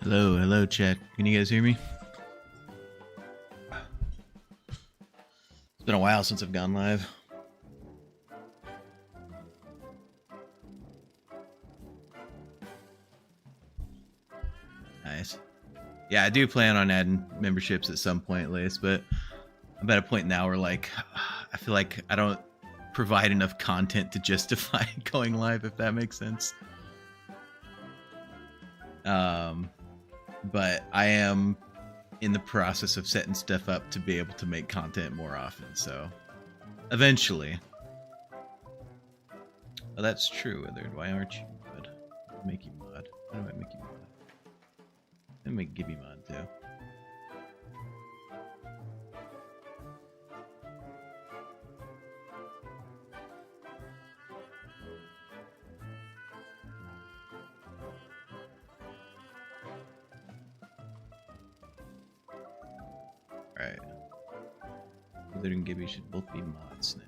Hello, hello, chat. Can you guys hear me? It's been a while since I've gone live. Nice. Yeah, I do plan on adding memberships at some point, Lace, but I'm at a point now where, like, I feel like I don't provide enough content to justify going live, if that makes sense. But I am in the process of setting stuff up to be able to make content more often, so eventually. Oh, that's true, Withered. Why aren't you mod? I'll make you mod. How do I make you mod? Let me give you mod too. Alright. Withered and Gibby should both be mods now.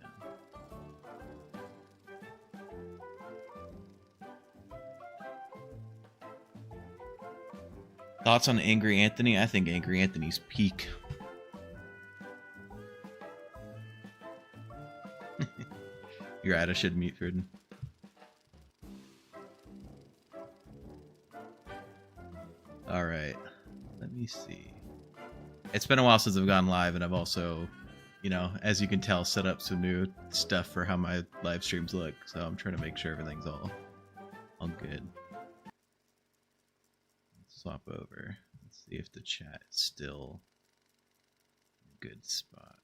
Thoughts on Angry Anthony? I think Angry Anthony's peak. You're right, I should mute Freddy. Alright. Let me see. It's been a while since I've gone live, and I've also, you know, as you can tell, set up some new stuff for how my live streams look. So I'm trying to make sure everything's all good. Let's swap over. Let's see if the chat is still in a good spot.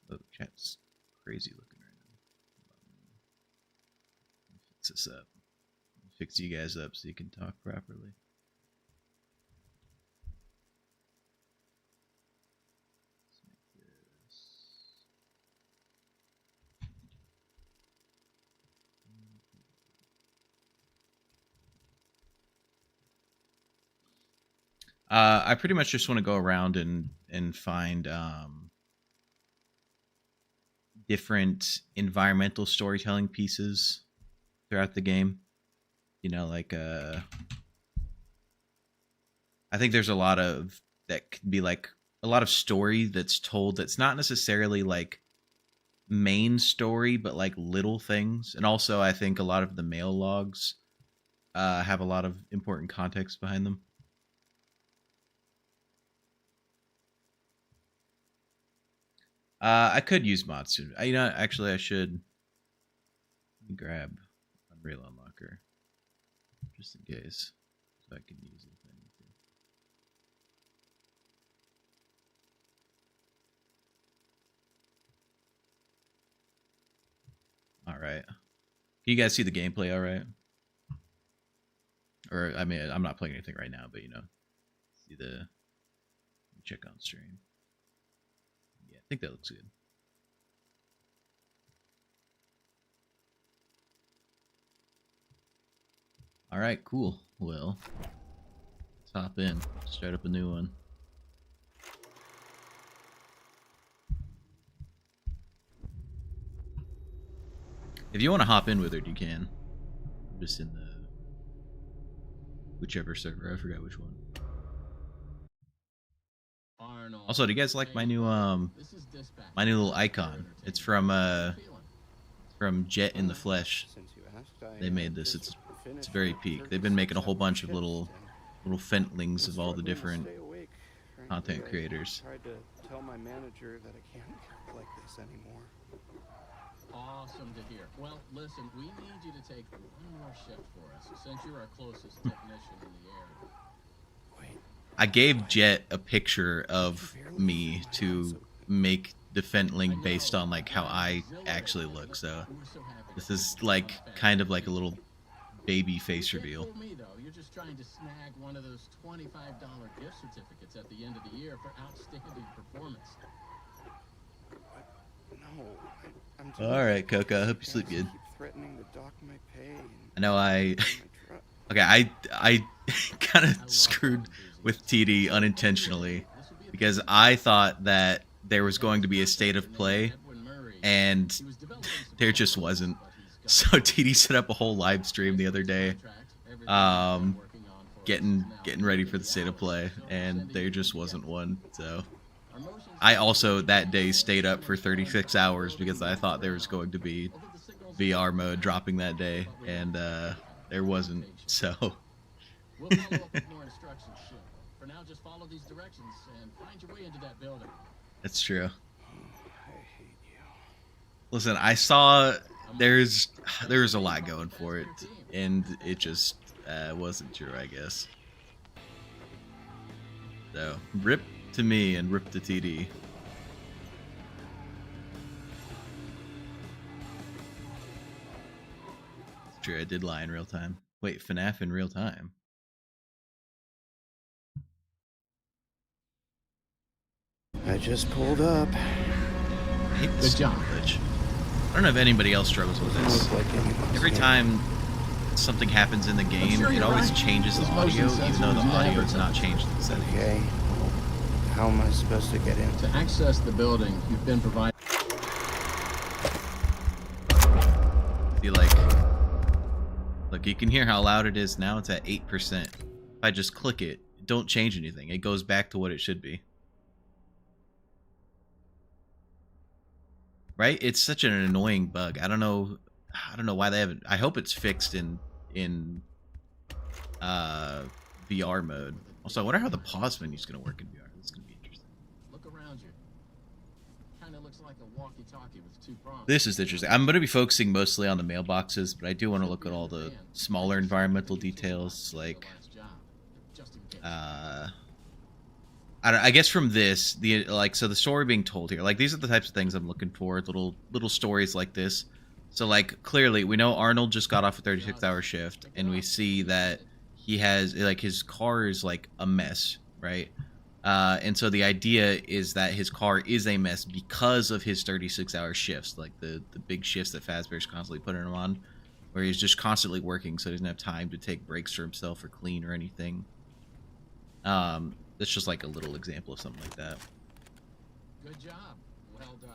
Oh, the chat's crazy looking right now. Let me fix this up. Fix you guys up so you can talk properly. Let's make this. I pretty much just want to go around and find different environmental storytelling pieces throughout the game. You know, like I think there's a lot of that could be like a lot of story that's told that's not necessarily like main story, but like little things. And also I think a lot of the mail logs have a lot of important context behind them. I could use mods soon. You know, actually I should grab Unreal Unlocker. Just in case, so I can use it if I need to. All right. Can you guys see the gameplay? All right. Or I mean, I'm not playing anything right now, but you know, see the check on stream. Yeah, I think that looks good. All right, cool. Well, let's hop in. Start up a new one. If you want to hop in with her, you can. I'm just in the whichever server. I forgot which one. Also, do you guys like my new little icon? It's from Jet in the Flesh. They made this. It's very peak. They've been making a whole bunch of little fentlings of all the different content creators. Tried to tell my manager that I can't work like this anymore. Awesome to hear. Well, listen, we need you to take one more shift for us, since you're our closest technician in the area. Wait. I gave Jet a picture of me to make the fentling based on like how I actually look. So this is like kind of like a little baby face reveal. Me, though, you're just trying to snag one of those $25 gift certificates at the end of the year for outstanding performance. No, I'm All right, Coco. I hope you sleep good. Keep threatening to dock my pay. I know okay, I kind of screwed with TD unintentionally because I thought that there was going to be a state of play and there just wasn't. So TD set up a whole live stream the other day, getting ready for the state of play, and there just wasn't one. So I also that day stayed up for 36 hours because I thought there was going to be VR mode dropping that day, and there wasn't. So We'll follow up with more instructions soon. For now, just follow these directions and find your way into that building. that's true. I hate you. Listen, I saw there's a lot going for it, and it just wasn't true, I guess. So rip to me and rip to TD. It's true, I did lie in real time. Wait, FNAF in real time? I just pulled up. I hate this Good job. glitch. I don't know if anybody else struggles with Doesn't this. look like anyone's Every here. time something happens in the game, sure it you're always right. changes the Those audio, motion even though the sensors audio never is not touch. changed in the settings. Okay. How am I supposed to get in? To access the building, you've been provided. See, like, look, you can hear how loud it is now. It's at 8%. If I just click it, don't change anything. It goes back to what it should be. Right? It's such an annoying bug. I don't know why they haven't. I hope it's fixed in VR mode. Also, I wonder how the pause menu is going to work in VR. This is going to be interesting. Look around you. Kind of looks like a walkie-talkie with two prongs. This is interesting. I'm going to be focusing mostly on the mailboxes, but I do want to look at all the smaller environmental details, like I guess from this, so the story being told here, like these are the types of things I'm looking for, little stories like this. So like clearly we know Arnold just got off a 36-hour shift, and we see that he has like his car is like a mess, right? And so the idea is that his car is a mess because of his 36-hour shifts, like the big shifts that Fazbear's constantly putting him on, where he's just constantly working, so he doesn't have time to take breaks for himself or clean or anything. That's just like a little example of something like that. Good job. Well done.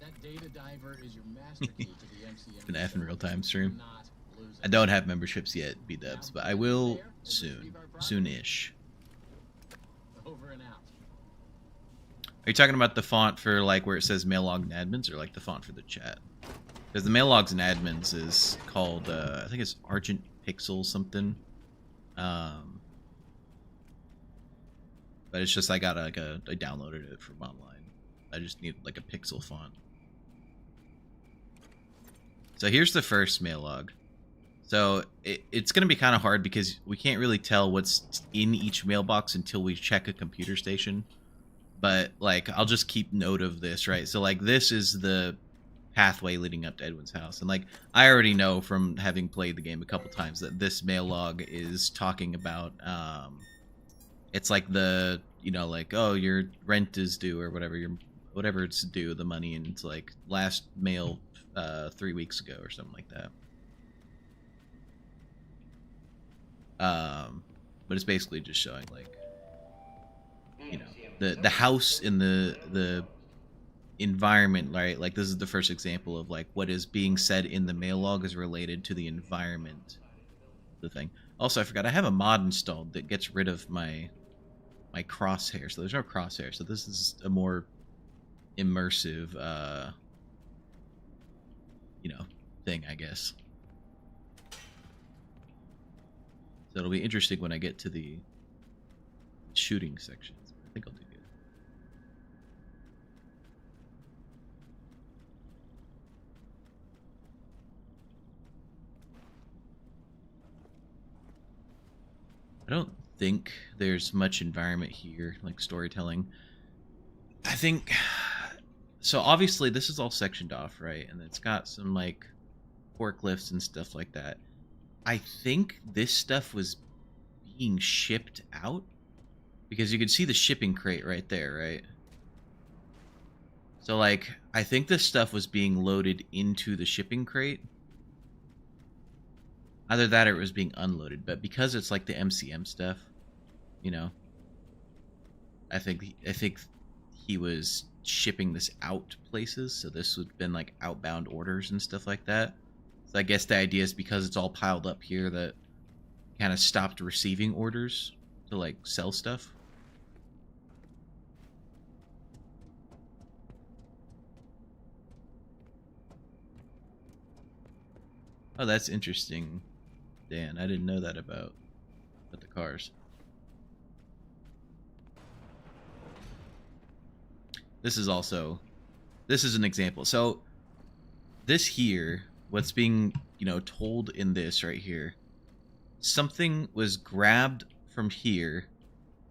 That data diver is your master key to the MCM. FNAF in real time stream. Do not lose it. I don't have memberships yet, B-dubs, but I will soon. Soon-ish. Over and out. Are you talking about the font for like where it says mail log and admins, or like the font for the chat? Because the mail logs and admins is called, I think it's Argent Pixel something. But it's just I got I downloaded it from online. I just need like a pixel font. So here's the first mail log. So it's going to be kind of hard because we can't really tell what's in each mailbox until we check a computer station. But like I'll just keep note of this, right? So like this is the pathway leading up to Edwin's house, and like I already know from having played the game a couple times that this mail log is talking about it's like the, you know, like, oh, your rent is due or whatever, whatever it's due, the money, and it's like last mail 3 weeks ago or something like that. But it's basically just showing like, you know, the house in the environment, right? Like this is the first example of like what is being said in the mail log is related to the environment, the thing. Also, I forgot I have a mod installed that gets rid of my crosshair, so there's no crosshair, so this is a more immersive you know, thing, I guess. So it'll be interesting when I get to the shooting sections. I think I'll do good. I don't think there's much environment here, like storytelling. I think so. Obviously, this is all sectioned off, right? And it's got some like forklifts and stuff like that. I think this stuff was being shipped out because you can see the shipping crate right there, right? So like, I think this stuff was being loaded into the shipping crate. Either that or it was being unloaded, but because it's like the MCM stuff, you know, I think he was shipping this out places. So this would have been like outbound orders and stuff like that. So I guess the idea is because it's all piled up here that kind of stopped receiving orders to like sell stuff. Oh, that's interesting, Dan. I didn't know that about the cars. This is an example. So this here, what's being, told in this right here, something was grabbed from here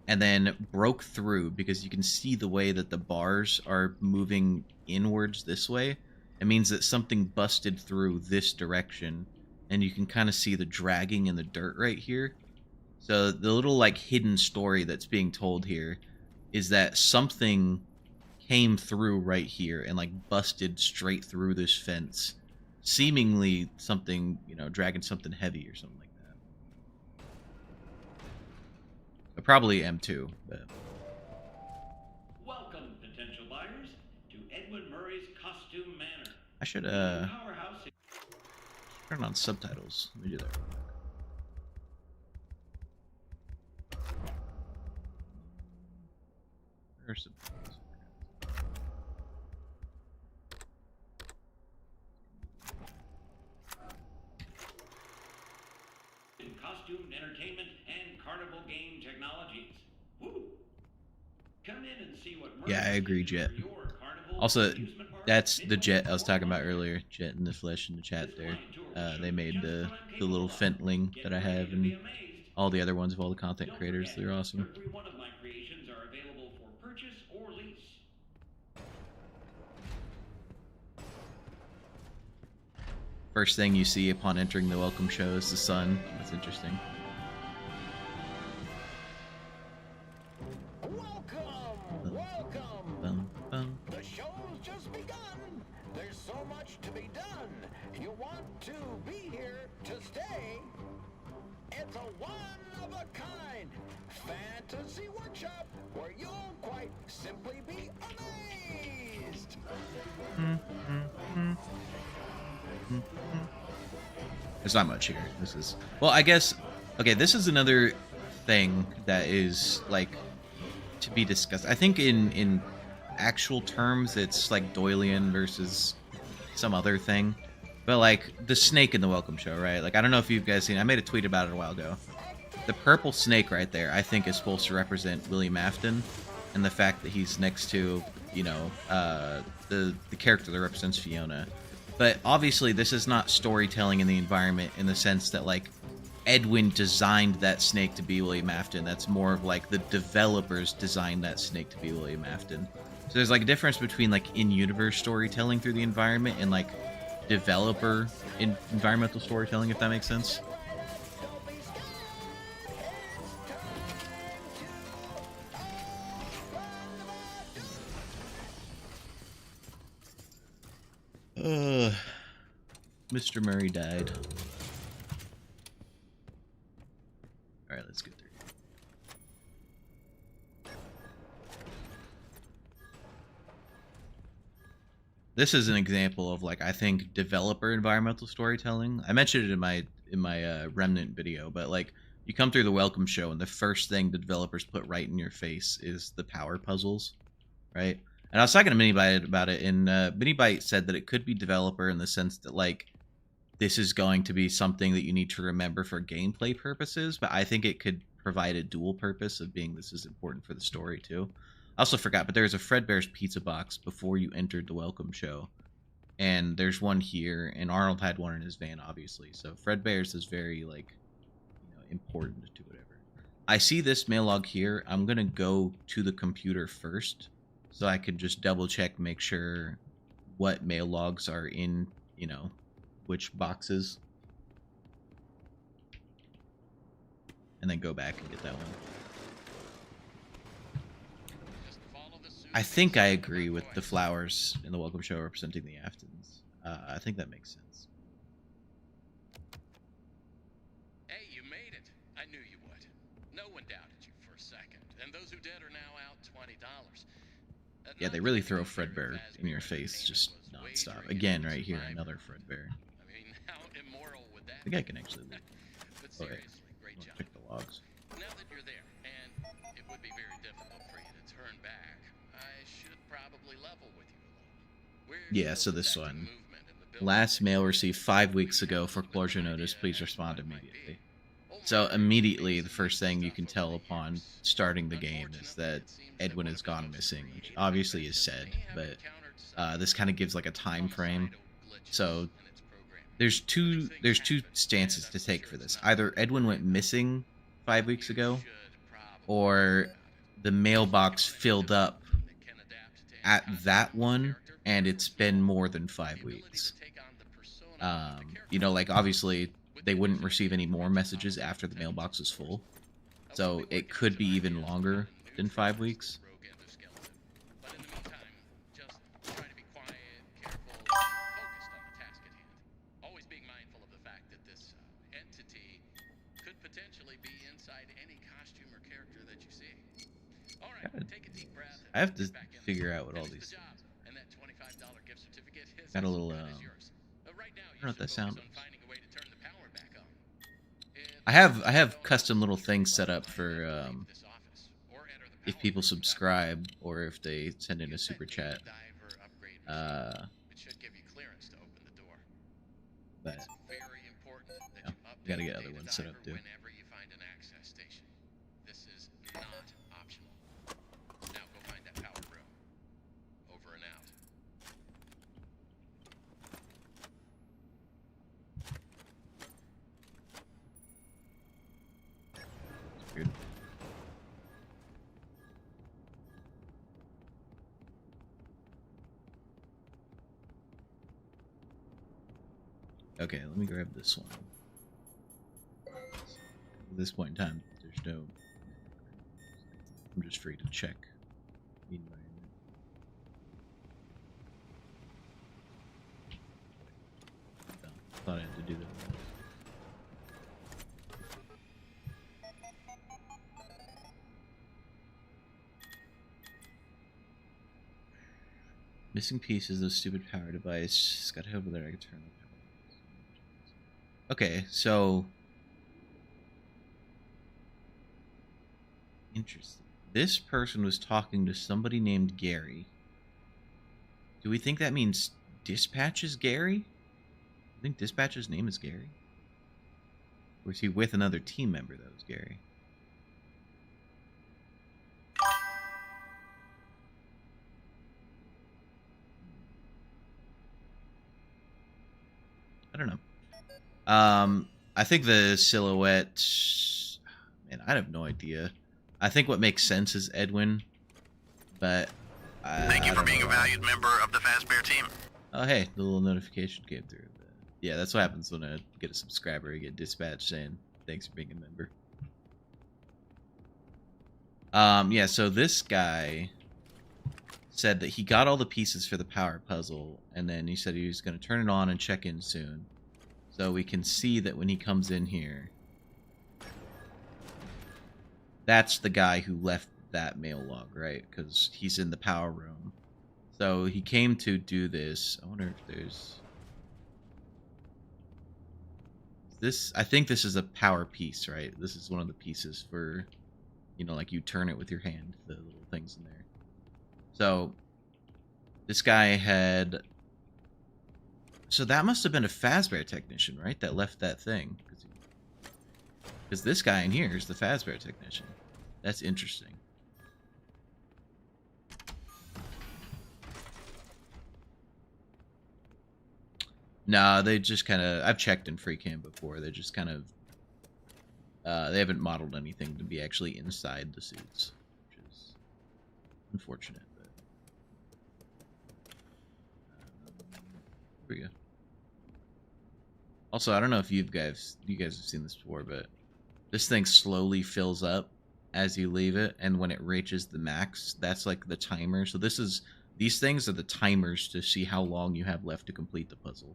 and then broke through, because you can see the way that the bars are moving inwards this way. It means that something busted through this direction, and you can kind of see the dragging in the dirt right here. So the little like hidden story that's being told here is that something came through right here and like busted straight through this fence, seemingly something, dragging something heavy or something like that. But probably M2. But welcome, potential buyers, to Edwin Murray's Costume Manor. I should turn on subtitles. Let me do that real quick. Where are subtitles? Costume entertainment and carnival game technologies. Woo! Come in and see what Yeah, I agree, Jet. Also, that's the Jet I was talking about earlier. Jet in the flesh in the chat there. They made the little Fentling that I have, and all the other ones of all the content creators. They're awesome. Every one of my creations are available for purchase or lease. First thing you see upon entering the welcome show is the sun. That's interesting. Welcome! The show's just begun. There's so much to be done. You want to be here to stay. It's a one-of-a-kind fantasy workshop where you'll quite simply be amazed. There's not much here. This is... Well, I guess... Okay, this is another thing that is, like, to be discussed. I think in actual terms, it's, like, Doylean versus some other thing. But, like, the snake in the welcome show, right? Like, I don't know if you guys seen... I made a tweet about it a while ago. The purple snake right there, I think, is supposed to represent William Afton. And the fact that he's next to, the character that represents Fiona. But obviously, this is not storytelling in the environment in the sense that, like, Edwin designed that snake to be William Afton. That's more of, like, the developers designed that snake to be William Afton. So there's, like, a difference between, like, in-universe storytelling through the environment and, like, developer environmental storytelling, if that makes sense. Mr. Murray died. Alright, let's get through here. This is an example of, like, I think developer environmental storytelling. I mentioned it in my Remnant video, but, like, you come through the welcome show and the first thing the developers put right in your face is the power puzzles, right? And I was talking to Minibite about it, and Minibite said that it could be developer in the sense that, like, this is going to be something that you need to remember for gameplay purposes, but I think it could provide a dual purpose of being this is important for the story, too. I also forgot, but there's a Fredbear's pizza box before you entered the welcome show. And there's one here, and Arnold had one in his van, obviously. So Fredbear's is very, like, important to whatever. I see this mail log here. I'm going to go to the computer first, so I can just double check, make sure what mail logs are in, which boxes. And then go back and get that one. I think I agree with the flowers in the welcome show representing the Aftons. I think that makes sense. Hey, you made it. I knew you would. No one doubted you for a second. And those who did are now out $20. Yeah, they really throw Fredbear in your face just nonstop. Again, right here, another Fredbear. I mean, how immoral would that I think I can actually leave. But Oh, wait. seriously, great I'll job. check the logs. Now that you're there, and it would be very difficult for you to turn back, I should probably level with you a little. We're Yeah, so still this detecting one. movement in the building Last next mail door. received 5 weeks ago. We have Foreclosure a good notice. idea Please as to respond what it might be. immediately. Old So Margaret immediately, made the some first neat thing you stuff can over tell the upon years. starting the game is that Unfortunately, it seems Edwin one has of the gone most missing, which creative obviously is inventions said, may have but encountered some this kind of gives like a time frame. homicidal glitches So in its programming. there's But two these things happen, stances and to I'm take sure for it's this. nothing Either to Edwin worry went about. missing 5 weeks You ago, should probably or worry about it. the mailbox Count on filled any up discipline that can adapt to any at costume that or one, character and serves it's you been well. more than The 5 ability weeks. to take on the persona of the character You know, like obviously with they the wouldn't addition of receive the any more incremental messages power after the intelligence, mailbox was of course. full. We'll So be it working could on be some even ideas to longer find a new than 5 franchise weeks. for Rogue Endoskeleton. But in the meantime, just try to be quiet, careful, and focused on the task at hand. Always being mindful of the fact that this entity could potentially be inside any costume or character that you see. All right, God, take a deep breath. I have to Get back in figure there. out what all Finish these the job, things are. and that $25 gift certificate is Got a as little, good as yours. Right now, I don't know what that you should sound focus on is. finding a way to turn the power back on. I have custom little things set up for if people subscribe or if they send in a super chat. It should give you clearance to open the door. But It's very important that yeah, you we gotta update get the other data ones set up diver too. whenever you find an access station. This is not optional. Now go find that power room. Over and out. Weird. Okay, let me grab this one. At this point in time, there's no. I'm just free to check the environment. No, thought I had to do that. Missing pieces of stupid power device. Got to over there. I can turn the power. Okay, so interesting. This person was talking to somebody named Gary. Do we think that means Dispatch is Gary? I think Dispatch's name is Gary. Or is he with another team member that was Gary? I don't know. I think the silhouette. Man, I have no idea. I think what makes sense is Edwin, but Thank you for being a valued member of the Fazbear team. Oh, hey, the little notification came through. Yeah, that's what happens when I get a subscriber. I get dispatched saying thanks for being a member. Yeah. So this guy said that he got all the pieces for the power puzzle, and then he said he was going to turn it on and check in soon. So we can see that when he comes in here, that's the guy who left that mail log, right? Because he's in the power room. So he came to do this. I wonder if there's... this. I think this is a power piece, right? This is one of the pieces for, you know, like you turn it with your hand, the little things in there. So this guy had... so that must have been a Fazbear technician, right? That left that thing. Because this guy in here is the Fazbear technician. That's interesting. Nah, they just kind of... I've checked in free cam before. They just kind of... they haven't modeled anything to be actually inside the suits, which is unfortunate. But here we go. Also, I don't know if you guys have seen this before, but this thing slowly fills up as you leave it, and when it reaches the max, that's like the timer. So these things are the timers to see how long you have left to complete the puzzle.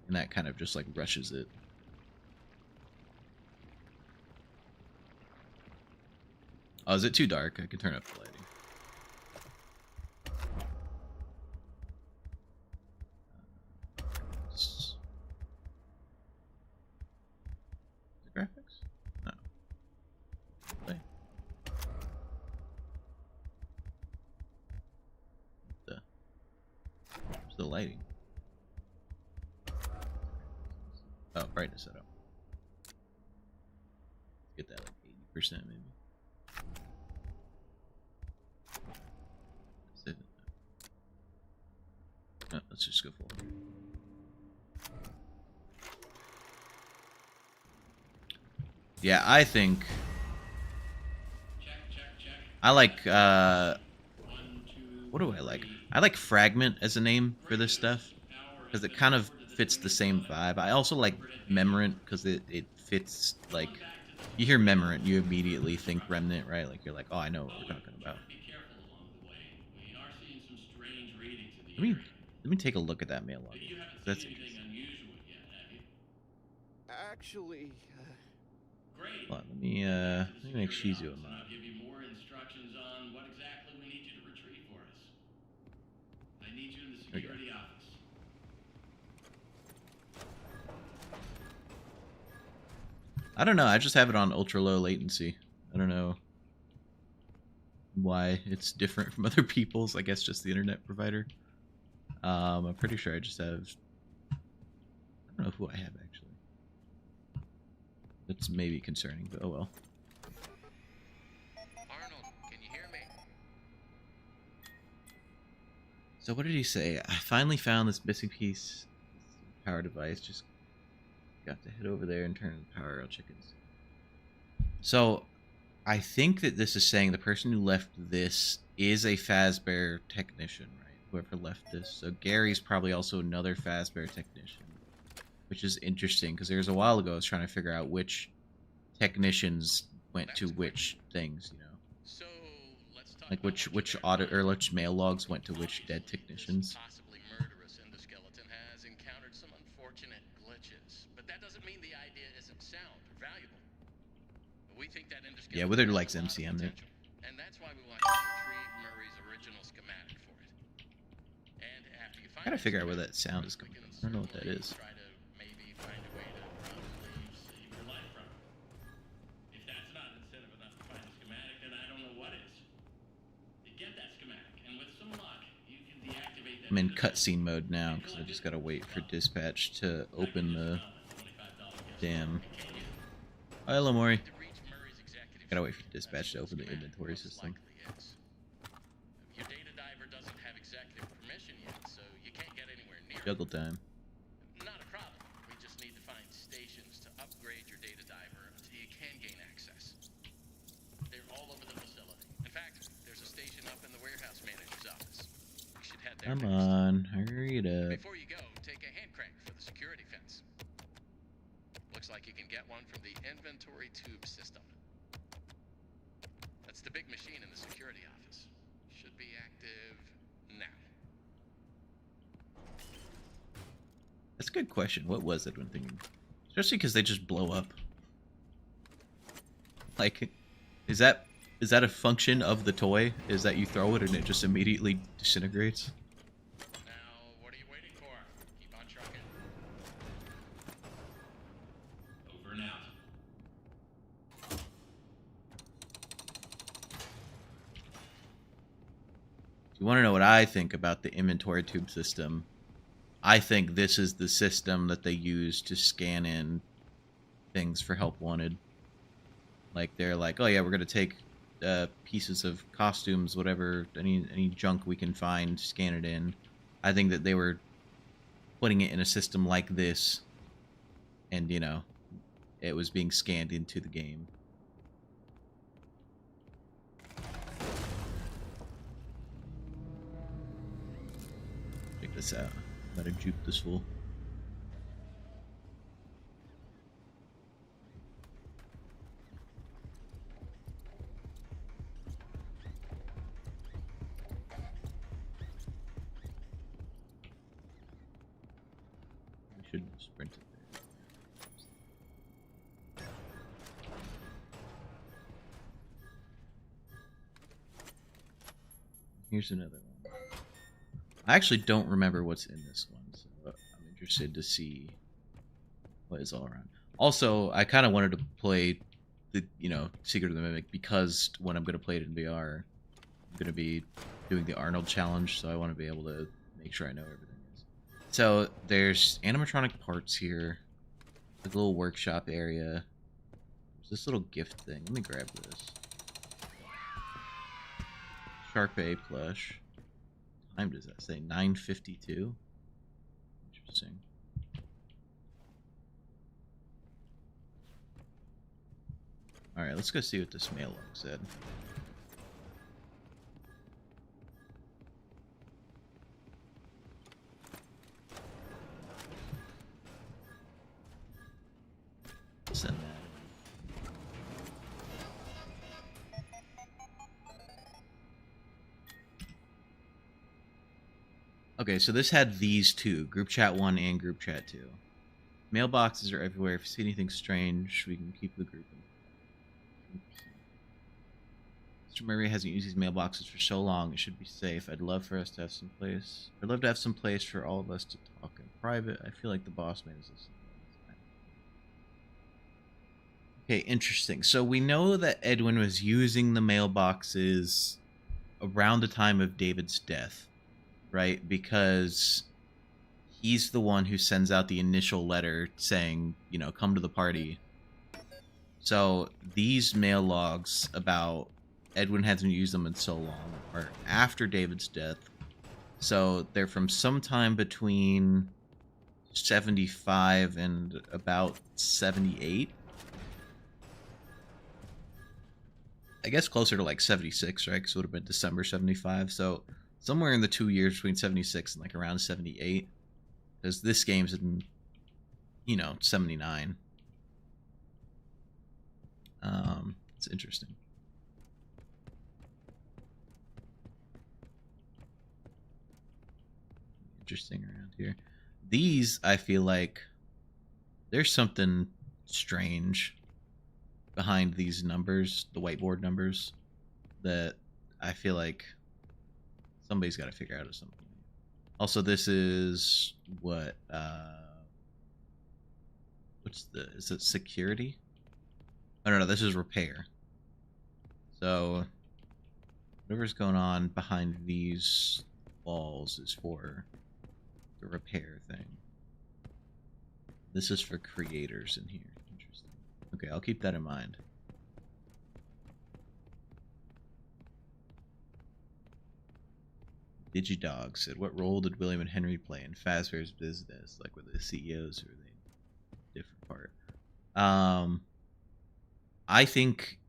And that kind of just like rushes it. Oh, is it too dark? I can turn up the lighting. lighting? Oh, brightness setup. Get that like 80% maybe. That's it. No, let's just go forward. Yeah, I think I like what do I like? I like Fragment as a name for this stuff because it kind of fits the same vibe. I also like Memorant because it fits, like, you hear Memorant, you immediately think Remnant, right? Like, you're like, oh, I know what we're talking about. Let me take a look at that mail log. That's interesting. Actually, Great. Hold on, let me make Shizu a mod. I'll give you more instructions on what exactly we need you to retrieve for us. I need you in the security office. I don't know. I just have it on ultra low latency. I don't know why it's different from other people's. I guess just the internet provider. I'm pretty sure I just have. I don't know who I have actually. That's maybe concerning, but oh well. Arnold, can you hear me? So what did he say? I finally found this missing piece. This power device. Just got to head over there and turn the power on chickens. So I think that this is saying the person who left this is a Fazbear technician, right? Whoever left this. So Gary's probably also another Fazbear technician, which is interesting because there's a while ago I was trying to figure out which technicians went to which things, you know, So let's talk like about which audit or which mail logs went to which dead technicians. Possibly murderous endoskeleton has encountered some unfortunate glitches, but that doesn't mean the idea isn't sound or valuable. We think that endoskeleton Yeah, Wither has likes a lot of MCM it. potential, and that's why we want you to retrieve Murray's original schematic for it. And after you find I gotta that figure out where schematic, that sound is we coming can from. I don't know what that certainly is. try to maybe find a way to Probably save your life from it. If that's not incentive enough to find a schematic, then I don't know what is. You get that schematic, and with some luck, you can deactivate that. I'm in cutscene mode now because I just gotta wait for dispatch to open the damn. Oh, hello, Maury. to reach Murray's executive. Gotta wait for dispatch to open the inventory system. Your data diver doesn't have executive permission yet, so you can't get anywhere near it. Juggle time. Not a problem. We just need to find stations to upgrade your data diver until you can gain access. They're all over the facility. In fact, there's a station up in the warehouse manager's office. We should head there Come next. on, hurry it up. Before you go, take a hand crank for the security fence. Looks like you can get one from the inventory tube system. That's the big machine in the security office. Should be active now. That's a good question. What was Edwin thinking? Especially because they just blow up. Like, is that a function of the toy? Is that you throw it and it just immediately disintegrates? Now, what are you waiting for? Keep on trucking. Over and out. If you want to know what I think about the inventory tube system, I think this is the system that they use to scan in things for help wanted. Like, they're like, oh yeah, we're gonna take pieces of costumes, whatever, any junk we can find, scan it in. I think that they were putting it in a system like this, and you know, it was being scanned into the game. Check this out. I'm gonna juke this fool. We should sprint it there. Here's another one. I actually don't remember what's in this one, so I'm interested to see what is all around. Also, I kind of wanted to play the, you know, Secret of the Mimic because when I'm going to play it in VR, I'm going to be doing the Arnold challenge, so I want to be able to make sure I know everything is. So there's animatronic parts here. The little workshop area. There's this little gift thing. Let me grab this. Sharpay plush. What time does that say? 9:52. Interesting. Alright, let's go see what this mail log said. Send that. Okay, so this had these two, group chat 1 and group chat 2. Mailboxes are everywhere. If you see anything strange, we can keep the group in. Mr. Murray hasn't used these mailboxes for so long, it should be safe. I'd love for us to have some place. I'd love to have some place for all of us to talk in private. I feel like the boss man is listening. Okay, interesting. So we know that Edwin was using the mailboxes around the time of David's death, right? Because he's the one who sends out the initial letter saying, you know, come to the party. So these mail logs about Edwin hasn't used them in so long are after David's death. So they're from sometime between 75 and about 78. I guess closer to like 76, right? Because it would have been December 75. So somewhere in the 2 years between 76 and like around 78. Because this game's in, you know, 79. It's interesting. Interesting around here. These, I feel like there's something strange behind these numbers, the whiteboard numbers, that I feel like somebody's got to figure out at some point. Also, this is what, is it security? Oh, no, this is repair. So, whatever's going on behind these walls is for the repair thing. This is for creators in here. Interesting. Okay, I'll keep that in mind. Digidog said, what role did William and Henry play in Fazbear's business? Like, were they CEOs or were they different part? I think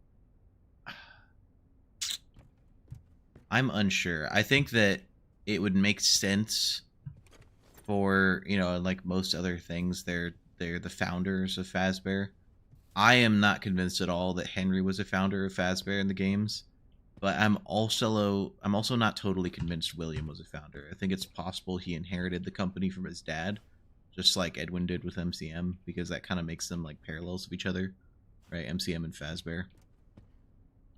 I'm unsure. I think that it would make sense for, you know, like most other things, they're the founders of Fazbear. I am not convinced at all that Henry was a founder of Fazbear in the games, but I'm also not totally convinced William was a founder. I think it's possible he inherited the company from his dad, just like Edwin did with MCM, because that kind of makes them like parallels of each other, right? MCM and Fazbear.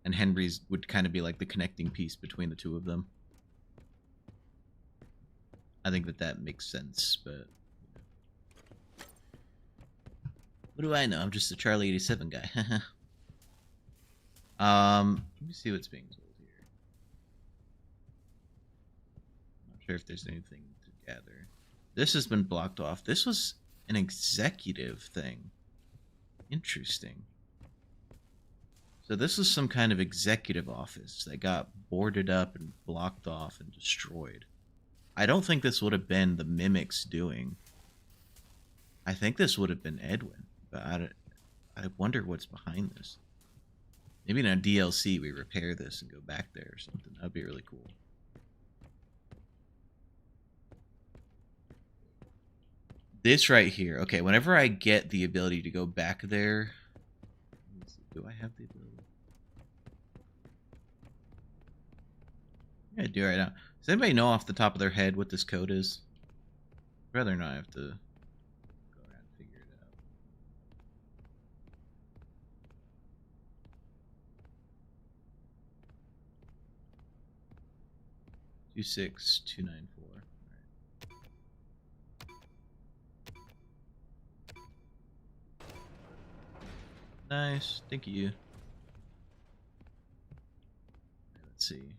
And Henry's would kind of be like the connecting piece between the two of them. I think that makes sense, but what do I know? I'm just a Charlie 87 guy. Let me see what's being told here. I'm not sure if there's anything to gather. This has been blocked off. This was an executive thing. Interesting. So this is some kind of executive office that got boarded up and blocked off and destroyed. I don't think this would have been the Mimics doing. I think this would have been Edwin, but I wonder what's behind this. Maybe in a DLC we repair this and go back there or something. That'd be really cool. This right here. Okay, whenever I get the ability to go back there... Let's see, do I have the ability? Yeah, I do right now. Does anybody know off the top of their head what this code is? I'd rather not have to go around and figure it out. 26294. Nice, thank you. Let's see.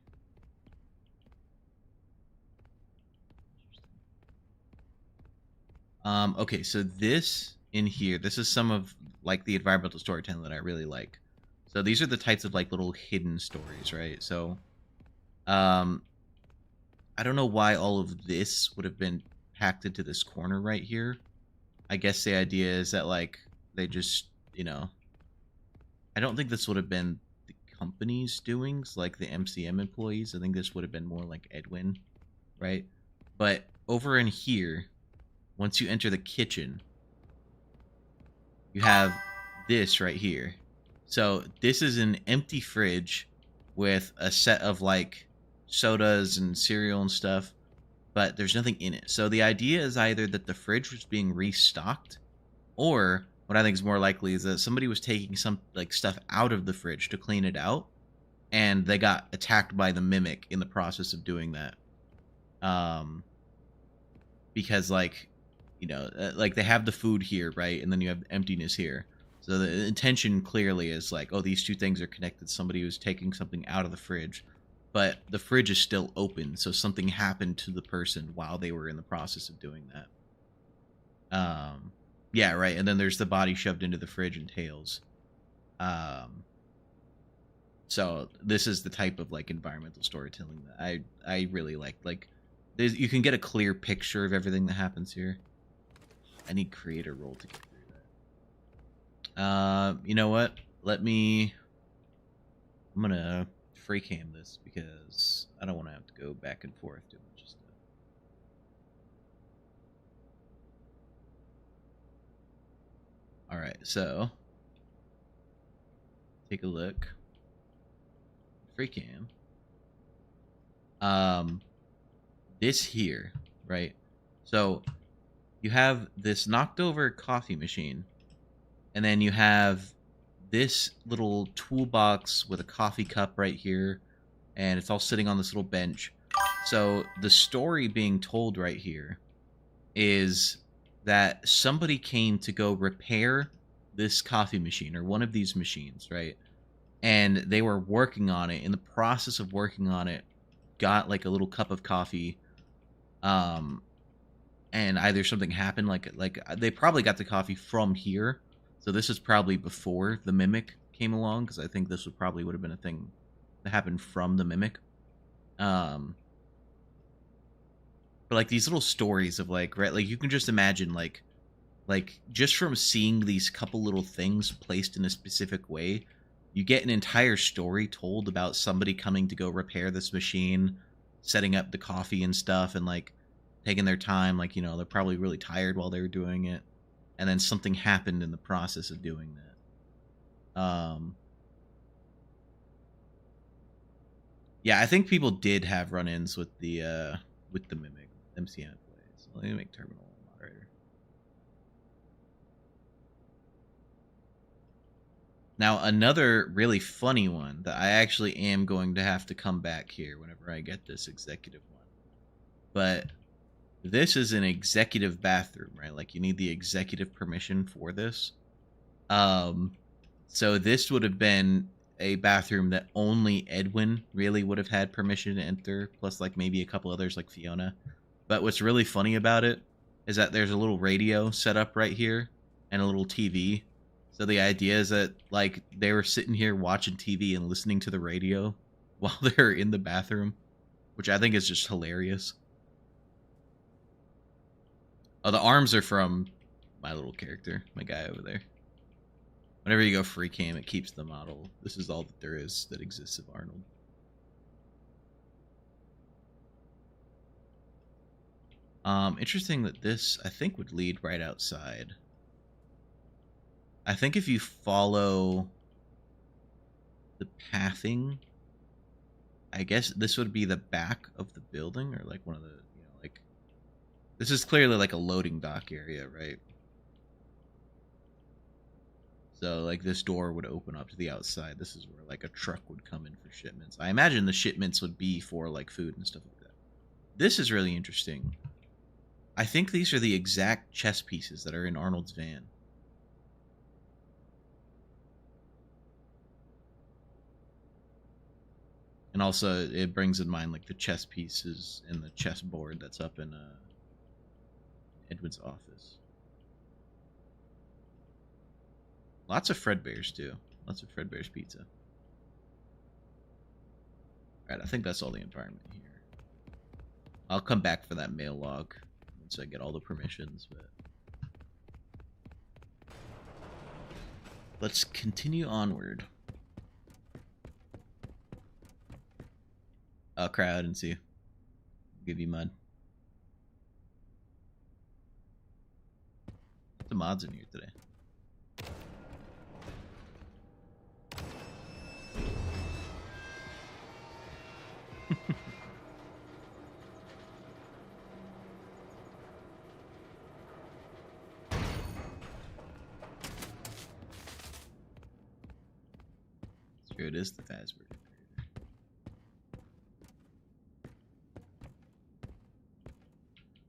Okay, so this in here, this is some of like the environmental storytelling that I really like. So these are the types of like little hidden stories, right? So, um, I don't know why all of this would have been packed into this corner right here. I guess the idea is that like they just, I don't think this would have been the company's doings, like the MCM employees. I think this would have been more like Edwin, right? But over in here, once you enter the kitchen, you have this right here. So this is an empty fridge with a set of like sodas and cereal and stuff, but there's nothing in it. So the idea is either that the fridge was being restocked, or what I think is more likely is that somebody was taking some like stuff out of the fridge to clean it out, and they got attacked by the mimic in the process of doing that. Because like, like they have the food here, right, and then you have emptiness here. So the intention clearly is like, oh, these two things are connected. Somebody was taking something out of the fridge, but the fridge is still open, so something happened to the person while they were in the process of doing that. Yeah, right. And then there's the body shoved into the fridge and tails. So this is the type of like environmental storytelling that I really like. Like, you can get a clear picture of everything that happens here. I need creator role to get through that. You know what? I'm gonna free cam this because I don't want to have to go back and forth too much stuff. All right, so take a look. Free cam. This here, right? So you have this knocked over coffee machine, and then you have this little toolbox with a coffee cup right here, and it's all sitting on this little bench. So the story being told right here is that somebody came to go repair this coffee machine, or one of these machines, right? And they were working on it. In the process of working on it, got like a little cup of coffee, and either something happened, like they probably got the coffee from here. So this is probably before the mimic came along, because I think this would have been a thing that happened from the mimic. But like these little stories of like, right, like you can just imagine like just from seeing these couple little things placed in a specific way, you get an entire story told about somebody coming to go repair this machine, setting up the coffee and stuff, and like taking their time, like, they're probably really tired while they were doing it, and then something happened in the process of doing that. Yeah, I think people did have run-ins with the mimic MCN plays. Let me make terminal moderator. Now, another really funny one that I actually am going to have to come back here whenever I get this executive one. But this is an executive bathroom, right? Like, you need the executive permission for this. So this would have been a bathroom that only Edwin really would have had permission to enter, plus like maybe a couple others like Fiona. But what's really funny about it is that there's a little radio set up right here and a little TV. So the idea is that like they were sitting here watching TV and listening to the radio while they're in the bathroom, which I think is just hilarious. Oh, the arms are from my little character, my guy over there. Whenever you go free cam, it keeps the model. This is all that there is that exists of Arnold. Interesting that this, I think, would lead right outside. I think if you follow the pathing, I guess this would be the back of the building, or like one of the, like, this is clearly like a loading dock area, right? So like this door would open up to the outside. This is where like a truck would come in for shipments. I imagine the shipments would be for like food and stuff like that. This is really interesting. I think these are the exact chess pieces that are in Arnold's van. And also it brings in mind like the chess pieces and the chess board that's up in Edwin's office. Lots of Fredbear's too. Lots of Fredbear's pizza. Alright, I think that's all the environment here. I'll come back for that mail log once I get all the permissions, but let's continue onward. Oh crap, I didn't see you. Give you mud. The mods in here today. Here it is, the Fazbear.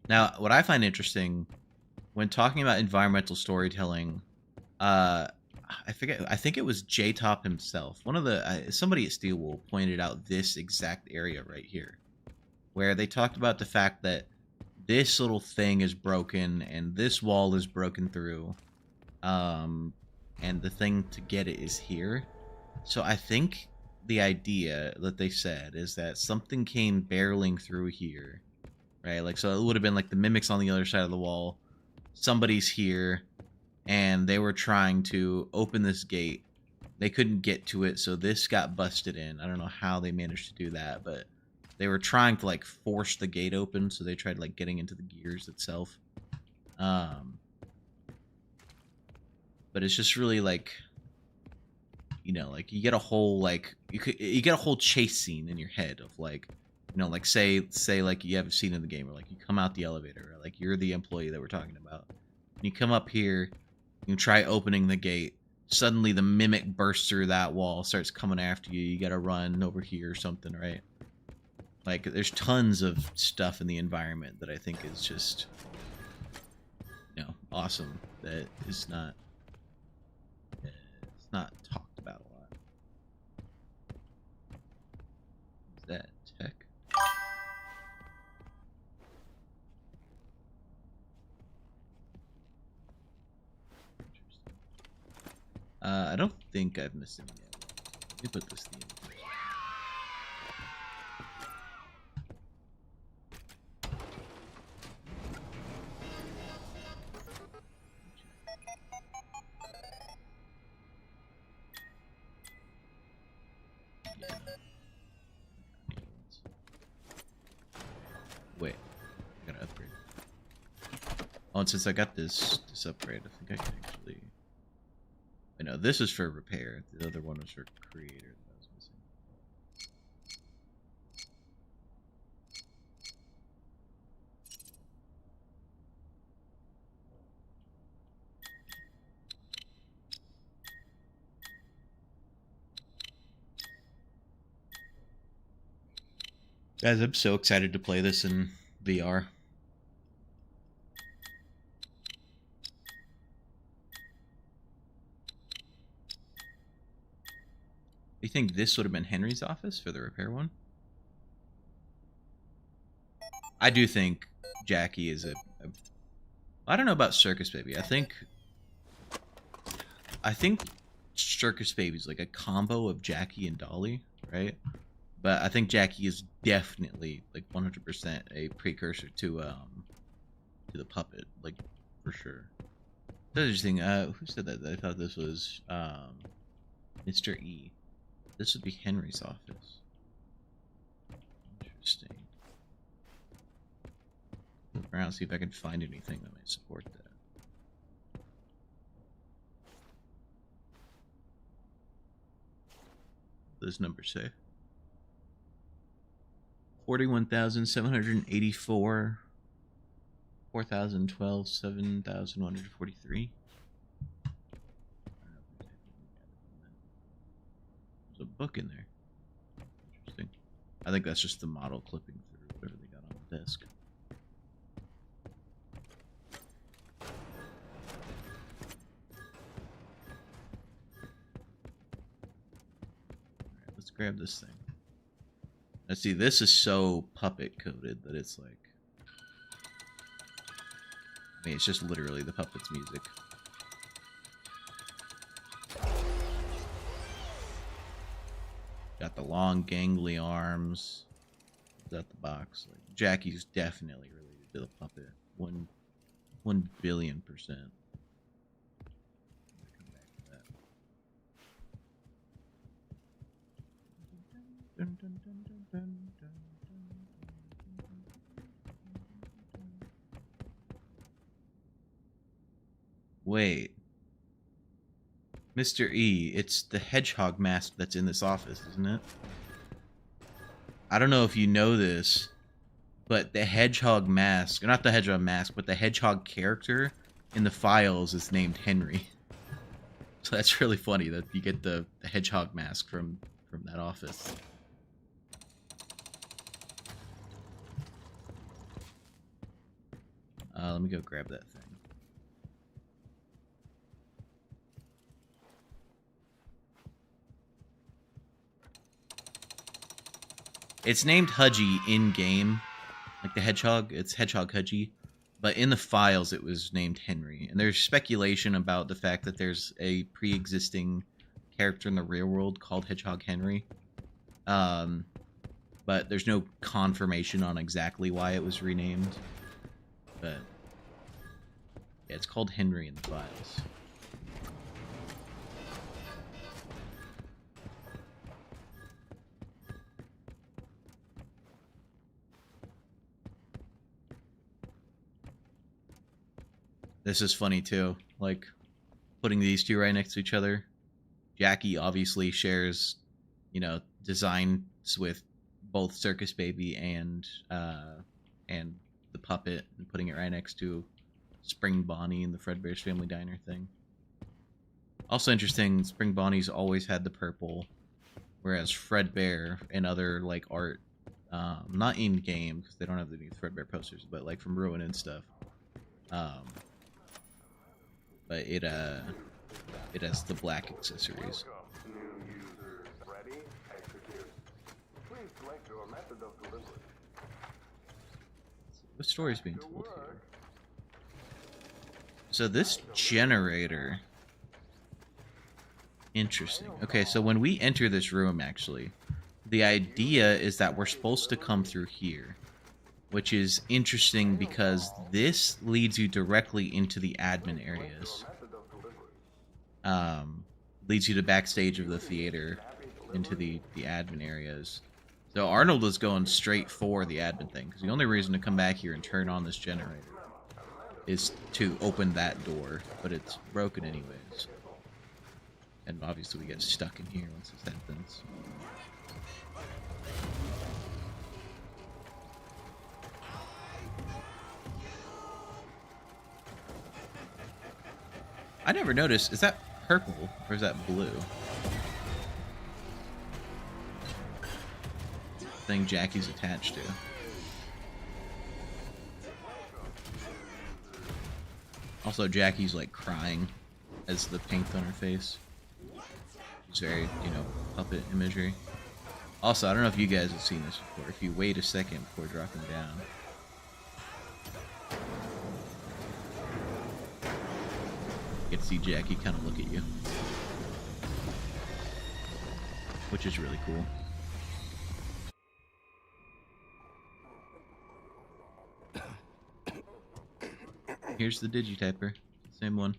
Now, what I find interesting when talking about environmental storytelling, I forget. I think it was J-Top himself. One of the somebody at Steelwool pointed out this exact area right here, where they talked about the fact that this little thing is broken and this wall is broken through, and the thing to get it is here. So I think the idea that they said is that something came barreling through here, right? Like, so it would have been like the mimics on the other side of the wall. Somebody's here, and they were trying to open this gate. They couldn't get to it, so this got busted in. I don't know how they managed to do that, but they were trying to like force the gate open, so they tried like getting into the gears itself. But it's just really like, you know, like you get a whole like you get a whole chase scene in your head of like, you know, like say like you have a scene in the game where like you come out the elevator, or like you're the employee that we're talking about. And you come up here, you try opening the gate. Suddenly the mimic bursts through that wall, starts coming after you. You gotta run over here or something, right? Like there's tons of stuff in the environment that I think is just, you know, awesome. That is not, it's not talked about a lot. Is that tech? Interesting. I don't think I've missed any yet. Let me put this theme. Wait, I gotta upgrade. Oh, and since I got this upgrade, I think I can actually. I know this is for repair. The other one was for creator that I was missing. Guys, I'm so excited to play this in VR. You think this would have been Henry's office for the repair one? I do think Jackie is a I don't know about Circus Baby. I think Circus Baby is like a combo of Jackie and Dolly, right? But I think Jackie is definitely like 100% a precursor to the puppet, like for sure. That's interesting. Who said that? I thought this was Mr. E. This would be Henry's office. Interesting. Look around, see if I can find anything that might support that. Those numbers say 41,784, 4,012, 7,143. There's a book in there. Interesting. I think that's just the model clipping through whatever they got on the desk. Alright, let's grab this thing. Now see, this is so puppet coded that it's like, I mean, it's just literally the puppet's music. Got the long, gangly arms. Got the box. Like, Jackie's definitely related to the puppet. 1,000,000,000%. Come back to that. Dun, dun, dun, dun, dun, dun, dun, dun. Wait. Mr. E, it's the hedgehog mask that's in this office, isn't it? I don't know if you know this, but the hedgehog mask, or not the hedgehog mask, but the hedgehog character in the files is named Henry. So that's really funny that you get the hedgehog mask from that office. Let me go grab that thing. It's named Hudgy in-game, like the hedgehog. It's Hedgehog Hudgy. But in the files, it was named Henry. And there's speculation about the fact that there's a pre-existing character in the real world called Hedgehog Henry. But there's no confirmation on exactly why it was renamed. But yeah, it's called Henry in the files. This is funny too, like putting these two right next to each other. Jackie obviously shares, you know, designs with both Circus Baby and the puppet, and putting it right next to Spring Bonnie and the Fredbear's Family Diner thing. Also interesting, Spring Bonnie's always had the purple, whereas Fredbear and other like art, not in game because they don't have the new Fredbear posters, but like from Ruin and stuff. But it has the black accessories. New user Freddy, execute. Please select your method of delivery. What story is being told here? So this generator. Interesting. Okay, so when we enter this room, actually, the idea is that we're supposed to come through here, which is interesting because this leads you directly into the admin areas. Leads you to backstage of the theater, into the admin areas. So Arnold is going straight for the admin thing, because the only reason to come back here and turn on this generator is to open that door, but it's broken anyways. And obviously we get stuck in here once this happens. I never noticed, is that purple or is that blue? Thing Jackie's attached to. Also, Jackie's like crying as the paint on her face. It's very, you know, puppet imagery. Also, I don't know if you guys have seen this before. If you wait a second before dropping down, you get to see Jackie kind of look at you, which is really cool. Here's the Digityper, same one.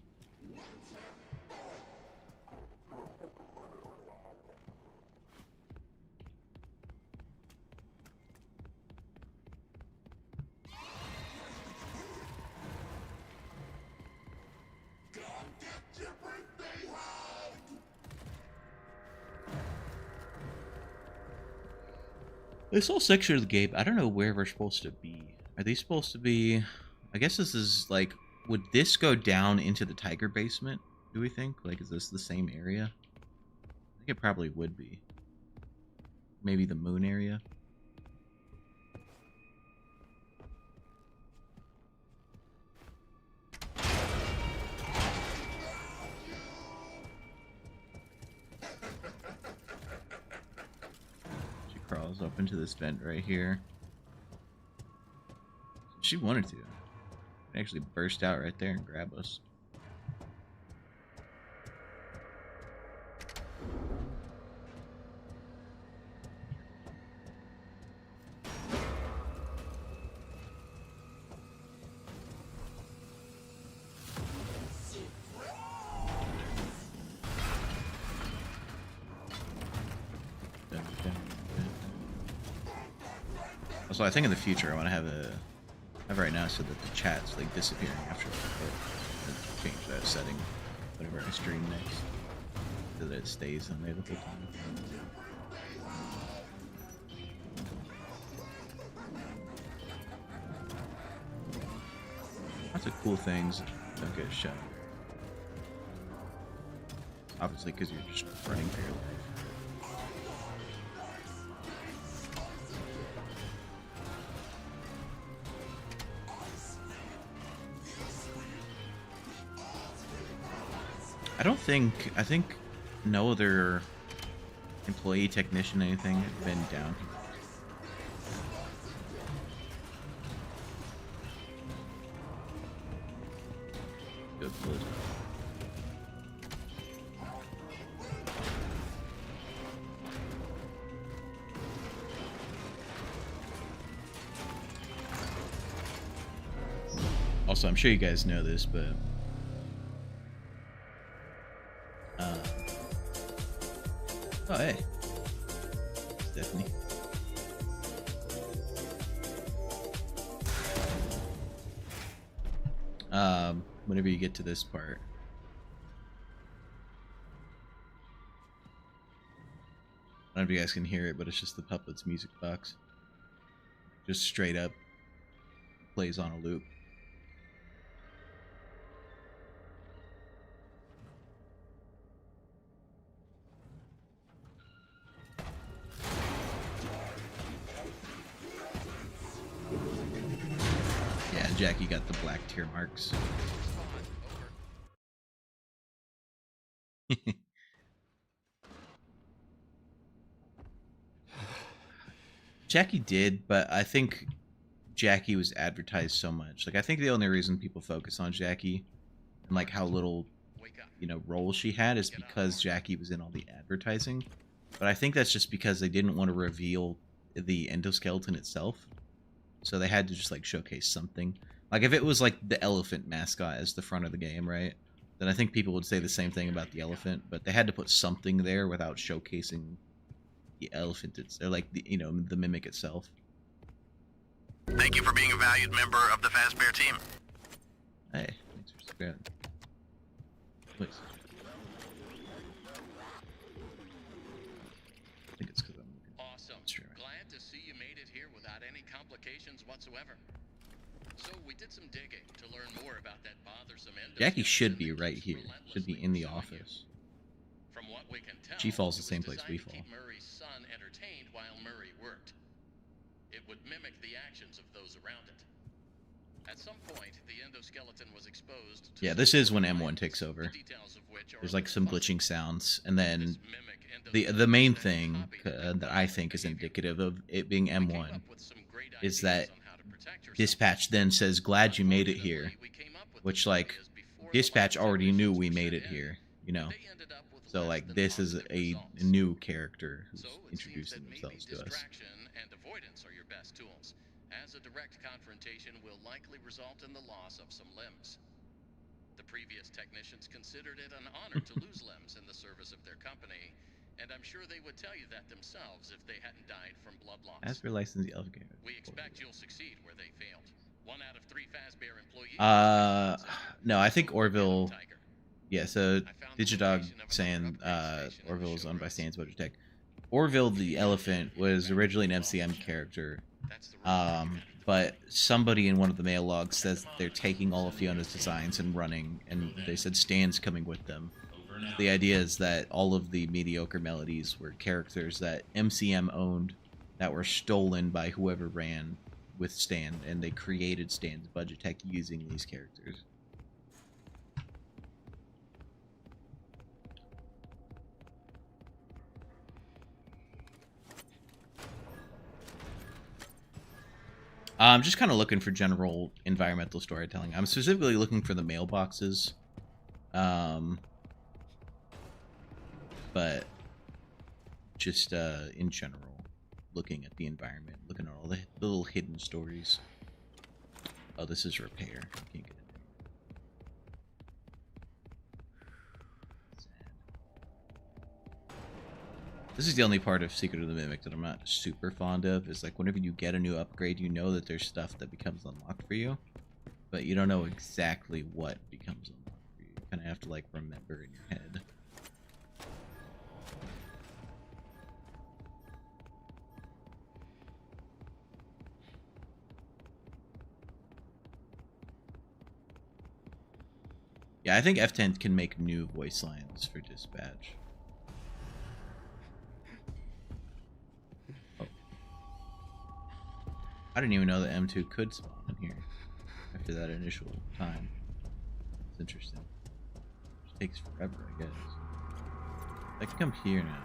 This whole section of the game, I don't know where we're supposed to be. Are they supposed to be... I guess this is like... Would this go down into the tiger basement, do we think? Like, is this the same area? I think it probably would be. Maybe the moon area? She crawls up into this vent right here. She wanted to. It actually burst out right there and grab us. So I think in the future I want to have right now so that the chat's like disappearing after I change that setting whenever I stream next so that it stays on there the whole time. Lots of cool things don't get shown. Obviously because you're just running for your life. I think no other employee, technician, anything had been down here. Good blood. Also, I'm sure you guys know this, but oh, hey. Stephanie. Whenever you get to this part. I don't know if you guys can hear it, but it's just the Puppets music box. Just straight up plays on a loop. Yeah, Jackie got the black tear marks. Jackie did, but I think Jackie was advertised so much. Like, I think the only reason people focus on Jackie and like how little, you know, role she had is because Jackie was in all the advertising. But I think that's just because they didn't want to reveal the endoskeleton itself. So they had to just like showcase something. Like if it was like the elephant mascot as the front of the game, right? Then I think people would say the same thing about the elephant, but they had to put something there without showcasing the elephant. Or like the, you know, the mimic itself. Thank you for being a valued member of the Fazbear team. Hey, thanks for subscribing. Please. I think it's because I'm looking. Awesome. Glad to see you made it here without any complications whatsoever. So we did some digging to learn more about that bothersome end. Jackie should be right here. Should be in the office. From what we can tell, She falls the same place we fall. keep Murray's son entertained while Murray worked. It would mimic the actions of those around it. At some point, the endoskeleton was exposed. Yeah, this is when M1 takes over. There's like some glitching sounds, and then the main thing that I think is indicative of it being M1 is that Dispatch then says, "Glad you made it here," which like Dispatch already knew we made it here, you know. So like this is a new character who's introducing themselves to us. Distraction and avoidance are your best tools, as a direct confrontation will likely result in the loss of some limbs. The previous technicians considered it an honor to lose limbs in the service of their company, and I'm sure they would tell you that themselves if they hadn't died from blood loss. As for licensed elephant. We expect you'll succeed where they failed. 1 out of 3 Fazbear employees. No, I think Orville. Yeah, so Digidog saying Orville is owned by Stan's Budget Tech. Orville the elephant was originally an MCM character, but somebody in one of the mail logs says that they're taking all of Fiona's designs and running, and they said Stan's coming with them. The idea is that all of the mediocre melodies were characters that MCM owned that were stolen by whoever ran with Stan, and they created Stan's Budget Tech using these characters. I'm just kind of looking for general environmental storytelling. I'm specifically looking for the mailboxes. But just in general, looking at the environment, looking at all the little hidden stories. Oh, this is repair. I can't get in there. This is the only part of Secret of the Mimic that I'm not super fond of, is like whenever you get a new upgrade, you know that there's stuff that becomes unlocked for you, but you don't know exactly what becomes unlocked for you. You kind of have to like remember in your head. Yeah, I think F10 can make new voice lines for dispatch. Oh. I didn't even know that M2 could spawn in here after that initial time. It's interesting. It takes forever, I guess. I can come here now.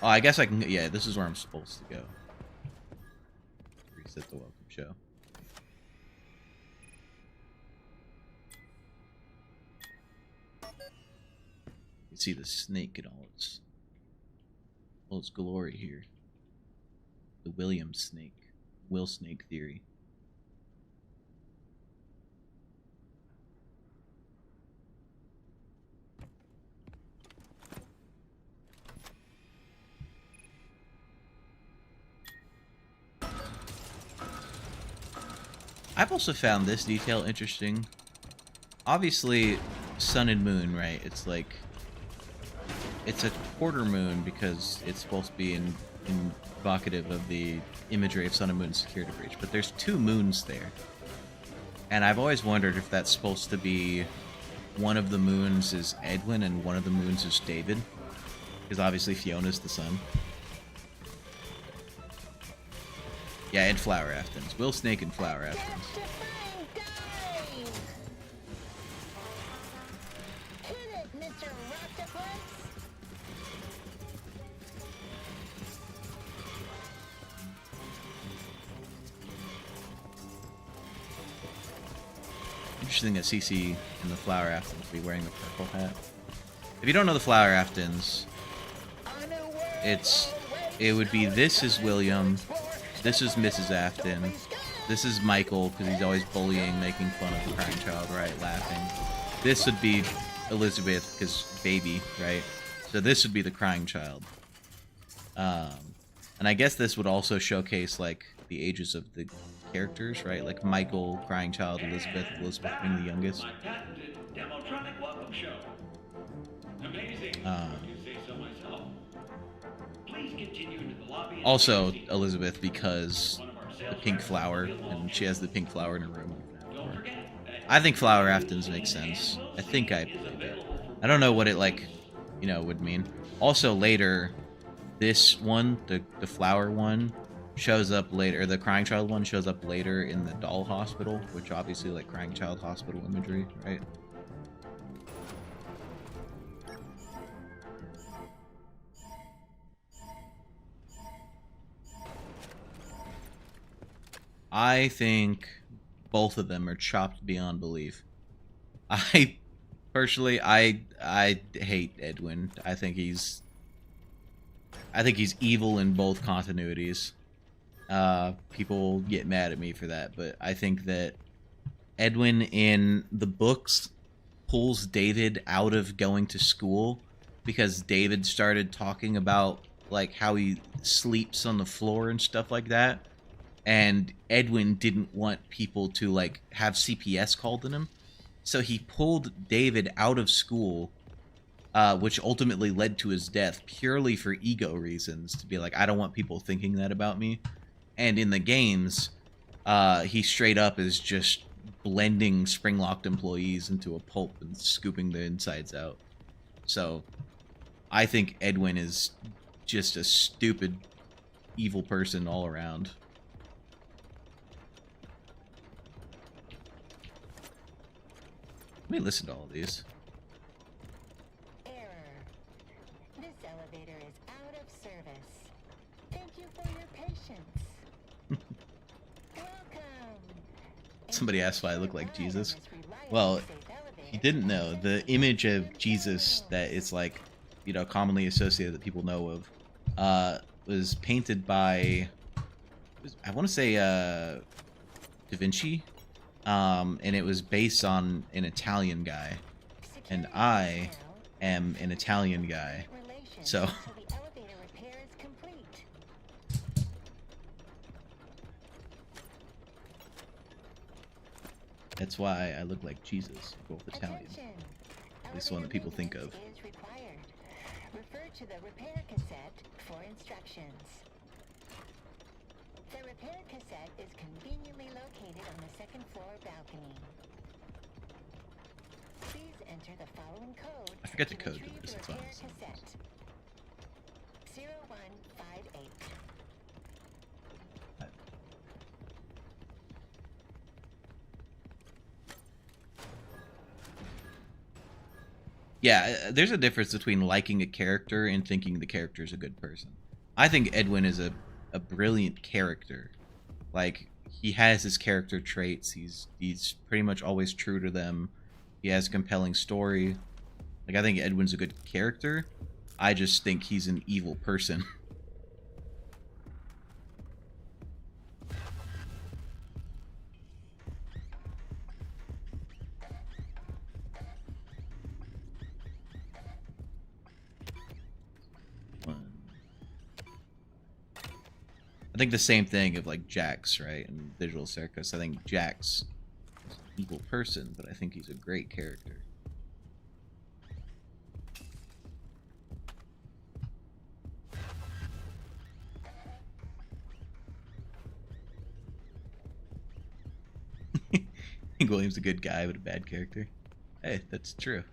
Oh, I guess I can. Yeah, this is where I'm supposed to go. Reset the welcome show. You can see the snake in all its glory here. The William snake. Will snake theory. I've also found this detail interesting. Obviously, sun and moon, right? It's like, it's a quarter moon because it's supposed to be evocative of the imagery of sun and moon security breach. But there's two moons there. And I've always wondered if that's supposed to be one of the moons is Edwin and one of the moons is David. Because obviously Fiona's the sun. Yeah, and Flower Aftons. Will Snake and Flower Aftons. Interesting that CC and the Flower Aftons be wearing the purple hat. If you don't know the Flower Aftons, it would be this is William, this is Mrs. Afton, this is Michael because he's always bullying, making fun of the crying child, right? Laughing. This would be Elizabeth because baby, right? So this would be the crying child. And I guess this would also showcase like the ages of the characters, right? Like Michael, crying child, Elizabeth being the youngest. My patented Demotronic welcome show. Amazing. If you say so myself. Please continue into the lobby. Also Elizabeth because the pink flower, and she has the pink flower in her room. Don't forget. I think Flower Aftons makes sense. I think I believe it. I don't know what it like, you know, would mean. Also later, this one, the flower one, shows up later. The crying child one shows up later in the doll hospital, which obviously like crying child hospital imagery, right? I think both of them are chopped beyond belief. I personally, I hate Edwin. I think he's evil in both continuities. People get mad at me for that, but I think that Edwin in the books pulls David out of going to school because David started talking about like how he sleeps on the floor and stuff like that. And Edwin didn't want people to like have CPS called on him. So he pulled David out of school, which ultimately led to his death purely for ego reasons, to be like, I don't want people thinking that about me. And in the games, he straight up is just blending spring-locked employees into a pulp and scooping the insides out. So I think Edwin is just a stupid, evil person all around. Let me listen to all these. Error. This elevator is out of service. Thank you for your patience. Welcome Somebody asked why I look like Jesus. Well, he didn't know the image of Jesus that is like, you know, commonly associated that people know of, was painted by, I want to say, Da Vinci, and it was based on an Italian guy, and I am an Italian guy, so. That's why I look like Jesus, both Italian. At least the one that people think of. Refer to the repair cassette for instructions. The repair cassette is conveniently located on the second floor balcony. Please enter the following code. I forget the to code, retrieve but the it's repair fine. cassette. 0158. Yeah, there's a difference between liking a character and thinking the character is a good person. I think Edwin is a brilliant character. Like, he has his character traits. He's pretty much always true to them. He has a compelling story. Like, I think Edwin's a good character. I just think he's an evil person. I think the same thing of like Jax, right? In Visual Circus. I think Jax is an evil person, but I think he's a great character. I think William's a good guy, but a bad character. Hey, that's true.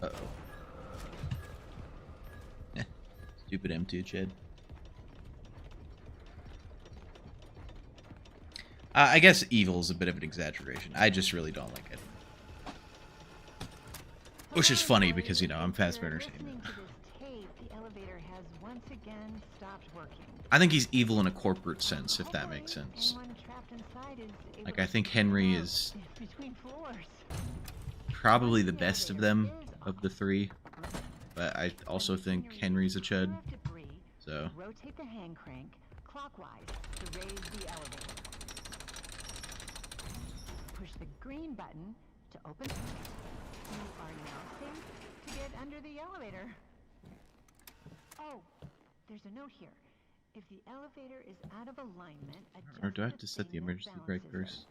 Uh-oh. Stupid M2 Chad. I guess evil is a bit of an exaggeration. I just really don't like it. Which is funny because, you know, I'm Fazbear Entertainment. I think he's evil in a corporate sense, if that makes sense. Like, I think Henry is probably the best of them, of the three. But I also think Henry's a chud. So. Rotate the hand crank clockwise to raise the elevator. Push the green button to open. You are now safe to get under the elevator. Oh, there's a note here. If the elevator is out of alignment, or do I have to set the emergency brake first?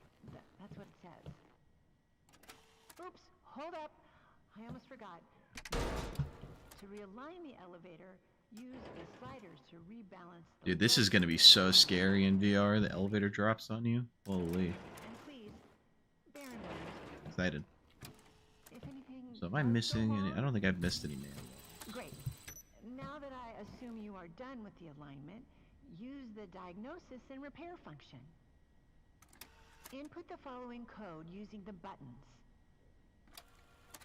That's what it says. Oops, hold up. I almost forgot. To realign the elevator, use the sliders to rebalance the Dude, this is gonna be so scary in VR. The elevator drops on you. Holy. And please, bear in mind, Excited. if anything So am I does go missing any? I wrong- don't think I've missed any mail. Great. Now that I assume you are done with the alignment, use the diagnosis and repair function. Input the following code using the buttons.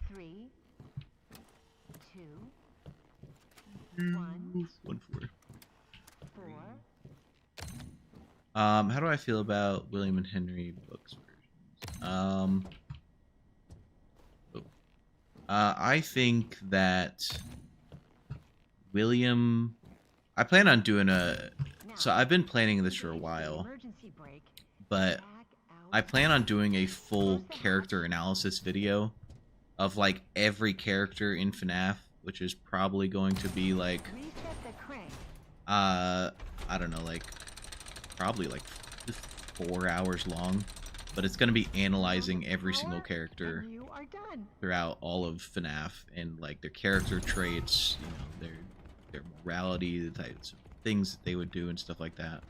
3, 2, 1, 1-4. 4. How do I feel about William and Henry books versions? I think that William. I plan on doing a. So I've been planning this for a while, Emergency brake. but Back out. I plan on doing a full character analysis video of like every character in FNAF, which is probably going to be like, Reset the crank. I don't know, like probably like 4 hours long, but it's going to be analyzing every single character And you are done. throughout all of FNAF and like their character traits, you know, their morality, the types of things that they would do and stuff like that.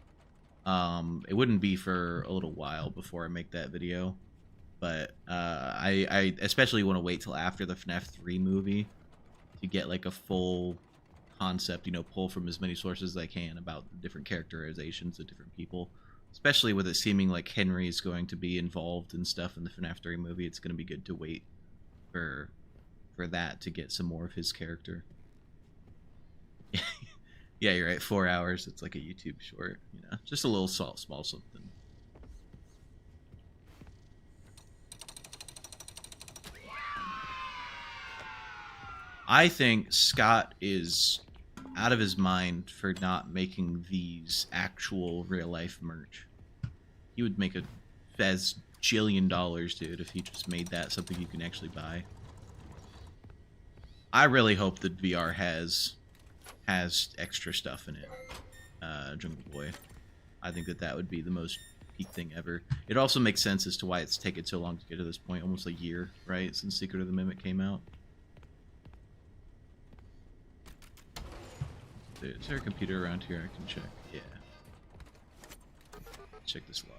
It wouldn't be for a little while before I make that video, but I especially want to wait till after the FNAF 3 movie to get like a full concept, you know, pull from as many sources as I can about the different characterizations of different people. especially with it seeming like Henry is going to be involved and stuff in the FNAF 3 movie, it's going to be good to wait for that to get some more of his character. Yeah, you're right. 4 hours. It's like a YouTube short, you know, just a little small something. I think Scott is out of his mind for not making these actual real life merch. He would make a $1 dollars, dude, if he just made that something you can actually buy. I really hope that VR has extra stuff in it. Jungle Boy. I think that would be the most peak thing ever. It also makes sense as to why it's taken so long to get to this point, almost a year, right, since Secret of the Mimic came out. Is there a computer around here I can check? Yeah. Check this log.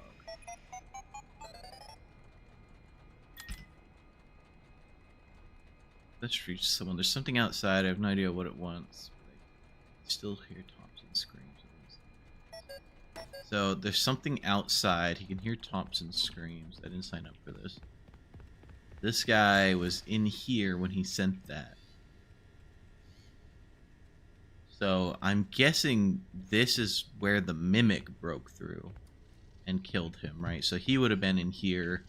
Let's reach someone. There's something outside. I have no idea what it wants. I still hear Thompson screams. So there's something outside. He can hear Thompson screams. I didn't sign up for this. This guy was in here when he sent that. So I'm guessing this is where the Mimic broke through and killed him, right? So he would have been in here,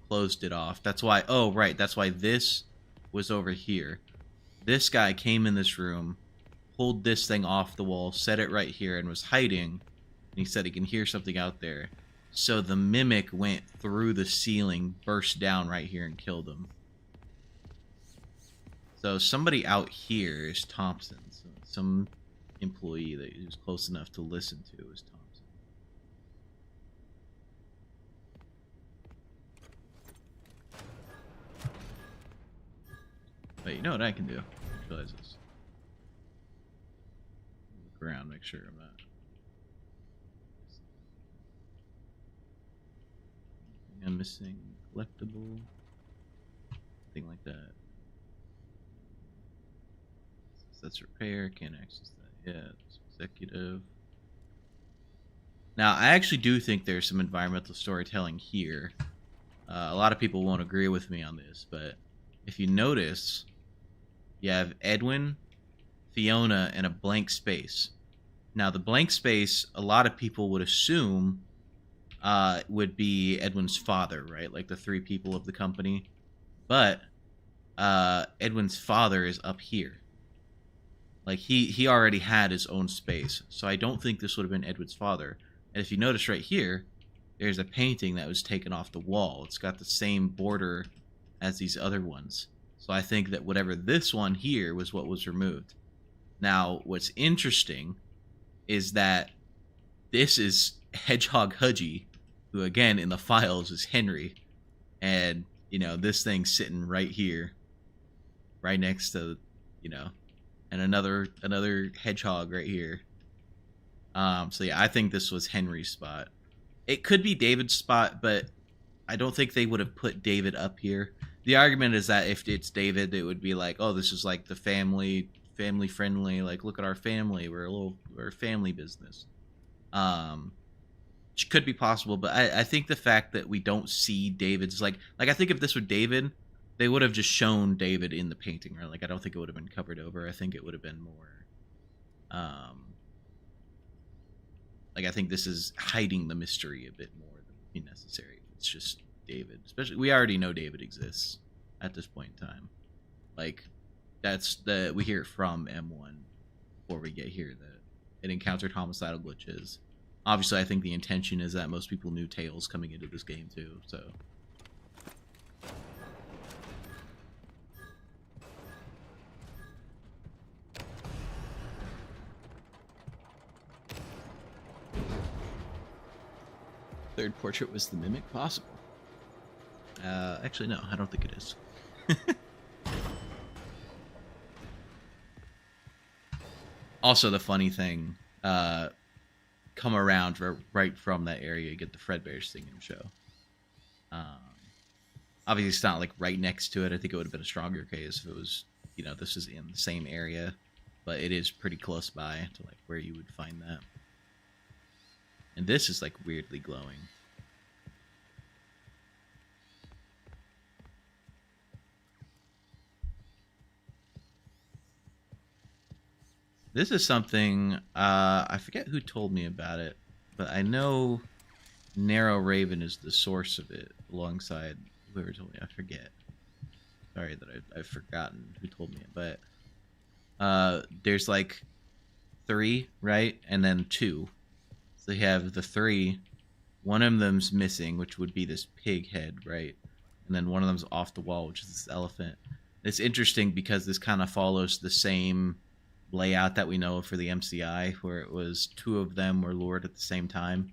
closed it off. That's why, oh, right, that's why this was over here. This guy came in this room, pulled this thing off the wall, set it right here, and was hiding. And he said he can hear something out there. So the Mimic went through the ceiling, burst down right here, and killed him. So somebody out here is Thompson. So some employee that he was close enough to listen to is Thompson. But you know what I can do? I just realized this. Look around, make sure I'm not. I'm missing collectible. Thing like that. That's repair, can't access that yet. It's executive. Now, I actually do think there's some environmental storytelling here. A lot of people won't agree with me on this, but if you notice, you have Edwin, Fiona, and a blank space. Now, the blank space, a lot of people would assume would be Edwin's father, right? Like the 3 people of the company. But Edwin's father is up here. Like, he already had his own space. So I don't think this would have been Edwin's father. And if you notice right here, there's a painting that was taken off the wall. It's got the same border as these other ones. So I think that whatever this one here was what was removed. Now, what's interesting is that this is Hedgehog Hudgy, who again in the files is Henry. And, you know, this thing's sitting right here. Right next to, you know, and another hedgehog right here. So yeah, I think this was Henry's spot. It could be David's spot, but I don't think they would have put David up here. The argument is that if it's David, it would be like, oh, this is like the family friendly. Like, look at our family. We're a family business. Which could be possible, but I think the fact that we don't see David's like I think if this were David, they would have just shown David in the painting, or like I don't think it would have been covered over. I think it would have been more like I think this is hiding the mystery a bit more than would be necessary. It's just David. Especially we already know David exists at this point in time. Like we hear it from M1 before we get here that it encountered homicidal glitches. Obviously, I think the intention is that most people knew Tails coming into this game too, so. Third portrait was the Mimic? Possible. Actually, no, I don't think it is. Also, the funny thing, come around right from that area, get the Fredbear singing show. Obviously, it's not like right next to it. I think it would have been a stronger case if it was, you know, this is in the same area, but it is pretty close by to like where you would find that. And this is like weirdly glowing. This is something, I forget who told me about it, but I know Narrow Raven is the source of it, alongside whoever told me. I forget. Sorry that I've forgotten who told me it, but there's like 3, right? And then 2. So you have the 3. One of them's missing, which would be this pig head, right? And then one of them's off the wall, which is this elephant. It's interesting because this kind of follows the same layout that we know for the MCI, where it was 2 of them were lured at the same time.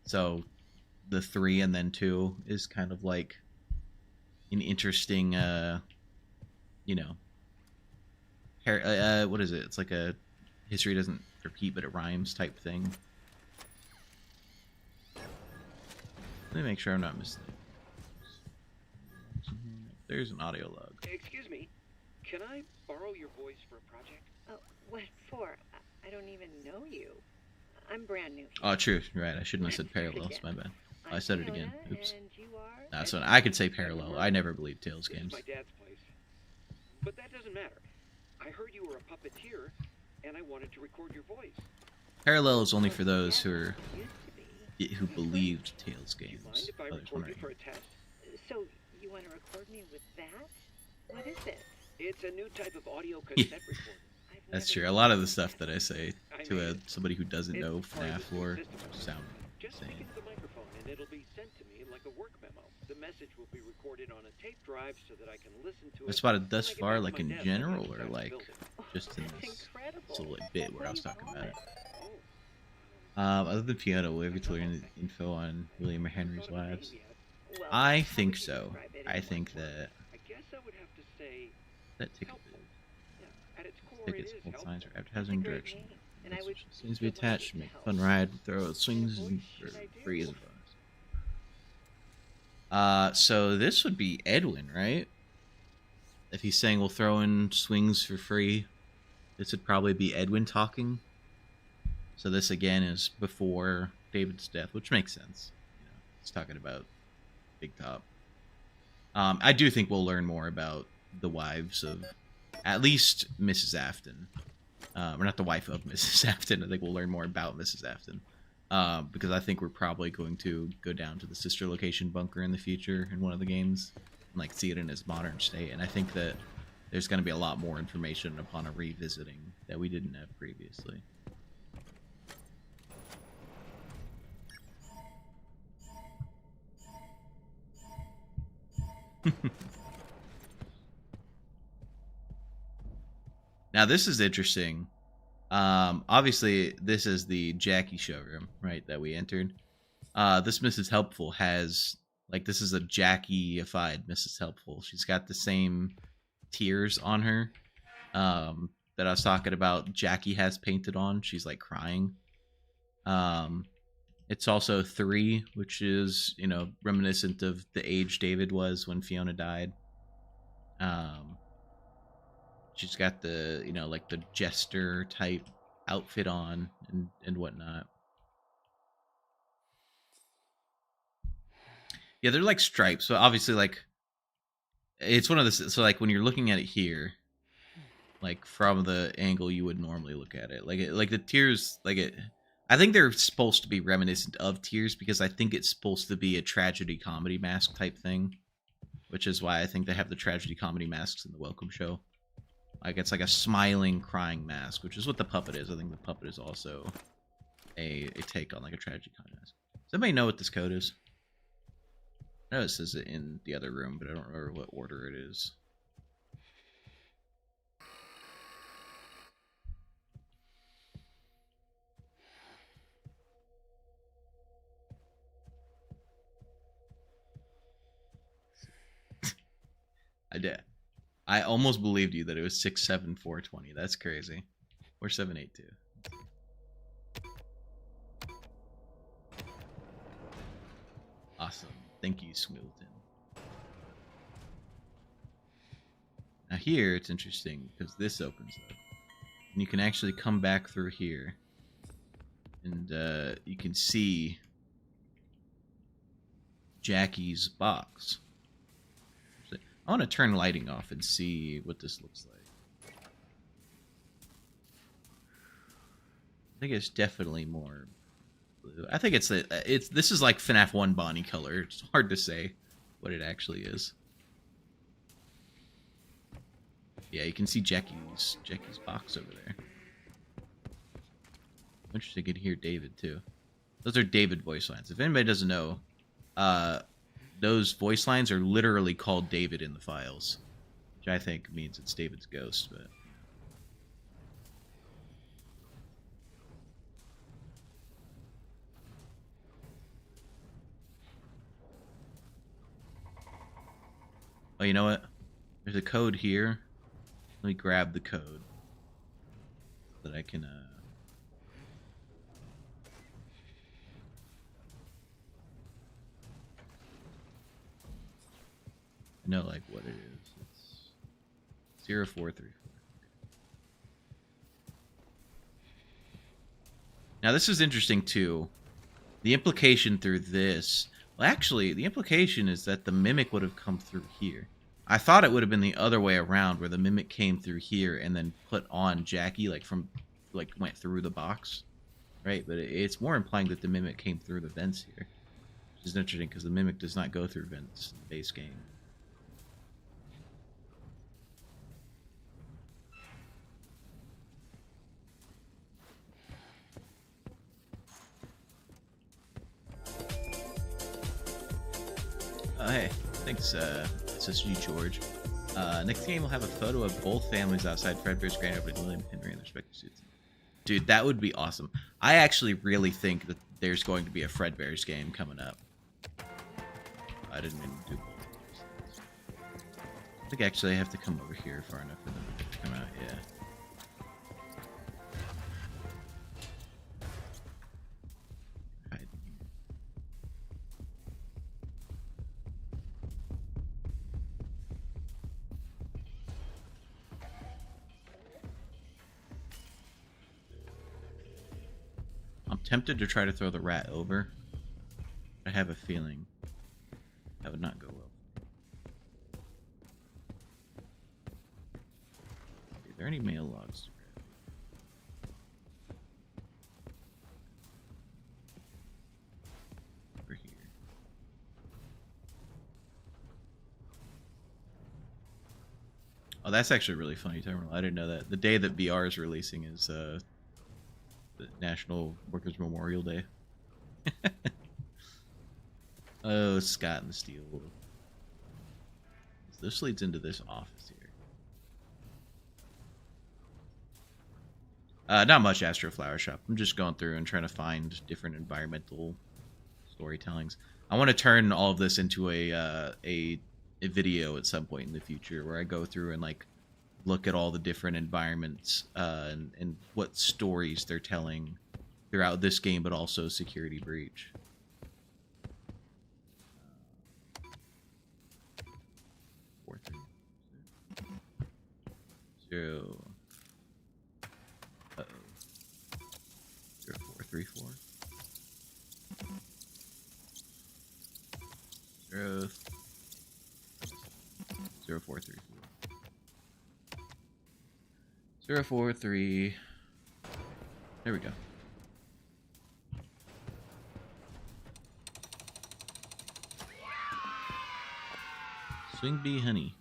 So the 3 and then 2 is kind of like an interesting, you know, what is it? It's like a history doesn't repeat, but it rhymes type thing. Let me make sure I'm not missing it. There's an audio log. Excuse me, can I borrow your voice for a project? Oh, what for? I don't even know you. I'm brand new. Oh, true. You're right. I shouldn't have said parallels. My bad. I said it again. Fiona, Oops. and you are? That's what I could say parallel. I never believed Tales This is games. my dad's place. But that doesn't matter. I heard you were a puppeteer, and I wanted to record your voice. Parallel is only for those who are Used to be. who believed Tales Do you mind games. if I Others record wondering. you for a test? So, you want to record me with that? What is it? It's a new type of audio cassette recorder. I've That's never true. A used lot of the that. stuff that I say to somebody who doesn't know It's part of FNAF the lore system. sound Just speak insane. into the microphone, and it'll be sent to me like a work memo. The message will be recorded on a tape drive so that I can listen to it. I spotted when thus I get far, back to like my in desk general, outside or the like building. just in That's this incredible. little bit where I What was do you talking call about it. Oh. Other than Fiona, will you ever to learn info on William Henry's Thought of a name wives? yet. Well, I how think would you so. describe it I in think one word? that I guess I would have to say ticket helpful. Yeah. At its core, tickets, it is hold helpful. signs, or That's a advertising great direction. name, and I would Seems to be give my attached. vote Make to fun help. ride, throw swings, voice and should I do? free as a bonus. So this would be Edwin, right? If he's saying we'll throw in swings for free, this would probably be Edwin talking. So this again is before David's death, which makes sense. You know, he's talking about Big Top. I do think we'll learn more about the wives of at least Mrs. Afton. Or not the wife of Mrs. Afton. I think we'll learn more about Mrs. Afton. Because I think we're probably going to go down to the sister location bunker in the future in one of the games and like see it in its modern state. And I think that there's going to be a lot more information upon a revisiting that we didn't have previously. Now this is interesting. Obviously this is the Jackie showroom, right, that we entered. This Mrs. Helpful has, like, this is a Jackie-ified Mrs. Helpful. She's got the same tears on her that I was talking about Jackie has painted on. She's like crying. It's also 3, which is, you know, reminiscent of the age David was when Fiona died. She's got the, you know, like the jester type outfit on and whatnot. Yeah, they're like stripes, but obviously, like, it's one of the, so like when you're looking at it here, like from the angle you would normally look at it, like the tears, like it, I think they're supposed to be reminiscent of tears because I think it's supposed to be a tragedy comedy mask type thing, which is why I think they have the tragedy comedy masks in the Welcome Show. Like, it's like a smiling, crying mask, which is what the puppet is. I think the puppet is also a take on like a tragedy comedy mask. Does anybody know what this code is? I know it says it in the other room, but I don't remember what order it is. I did. I almost believed you that it was 67420. That's crazy. Or 782. Awesome. Thank you, Swilton. Now here, it's interesting, because this opens up. And you can actually come back through here. And you can see Jackie's box. I want to turn lighting off and see what this looks like. I think it's definitely more blue. I think this is like FNAF 1 Bonnie color. It's hard to say what it actually is. Yeah, you can see Jackie's box over there. I'm interested to hear David too. Those are David voice lines. If anybody doesn't know, those voice lines are literally called David in the files, which I think means it's David's ghost. But oh, you know what? There's a code here. Let me grab the code so that I can. Know like what it is. It's 0434. Now this is interesting too. The implication through this, well, actually, the implication is that the mimic would have come through here. I thought it would have been the other way around, where the mimic came through here and then put on Jackie, went through the box, right? But it's more implying that the mimic came through the vents here, which is interesting because the mimic does not go through vents in the base game. Hey, thanks, SSG George. Next game, we'll have a photo of both families outside Fredbear's grand opening, William and Henry in their respective suits. Dude, that would be awesome. I actually really think that there's going to be a Fredbear's game coming up. I didn't mean to do both. I think actually I have to come over here far enough for them to come out, yeah. Tempted to try to throw the rat over. I have a feeling that would not go well. Are there any mail logs to grab? Over here. Oh, that's actually really funny, Terminal. I didn't know that. The day that VR is releasing is the National Workers' Memorial Day. Oh, Scott and the Steel. This leads into this office here. Not much Astro Flower Shop. I'm just going through and trying to find different environmental storytellings. I want to turn all of this into a video at some point in the future where I go through and like look at all the different environments and what stories they're telling throughout this game, but also Security Breach. 0. Uh-oh. 0434. 0434. 043. There we go. Swing bee honey.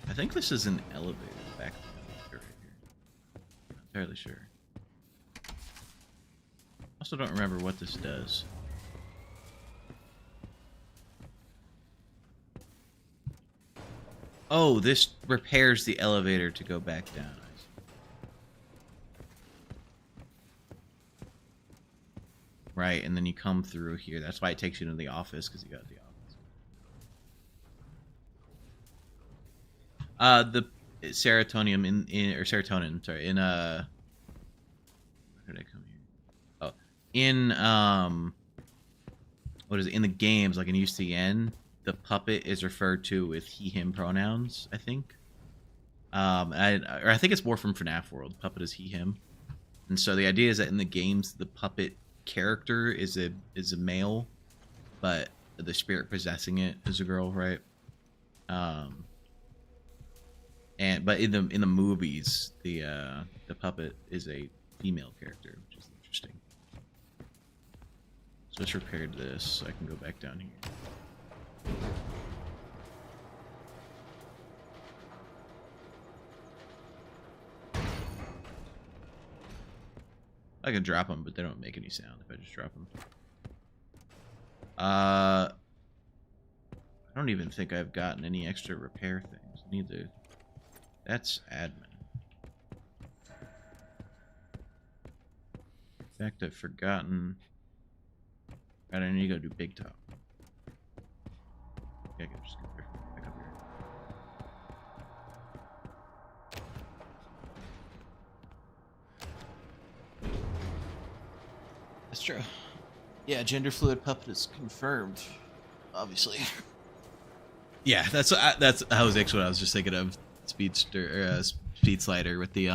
I think this is an elevator back right here. Not entirely sure. Also don't remember what this does. Oh, this repairs the elevator to go back down. Right, and then you come through here. That's why it takes you to the office, because you got the office. The serotonin or serotonin, sorry, in where did I come here? Oh, in what is it? In the games, like in UCN, the puppet is referred to with he/him pronouns, I think. I think it's more from FNAF World. Puppet is he, him. And so the idea is that in the games, the puppet character is a male, but the spirit possessing it is a girl, right? But in the movies, the puppet is a female character, which is interesting. So let's repair this so I can go back down here. I can drop them, but they don't make any sound if I just drop them. I don't even think I've gotten any extra repair things. Neither. That's admin. In fact, I've forgotten. I need to go do Big Top. Yeah, I can just go back up here. That's true. Yeah, gender fluid puppet is confirmed. Obviously. Yeah, that's that was actually what I was just thinking of. Speed Slider with the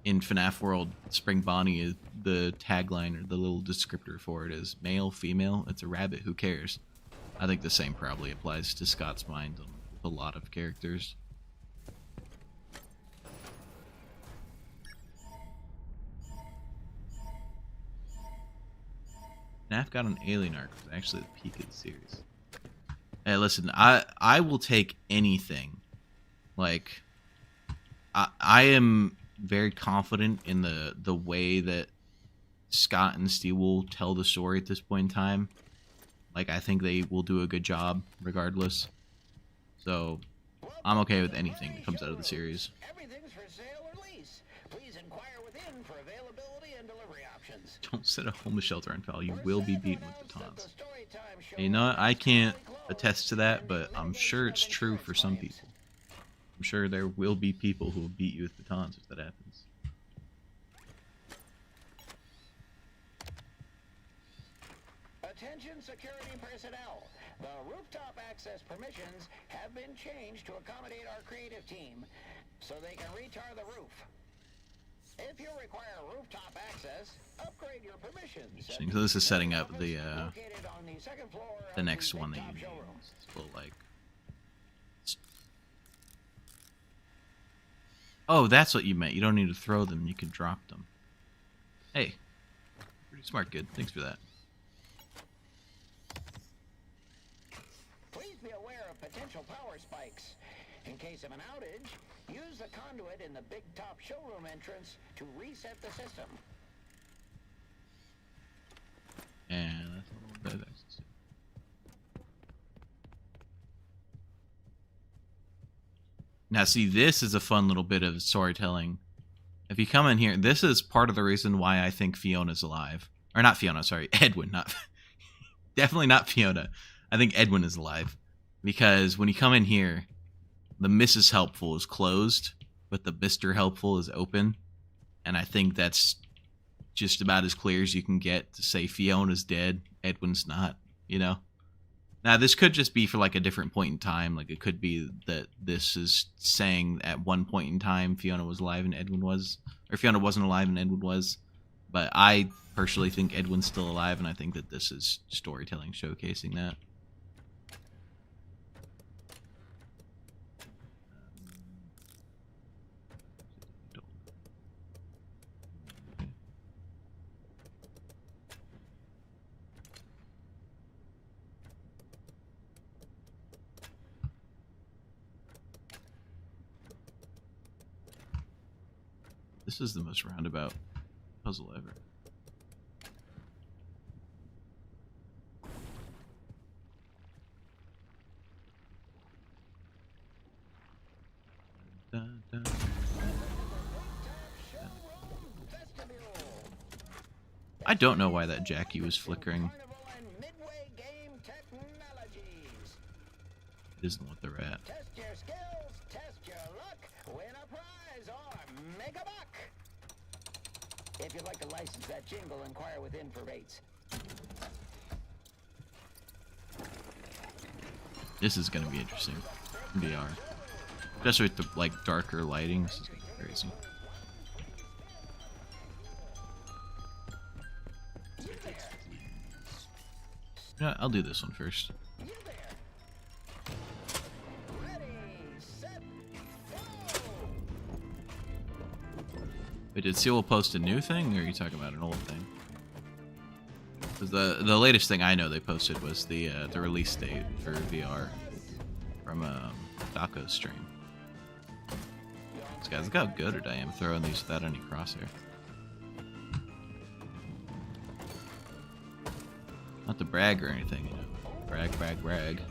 in FNAF World, Spring Bonnie is the tagline or the little descriptor for it is male, female. It's a rabbit. Who cares? I think the same probably applies to Scott's mind on a lot of characters. FNAF got an alien arc. Was actually the peak of the series. Hey, listen, I will take anything. Like, I am very confident in the way that Scott and Steve will tell the story at this point in time. Like, I think they will do a good job regardless. So, I'm okay with anything that comes out of the series. Everything's for sale or lease. Please inquire within for availability and delivery options. Don't set a homeless shelter on fire. You will be beaten with batons. And you know what? I can't attest to that, but I'm sure it's true for some people. I'm sure there will be people who will beat you with batons if that happens. Attention security personnel. The rooftop access permissions have been changed to accommodate our creative team so they can retar the roof. If you require rooftop access, upgrade your permissions. Interesting. So this is setting up the next one that you need. It's a little like... Oh, that's what you meant. You don't need to throw them. You can drop them. Hey. Pretty smart, kid. Thanks for that. Please be aware of potential power spikes. In case of an outage, use the conduit in the Big Top showroom entrance to reset the system. And that's a little bit of access. Now, see, this is a fun little bit of storytelling. If you come in here, this is part of the reason why I think Fiona's alive. Or not Fiona, sorry, Edwin. Not definitely not Fiona. I think Edwin is alive. Because when you come in here, the Mrs. Helpful is closed, but the Mr. Helpful is open. And I think that's just about as clear as you can get to say Fiona's dead, Edwin's not, you know? Now, this could just be for, like, a different point in time. Like, it could be that this is saying at one point in time Fiona was alive and Edwin was... Or Fiona wasn't alive and Edwin was. But I personally think Edwin's still alive, and I think that this is storytelling showcasing that. This is the most roundabout puzzle ever. Dun, dun. I don't know why that Jackie was flickering. It isn't what they're at. Test your skills, test your luck, win a prize or make a buck. If you'd like to license that jingle, inquire within for rates. This is going to be interesting. VR. Especially with the like darker lighting. This is gonna be crazy. Yeah, I'll do this one first. Wait, did Seal post a new thing, or are you talking about an old thing? Because the latest thing I know they posted was the release date for VR from Daco's stream. These guys, look how good I am throwing these without any crosshair. Not to brag or anything, you know. Brag, brag, brag.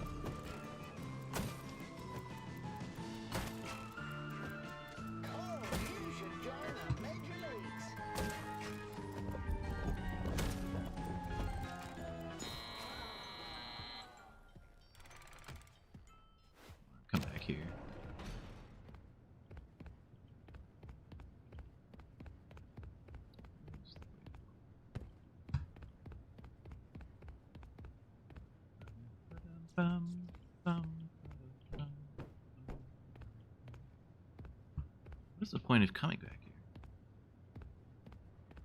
Come back here. What's the point of coming back here?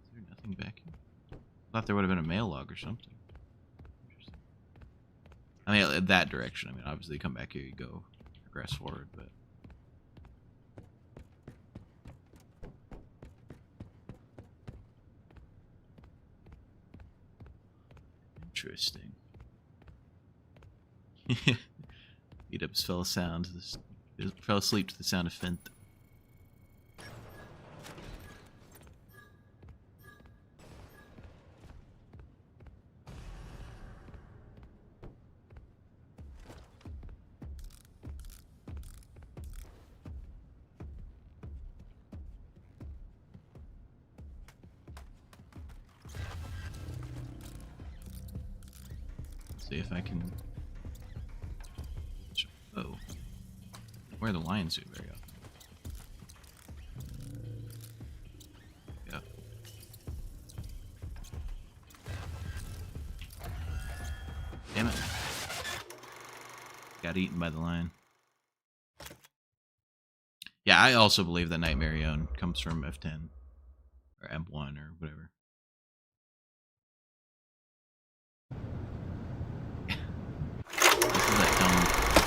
Is there nothing back here? I thought there would have been a mail log or something. Interesting. I mean, in that direction. I mean, obviously, you come back here, you go progress forward, but. Interesting. Meetups fell asleep to the sound of Fent. See if I can. Oh, wear the lion suit very often. Yeah. Damn it! Got eaten by the lion. Yeah, I also believe that Nightmare Yone comes from F10 or M1 or whatever.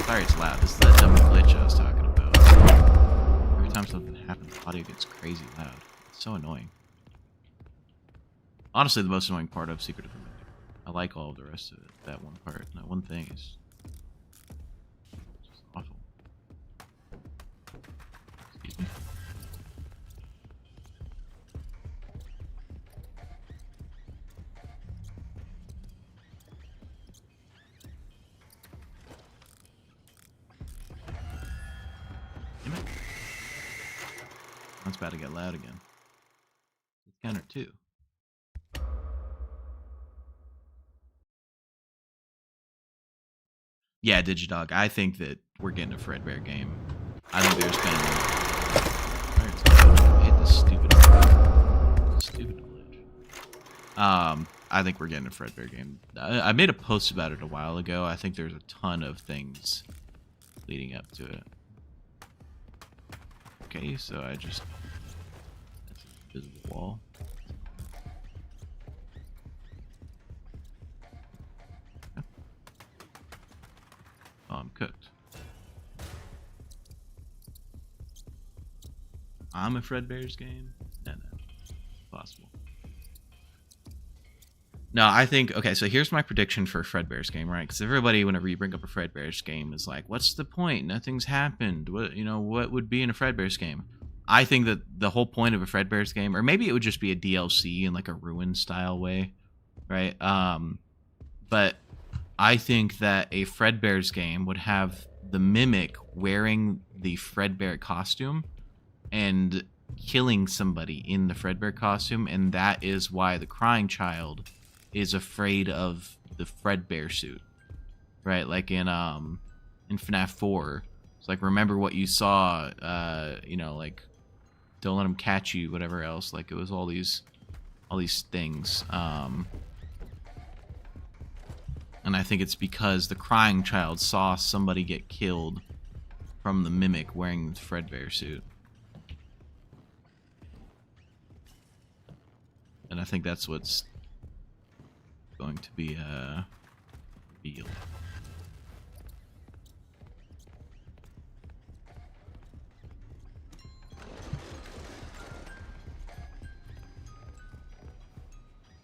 Sorry it's loud. This is that dumb glitch I was talking about. Every time something happens, the audio gets crazy loud. It's so annoying. Honestly, the most annoying part of Secret of the Winter. I like all of the rest of it. That one part, that one thing is just awful. Excuse me. It's about to get loud again. It's counter 2. Yeah, Digidog. I think that we're getting a Fredbear game. I think there's been. I hate this stupid glitch. I think we're getting a Fredbear game. I made a post about it a while ago. I think there's a ton of things leading up to it. Okay, so I just. That's an invisible wall. Okay. Oh, I'm cooked. I'm a Fredbear's game? No. Possible. No, I think, okay, so here's my prediction for a Fredbear's game, right? Because everybody, whenever you bring up a Fredbear's game, is like, what's the point? Nothing's happened. What would be in a Fredbear's game? I think that the whole point of a Fredbear's game, or maybe it would just be a DLC in like a Ruin style way, right? But I think that a Fredbear's game would have the Mimic wearing the Fredbear costume and killing somebody in the Fredbear costume, and that is why the crying child is afraid of the Fredbear suit, right? Like in FNAF 4, it's like, remember what you saw, like, don't let them catch you, whatever else. Like, it was all these things. And I think it's because the crying child saw somebody get killed from the mimic wearing the Fredbear suit. And I think that's what's going to be revealed.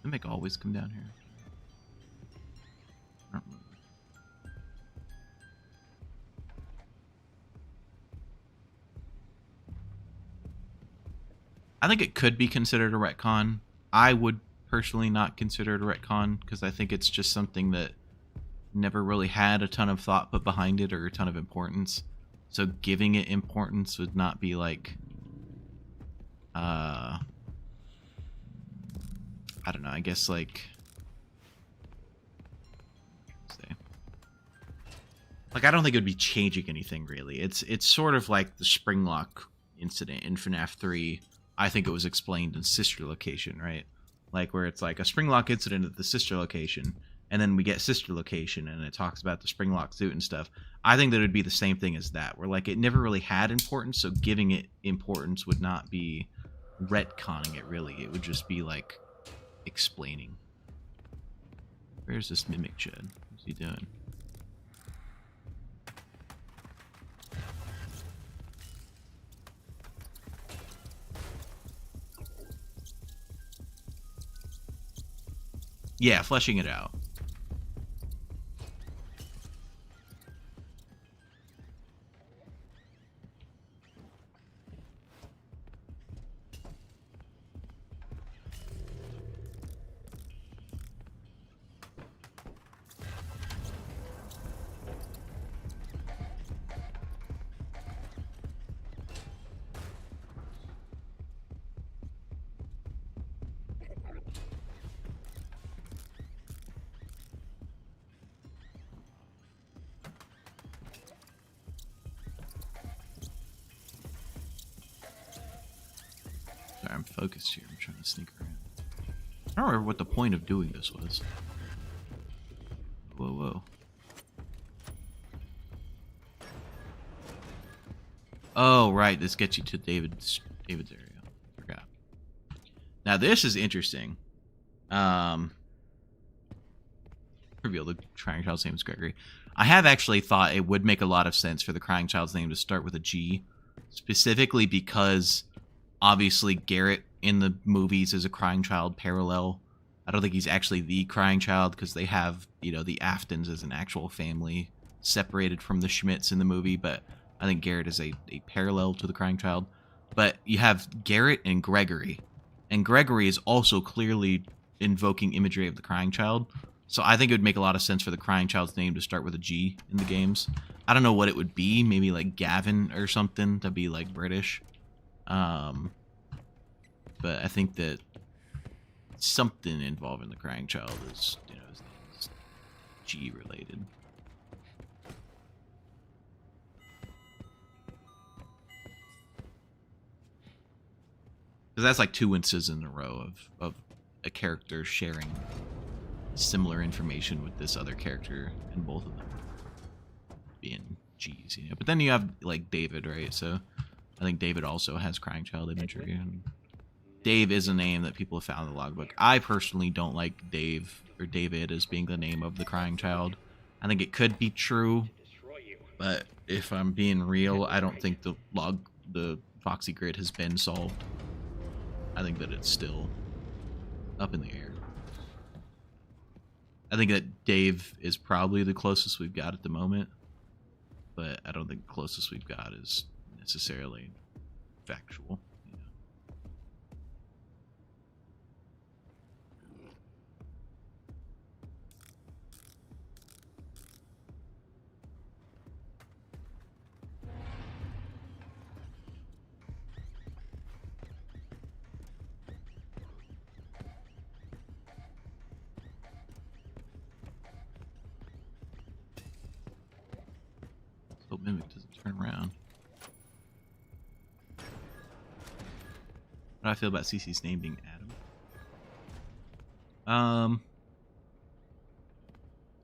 Mimic always come down here. I don't remember. I think it could be considered a retcon. I would personally not consider it a retcon because I think it's just something that never really had a ton of thought put behind it or a ton of importance. So giving it importance would not be like, I don't know, I guess like, I don't think it would be changing anything really. It's sort of like the Springlock incident in FNAF 3. I think it was explained in Sister Location, right? Like where it's like a Springlock incident at the Sister Location, and then we get Sister Location and it talks about the Springlock suit and stuff. I think that it would be the same thing as that, where like it never really had importance, so giving it importance would not be retconning it really. It would just be like explaining. Where's this mimic Jed? What's he doing? Yeah, fleshing it out. Sorry, I'm focused here. I'm trying to sneak around. I don't remember what the point of doing this was. Whoa, whoa. Oh, right. This gets you to David's area. Forgot. Now, this is interesting. Reveal the crying child's name is Gregory. I have actually thought it would make a lot of sense for the crying child's name to start with a G. Specifically because, obviously, Garrett in the movies is a crying child parallel. I don't think he's actually the crying child because they have, you know, the Aftons as an actual family separated from the Schmidts in the movie, but I think Garrett is a parallel to the crying child. But you have Garrett and Gregory is also clearly invoking imagery of the crying child. So I think it would make a lot of sense for the crying child's name to start with a G in the games. I don't know what it would be, maybe like Gavin or something to be like British. But I think that something involving the crying child is, you know, his name is G related. Because that's like 2 instances in a row of a character sharing similar information with this other character, and both of them being G's, you know. But then you have like David, right? So I think David also has crying child imagery, and Dave is a name that people have found in the logbook. I personally don't like Dave or David as being the name of the crying child. I think it could be true, but if I'm being real, I don't think the Foxy grid has been solved. I think that it's still up in the air. I think that Dave is probably the closest we've got at the moment, but I don't think the closest we've got is necessarily factual. You know? Hope Mimic doesn't turn around. How do I feel about CC's name being Adam?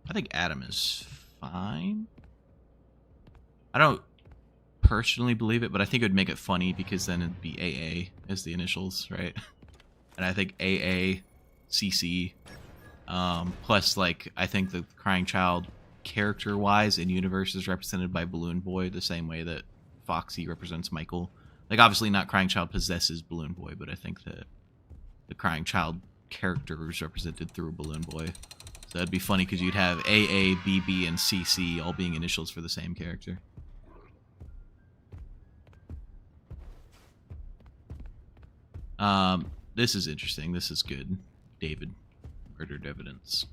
I think Adam is fine. I don't personally believe it, but I think it would make it funny because then it'd be AA as the initials, right? And I think AA, CC, plus like I think the Crying Child character-wise in universe is represented by Balloon Boy the same way that Foxy represents Michael. Like obviously not Crying Child possesses Balloon Boy, but I think that the Crying Child character is represented through Balloon Boy. So that'd be funny because you'd have AA, BB, and CC all being initials for the same character. This is interesting. This is good. David, murdered evidence.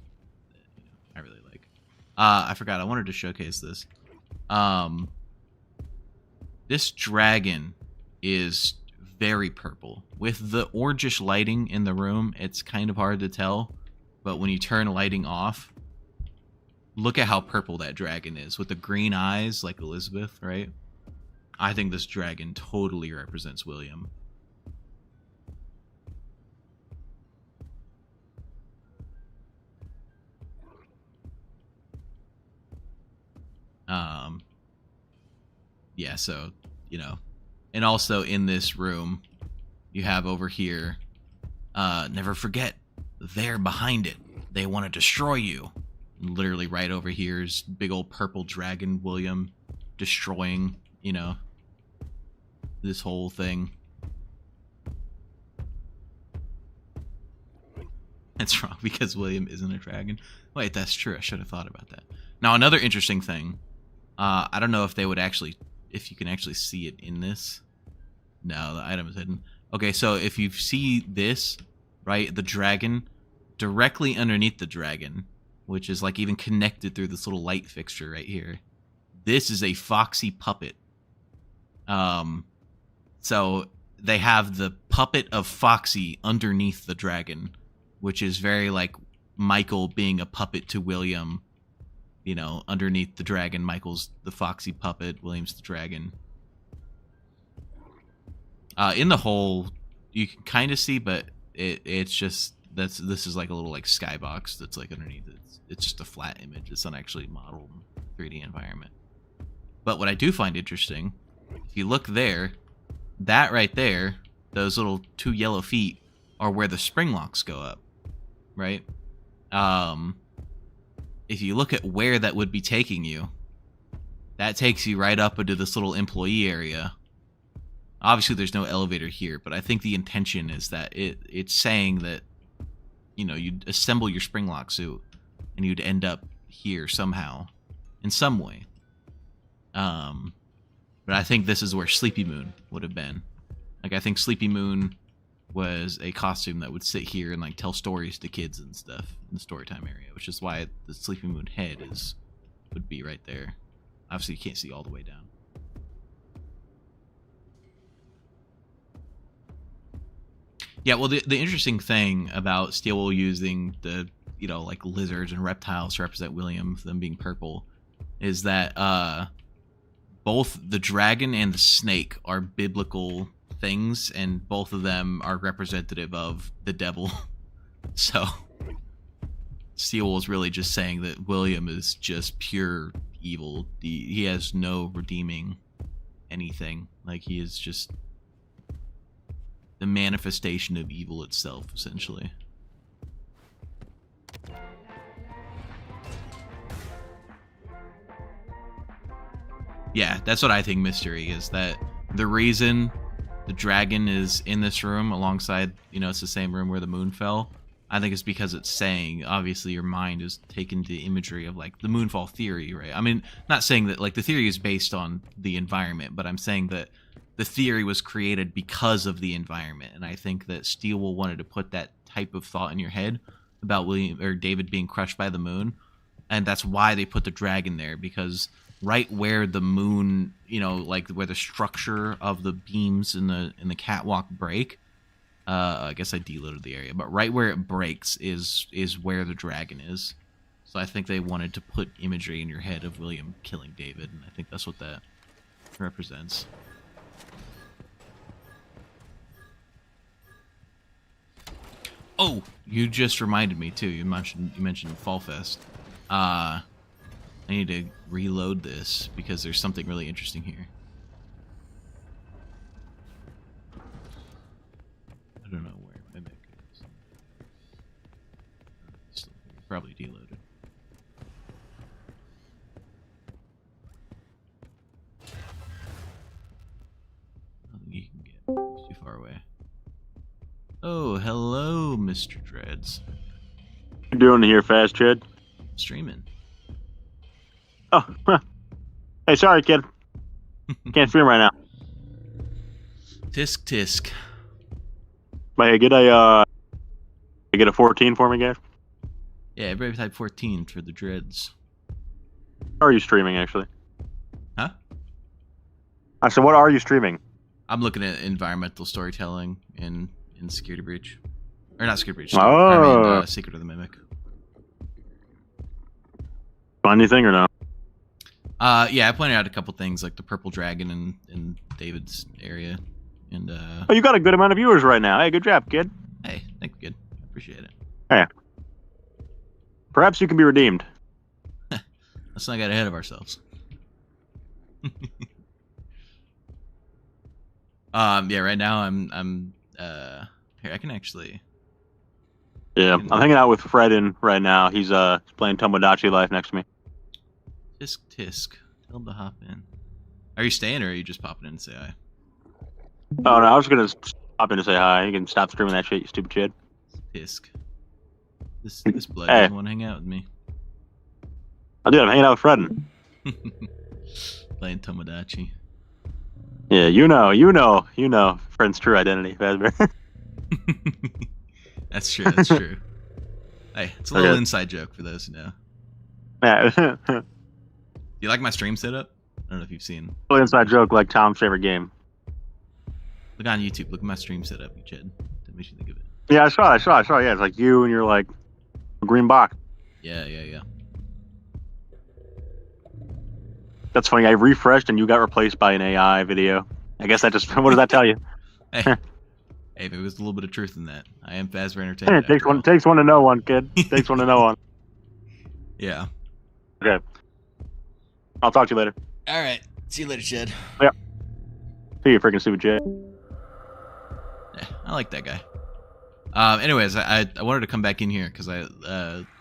I really like. I forgot. I wanted to showcase this. This dragon is very purple. With the orangish lighting in the room, it's kind of hard to tell. But when you turn lighting off, look at how purple that dragon is. With the green eyes, like Elizabeth, right? I think this dragon totally represents William. Yeah, so, you know. And also in this room, you have over here, never forget, they're behind it. They want to destroy you. And literally right over here is big old purple dragon William destroying, you know, this whole thing. That's wrong because William isn't a dragon. Wait, that's true. I should have thought about that. Now, another interesting thing. I don't know if they would actually, if you can actually see it in this. No, the item is hidden. Okay, so if you see this, right, the dragon, directly underneath the dragon, which is like even connected through this little light fixture right here, this is a Foxy puppet. So they have the puppet of Foxy underneath the dragon, which is very like Michael being a puppet to William. You know, underneath the dragon, Michael's the Foxy puppet, William's the dragon. In the hole, you can kind of see, but it's just this is like a little like skybox that's like underneath it. It's just a flat image. It's not actually modeled 3D environment. But what I do find interesting, if you look there, that right there, those little 2 yellow feet are where the spring locks go up, right? If you look at where that would be taking you, that takes you right up into this little employee area. Obviously, there's no elevator here, but I think the intention is that it's saying that, you know, you'd assemble your spring lock suit and you'd end up here somehow, in some way. But I think this is where Sleepy Moon would have been. Like, I think Sleepy Moon was a costume that would sit here and like tell stories to kids and stuff in the storytime area, which is why the Sleepy Moon head would be right there. Obviously, you can't see all the way down. Yeah, well, the interesting thing about Steelwool using the, you know, like lizards and reptiles to represent William, them being purple, is that both the dragon and the snake are biblical things, and both of them are representative of the devil. So Steelwool is really just saying that William is just pure evil. He has no redeeming anything. Like, he is just the manifestation of evil itself, essentially. Yeah, that's what I think mystery is, that the reason the dragon is in this room alongside, you know, it's the same room where the moon fell, I think it's because it's saying, obviously your mind is taken to imagery of like the moonfall theory, right? I mean, not saying that like the theory is based on the environment, but I'm saying that the theory was created because of the environment. And I think that Steelwool wanted to put that type of thought in your head about William or David being crushed by the moon. And that's why they put the dragon there, because right where the moon, you know, like where the structure of the beams in the catwalk break, I guess I deloaded the area, but right where it breaks is where the dragon is. So I think they wanted to put imagery in your head of William killing David, and I think that's what that represents. Oh, you just reminded me too. You mentioned Fall Fest. I need to reload this because there's something really interesting here. Probably deloaded. I don't think you can get. It's too far away. Oh, hello, Mr. Dreads. What you doing here, Fast Chad? Streaming. Oh, hey, sorry, kid. Can't stream right now. Tisk tisk. But hey, get a 14 for me, guys. Yeah, everybody type 14 for the Dreads. How are you streaming, actually? Huh? I said, what are you streaming? I'm looking at environmental storytelling in Security Breach. Or not Security Breach. Secret of the Mimic. Find anything or no? Yeah, I pointed out a couple things like the purple dragon in David's area. And Oh, you got a good amount of viewers right now. Hey, good job, kid. Hey, thank you, kid. I appreciate it. Hey. Perhaps you can be redeemed. Let's not get ahead of ourselves. Yeah, right now I'm here I can actually. Yeah, I'm hanging out with Freddy right now. He's playing Tomodachi Life next to me. Tisk tisk. Tell him to hop in. Are you staying or are you just popping in to say hi? Oh no, I was gonna hop in to say hi. You can stop streaming that shit, you stupid kid. Tisk. This blood doesn't want to hang out with me. I did. I'm hanging out with Freddy. Playing Tomodachi. Yeah, you know, Fred's true identity, Fazbear. That's true. That's true. Hey, it's a little inside joke for those who know. Yeah. Do you like my stream setup? I don't know if you've seen. Little inside joke, like Tom's favorite game. Look on YouTube. Look at my stream setup, you Chad. That makes you think of it. Yeah, I saw. Yeah, it's like you and you're like a green box. Yeah. That's funny. I refreshed and you got replaced by an AI video. I guess that just. What does that tell you? Hey, there was a little bit of truth in that. I am Fazbear Entertainment. It takes one to know one, kid. Takes one to know one. Yeah. Okay. I'll talk to you later. All right. See you later, Chad. Yeah. See you, freaking stupid Chad. Yeah, I like that guy. Anyways, I wanted to come back in here because we're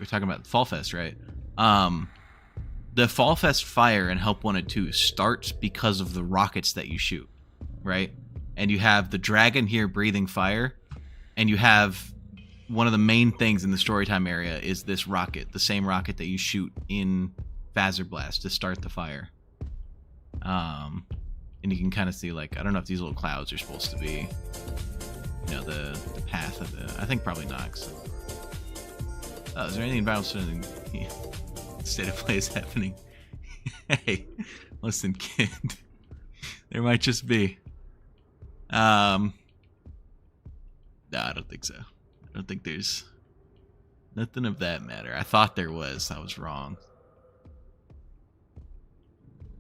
talking about Fall Fest, right? The Fall Fest fire in Help Wanted 2 starts because of the rockets that you shoot, right? And you have the dragon here breathing fire, and you have one of the main things in the storytime area is this rocket, the same rocket that you shoot in Phaser Blast to start the fire. And you can kind of see, like, I don't know if these little clouds are supposed to be, you know, the path of the. I think probably not. Oh, is there anything about state of play is happening? Hey, listen, kid. There might just be. No, I don't think so. I don't think there's nothing of that matter. I thought there was. I was wrong.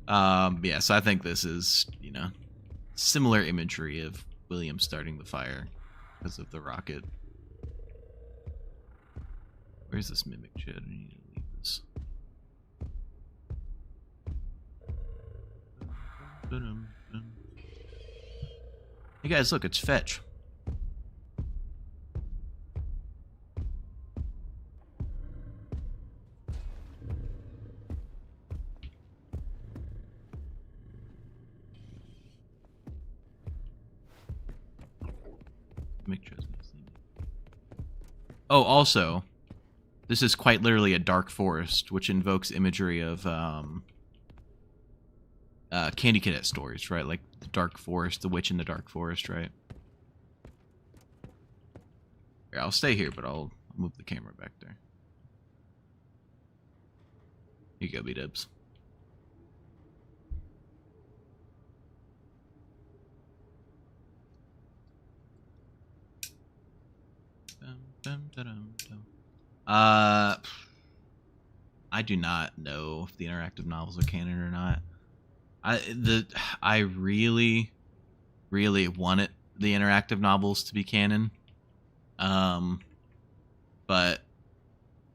Yeah, so I think this is, you know, similar imagery of William starting the fire because of the rocket. Where's this mimic shit? I need to leave this. Hey guys, look, it's Fetch. Oh, also, this is quite literally a dark forest, which invokes imagery of Candy Cadet stories, right? Like the dark forest, the witch in the dark forest, right? Here, I'll stay here, but I'll move the camera back there. Here you go, B-dubs. I do not know if the interactive novels are canon or not. I really wanted the interactive novels to be canon. But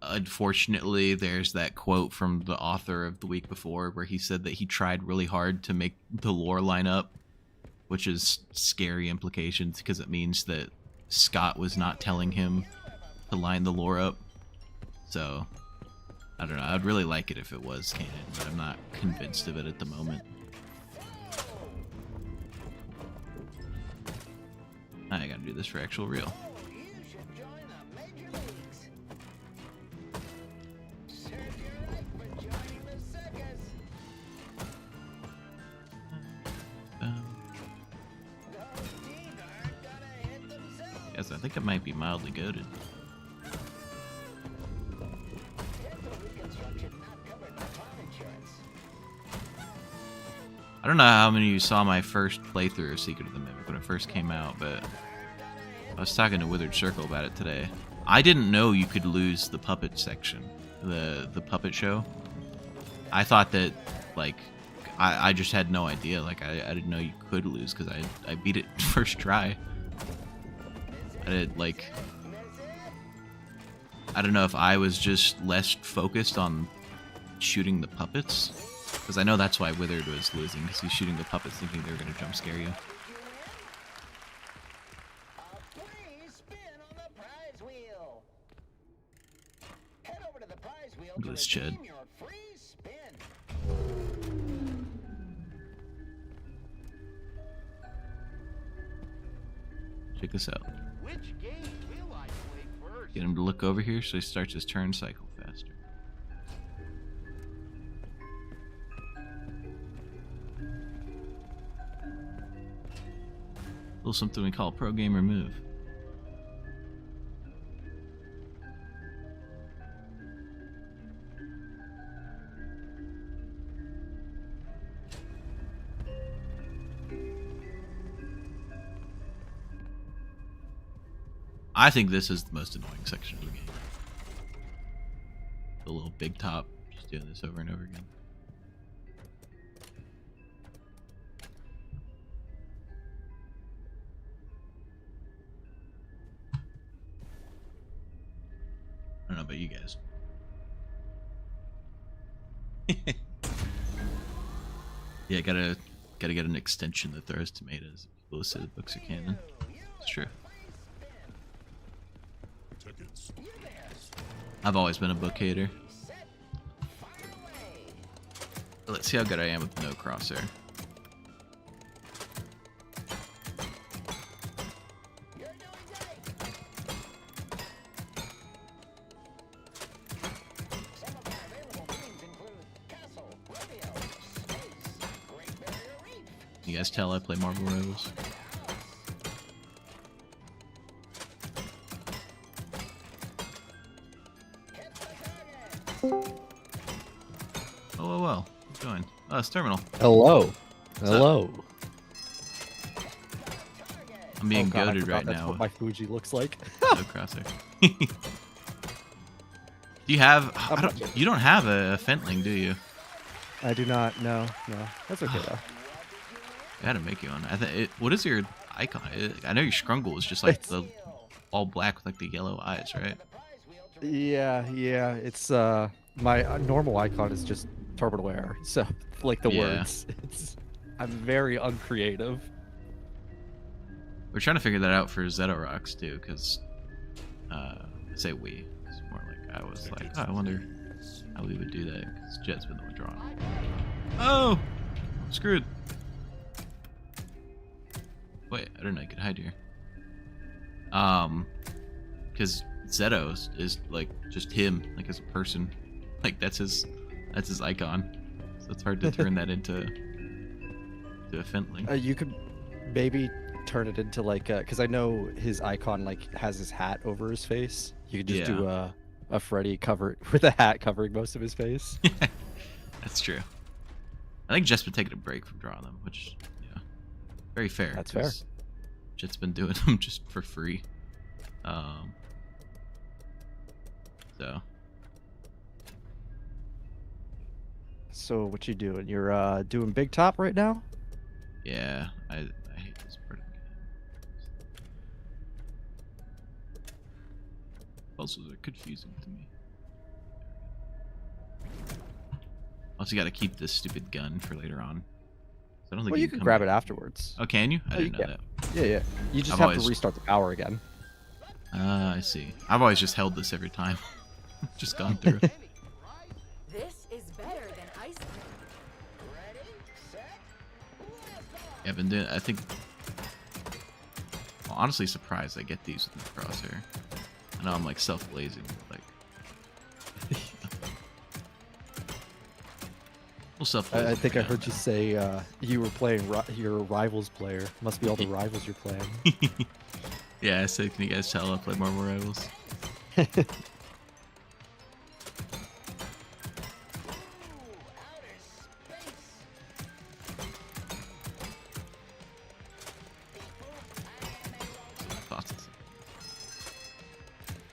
unfortunately there's that quote from the author of The Week Before where he said that he tried really hard to make the lore line up, which is scary implications because it means that Scott was not telling him to line the lore up. So, I don't know. I'd really like it if it was canon, but I'm not convinced of it at the moment. I gotta do this for actual real. You should join the major leagues. Serves you right for joining the circus. Those teeth aren't gonna hit themselves. Yes, I think it might be mildly goated. Dental reconstruction not covered by car insurance. I don't know how many of you saw my first playthrough of Secret of the Mimic when it first came out, but I was talking to Withered Circle about it today. I didn't know you could lose the puppet section, the puppet show. I thought that, like, I just had no idea. Like, I didn't know you could lose because I beat it first try. I did, like, I don't know if I was just less focused on shooting the puppets. Because I know that's why Withered was losing, because he's shooting the puppets thinking they were going to jump scare you. Please spin on the prize wheel. Head over to the prize wheel Look at to this Chad. redeem your free spin. Check this out. Which game will I play first? Get him to look over here so he starts his turn cycle faster. A little something we call pro gamer move. I think this is the most annoying section of the game. The little big top, just doing this over and over again. I don't know about you guys. Yeah, gotta get an extension that throws tomatoes. People say the books are canon. It's true. I've always been a book hater. Let's see how good I am with no crosshair. You guys tell I play Marvel Rivals? Oh, well. What's going? Oh, it's Terminal. Hello. Hello. I'm being God, I goaded forgot right that's now. what my Fuji looks like. No crosshair. Do you have? You don't have a Fentling, do you? I do not. No. That's okay though. I gotta make you one. What is your icon? I know your Scrungle is just like the all black with like the yellow eyes, right? Yeah. It's my normal icon is just terminal error. So like the words. I'm very uncreative. We're trying to figure that out for Zedorox too, because I say we. It's more like I was like, oh, I wonder how we would do that, because Jet's been the one drawing. Oh, screwed. Wait, I didn't know you could hide here. Because Zedo is like just him, like as a person, like that's his icon. So it's hard to turn that into a Fentling. You could maybe turn it into like because I know his icon like has his hat over his face. You could just do a Freddy cover with a hat covering most of his face. That's true. I think Jet's been taking a break from drawing them, which very fair. That's fair. Jet's been doing them just for free. So what you doing? You're doing Big Top right now? Yeah, I hate this part of the game. Puzzles are confusing to me. Also, got to keep this stupid gun for later on. I don't think Well, you can grab it afterwards. Oh, can you? I didn't know that. Yeah. You just have to restart the power again. I see. I've always just held this every time. Just gone through. This is better than ice cream. Yeah, I've been doing. I think. I'm honestly surprised I get these with the crosshair. I know I'm like self-blazing, but like. Well, I think I heard you say you were playing your rivals player. Must be all the rivals you're playing. Yeah, I said, can you guys tell I play Marvel Rivals?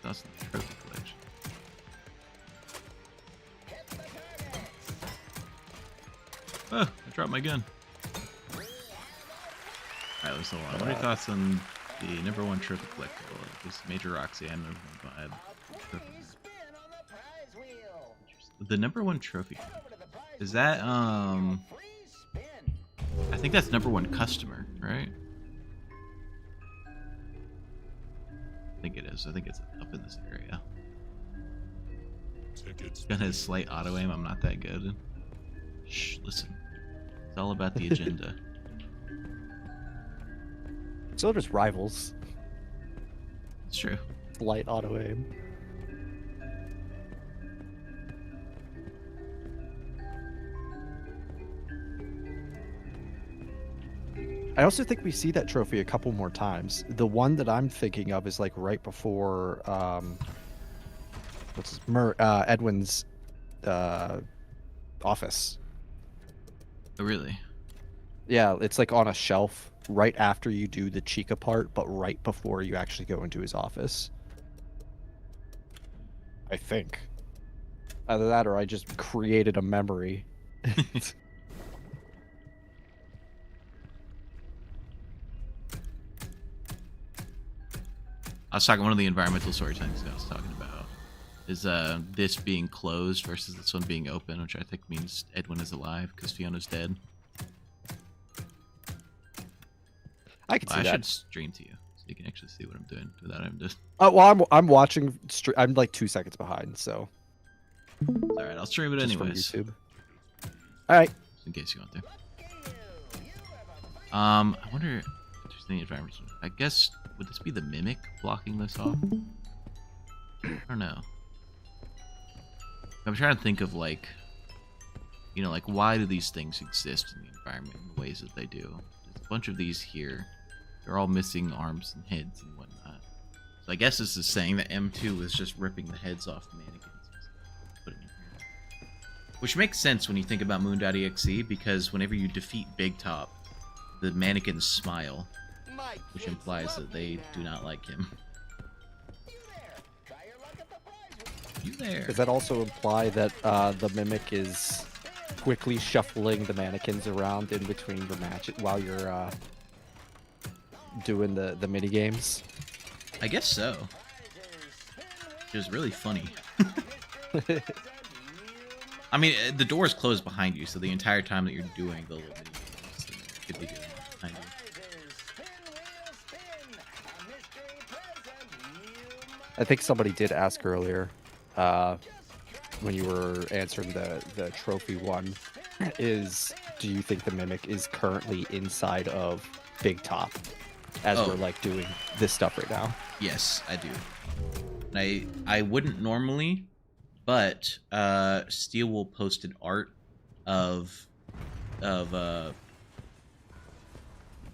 That's the trophy collection. Oh, I dropped my gun. Alright, let's hold on. What are your thoughts on the #1 trophy collectible? This Major Roxy and #1 vibe. The #1 trophy. Is that I think that's #1 customer, right? I think it is. I think it's up in this area. Gun has slight auto aim. I'm not that good. Shh, listen. It's all about the agenda. So does rivals. It's true. Light auto aim. I also think we see that trophy a couple more times. The one that I'm thinking of is like right before Edwin's office. Oh, really? Yeah, it's like on a shelf right after you do the Chica part, but right before you actually go into his office. I think. Either that or I just created a memory. I was talking, one of the environmental storytellings I was talking about is this being closed versus this one being open, which I think means Edwin is alive because Fiona's dead. I can see that. I should stream to you so you can actually see what I'm doing without having to. Oh well, I'm watching. I'm like 2 seconds behind, so. All right, I'll stream it Just anyways. from YouTube. All right. In case you want to. I wonder if there's any environmental. I guess would this be the mimic blocking this off? I don't know. I'm trying to think of like, you know, like why do these things exist in the environment in the ways that they do? There's a bunch of these here. They're all missing arms and heads and whatnot. So I guess this is saying that M2 was just ripping the heads off mannequins and putting them here. Which makes sense when you think about Moon.exe, because whenever you defeat Big Top, the mannequins smile, which implies that they do not like him. You there? Does that also imply that the mimic is quickly shuffling the mannequins around in between the match while you're doing the mini games? I guess so. Which is really funny. I mean, the door is closed behind you, so the entire time that you're doing the little mini games, you could be doing it behind you. I think somebody did ask earlier, when you were answering the trophy one, is do you think the mimic is currently inside of Big Top as we're like doing this stuff right now? Yes, I do. I wouldn't normally, but Steel will posted art of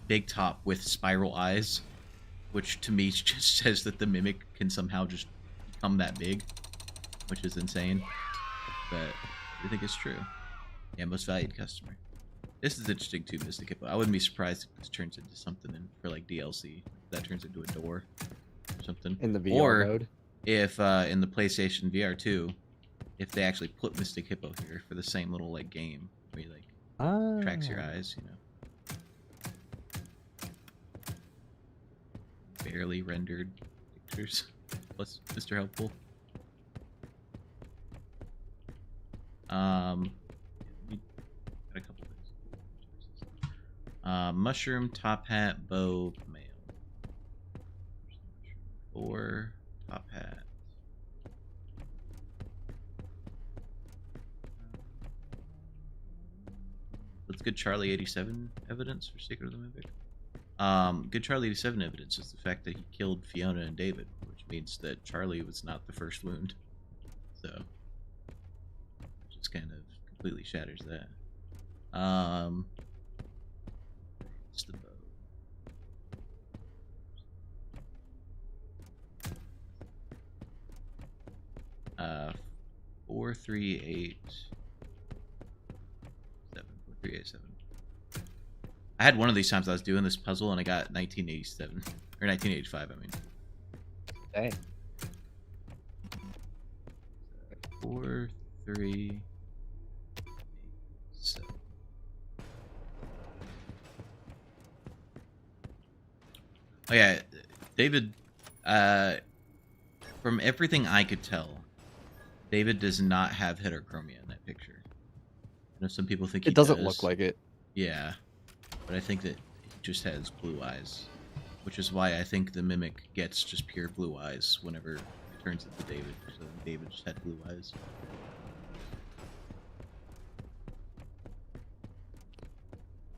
Big Top with spiral eyes, which to me just says that the mimic can somehow just become that big, which is insane. But I think it's true. Yeah, most valued customer. This is interesting too, Mystic Hippo. I wouldn't be surprised if this turns into something for like DLC. If that turns into a door or something. In the VR mode? If in the PlayStation VR 2, if they actually put Mystic Hippo here for the same little like game where he like tracks your eyes, you know. Barely rendered pictures. Plus Mr. Helpful. Got a couple things. Mushroom, top hat, bow, mail. 4, top hat. good Charlie 87 evidence for Secret of the Mimic? Good Charlie 87 evidence is the fact that he killed Fiona and David, which means that Charlie was not the first wound. So, it just kind of completely shatters that. It's the bow. 438 7 4387. I had one of these times I was doing this puzzle and I got 1987 or 1985. I mean, dang. 4 3 7. Oh yeah, David. From everything I could tell, David does not have heterochromia in that picture. I know some people think it doesn't look like it. Yeah, but I think that he just has blue eyes, which is why I think the Mimic gets just pure blue eyes whenever it turns into David. So David just had blue eyes.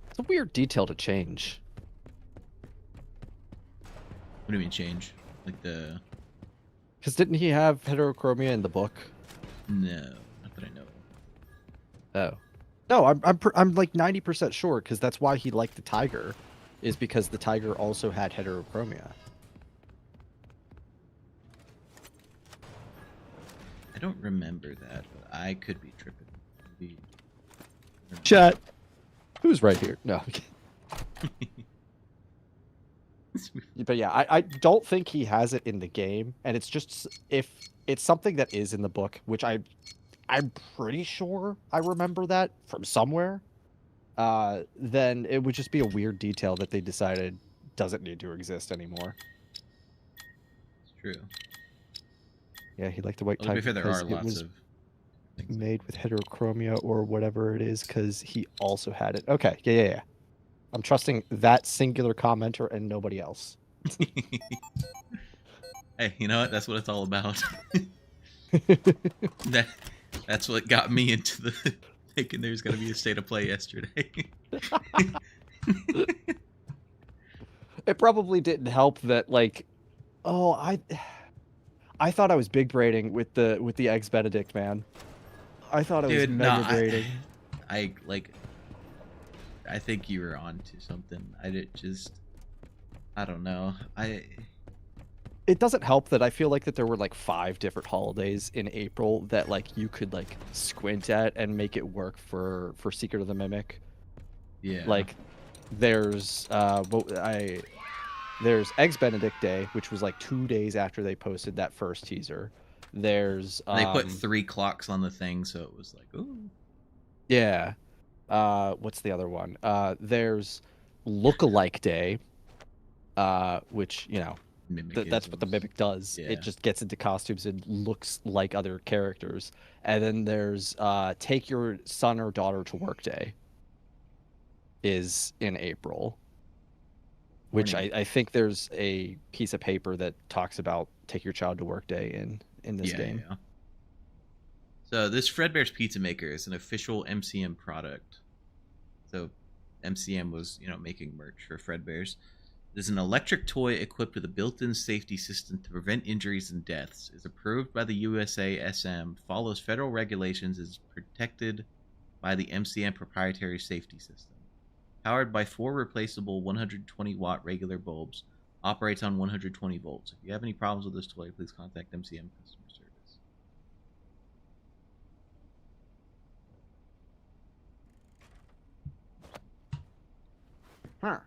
It's a weird detail to change. What do you mean change? Like the... Because didn't he have heterochromia in the book? No, not that I know of. Oh. No, I'm like 90% sure, because that's why he liked the tiger, is because the tiger also had heterochromia. I don't remember that, but I could be tripping. Maybe... Chat. Who's right here? No. But yeah, I don't think he has it in the game, and it's just if it's something that is in the book, which I'm pretty sure I remember that from somewhere, then it would just be a weird detail that they decided doesn't need to exist anymore. It's true. Yeah, he liked the white Well, to be tiger fair, there are because it lots was of made with heterochromia or whatever it is, because he also had it. Okay, yeah. I'm trusting that singular commenter and nobody else. Hey, you know what? That's what it's all about. That's what got me into the thinking there's gonna be a state of play yesterday. It probably didn't help that, like, oh, I thought I was big braiding with the eggs Benedict, man. I thought I was mega braiding. I think you were on to something. I don't know. It doesn't help that I feel like that there were like 5 different holidays in April that like you could like squint at and make it work for Secret of the Mimic. Yeah. Like there's there's Eggs Benedict Day, which was like 2 days after they posted that first teaser. There's they put 3 clocks on the thing, so it was like, ooh. Yeah. What's the other one? There's Lookalike Day, which, you know, that's what the Mimic does. Yeah. It just gets into costumes and looks like other characters. And then there's Take Your Son or Daughter to Work Day is in April, which I think there's a piece of paper that talks about Take Your Child to Work Day in this game. Yeah. So this Fredbear's Pizza Maker is an official MCM product. So MCM was, making merch for Fredbear's. It is an electric toy equipped with a built-in safety system to prevent injuries and deaths. Is approved by the USASM, follows federal regulations, is protected by the MCM proprietary safety system. Powered by 4 replaceable 120-watt regular bulbs, operates on 120 volts. If you have any problems with this toy, please contact MCM customer service. Huh.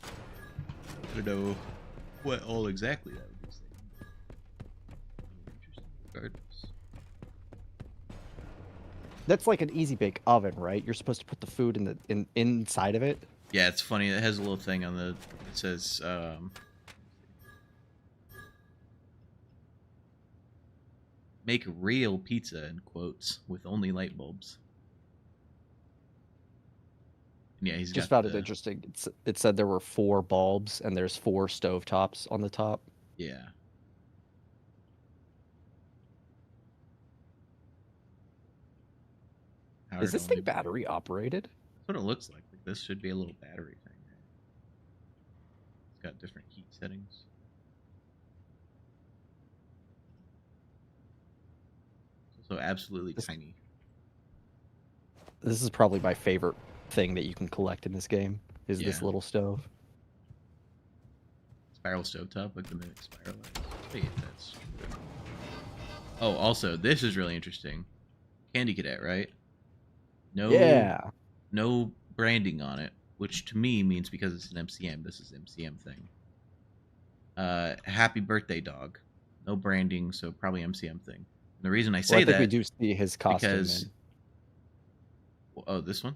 I don't know what all exactly that would be saying. Interesting regardless. That's like an easy bake oven, right? You're supposed to put the food inside of it. Yeah, it's funny. It has a little thing on it says make real pizza in quotes with only light bulbs. Yeah, he's just found it interesting. It said there were 4 bulbs and there's 4 stovetops on the top. Yeah. Is this thing battery operated? That's what it looks like. Like this should be a little battery thing. It's got different heat settings. It's also absolutely tiny. This is probably my favorite thing that you can collect in this game. Is this little stove? Spiral stovetop, like the Mimic spiral. Wait, that's true. Oh, also, this is really interesting. Candy Cadet, right? No branding on it, which to me means because it's an MCM. This is an MCM thing. Happy birthday, dog. No branding, so probably MCM thing. And the reason I say I think we do see his costume. Because... Oh, this one?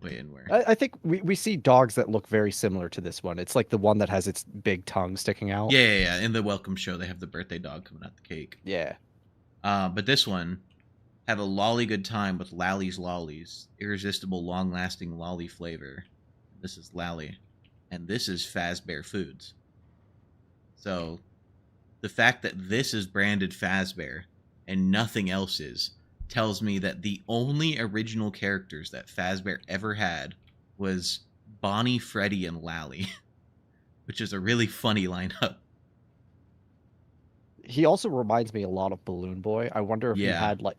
Wait, and where? I think we see dogs that look very similar to this one. It's like the one that has its big tongue sticking out. Yeah. In the welcome show, they have the birthday dog coming out the cake. Yeah. But this one, have a lolly good time with Lally's Lollies. Irresistible, long-lasting lolly flavor. This is Lally. And this is Fazbear Foods. So, the fact that this is branded Fazbear and nothing else is, tells me that the only original characters that Fazbear ever had was Bonnie, Freddy, and Lally, which is a really funny lineup. He also reminds me a lot of Balloon Boy. I wonder if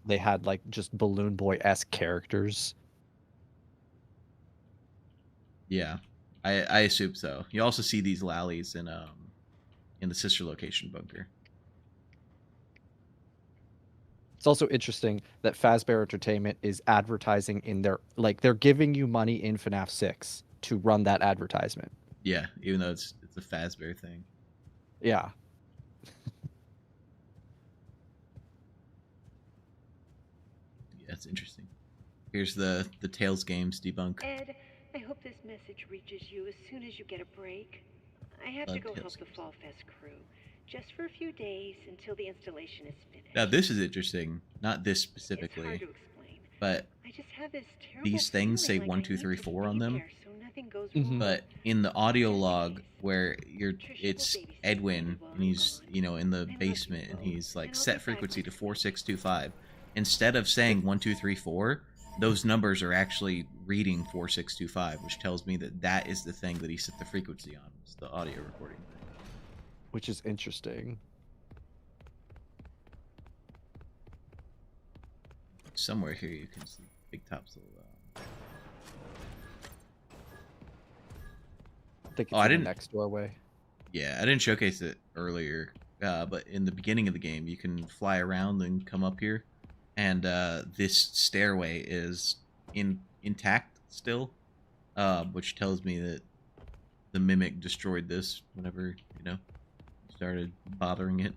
they had like just Balloon Boy-esque characters. Yeah, I assume so. You also see these Lallies in the sister location bunker. It's also interesting that Fazbear Entertainment is advertising in their, like, they're giving you money in FNAF 6 to run that advertisement. Yeah, even though it's a Fazbear thing. Yeah. Yeah, it's interesting. Here's the Tales games debunk. Ed, I hope this message reaches you as soon as you get a break. I have to go help the Fall Fest crew. Just for a few days until the installation is finished. Now this is interesting. Not this specifically, it's hard to explain. But I just have this these things say 1, 2, 3, 4 on them. So nothing goes wrong. But in the audio log where it's Edwin and he's in the basement and he's like set frequency to 4625. Instead of saying 1, 2, 3, 4, those numbers are actually reading 4625, which tells me that is the thing that he set the frequency on. It's the audio recording thing. Which is interesting. Somewhere here you can see Big Top's little... I think it's in the next doorway. Yeah, I didn't showcase it earlier, but in the beginning of the game, you can fly around and come up here, and this stairway is intact still, which tells me that the Mimic destroyed this whenever, started bothering it.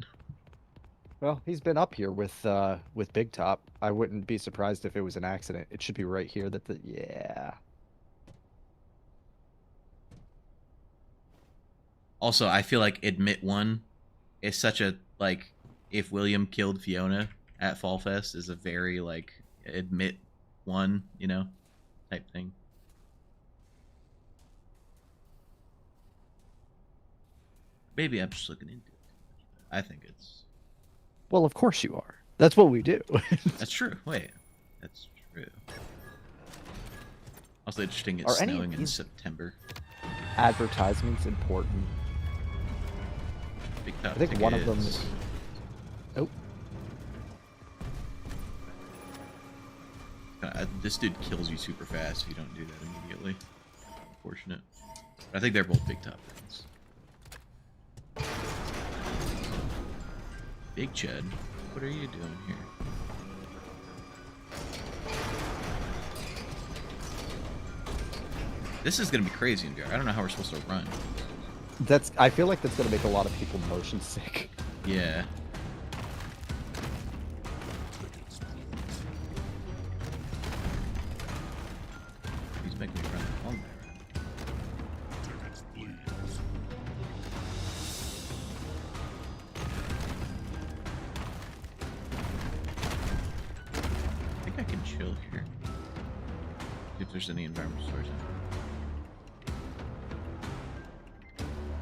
Well, he's been up here with Big Top. I wouldn't be surprised if it was an accident. It should be right here that yeah. Also, I feel like Admit 1 is such a, like, if William killed Fiona at Fall Fest is a very, like, Admit 1, type thing. Maybe I'm just looking into it. I think it's... Well, of course you are. That's what we do. That's true. Wait. That's true. Also interesting, it's snowing in September. Advertisements important. Big Top I think one of them tickets. is... Oh. This dude kills you super fast if you don't do that immediately. Unfortunate. But I think they're both Big Top fans. Big Chud, what are you doing here? This is gonna be crazy in VR. I don't know how we're supposed to run. I feel like that's gonna make a lot of people motion sick. Yeah. He's making me run the long way around. I think I can chill here. See if there's any environmental stores.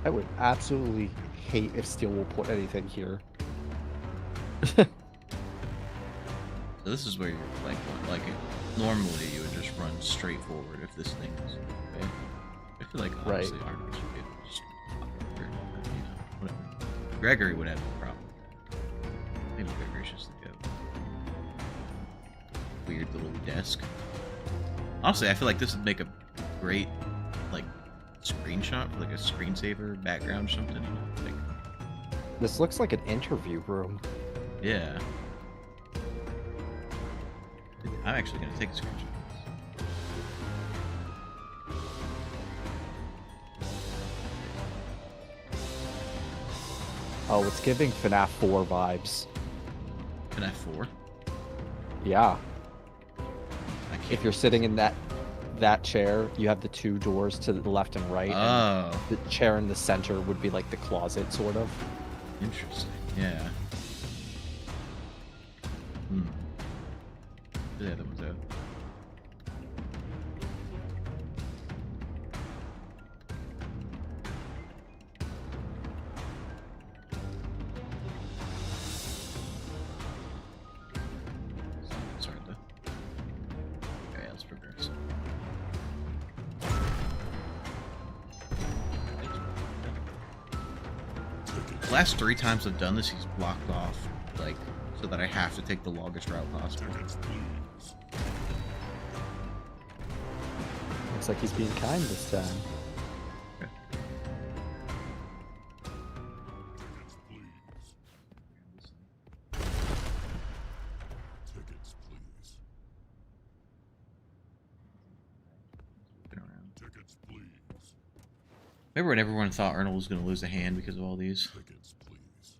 I would absolutely hate if Steel will put anything here. So this is where you're like normally you would just run straight forward if this thing was bad. I feel like honestly Arnold should be able to just pop over, whatever. Gregory would have no problem with that. Maybe Gregory's just like a weird little desk. Honestly, I feel like this would make a great like screenshot for like a screensaver background or something. Like, This looks like an interview room. yeah. I'm actually gonna take a screenshot. Oh, it's giving FNAF 4 vibes. FNAF 4? Yeah. If you're sitting in that chair, you have the two doors to the left and right. Oh. And the chair in the center would be like the closet, sort of. Interesting. Yeah. Yeah, that was out. Sorry, though. Okay, let's progress. The last 3 times I've done this, he's blocked off, like, so that I have to take the longest route possible. Looks like he's being kind this time. Okay. Tickets, please. Been around. Tickets, please. Remember when everyone thought Arnold was going to lose a hand because of all these? Tickets, please.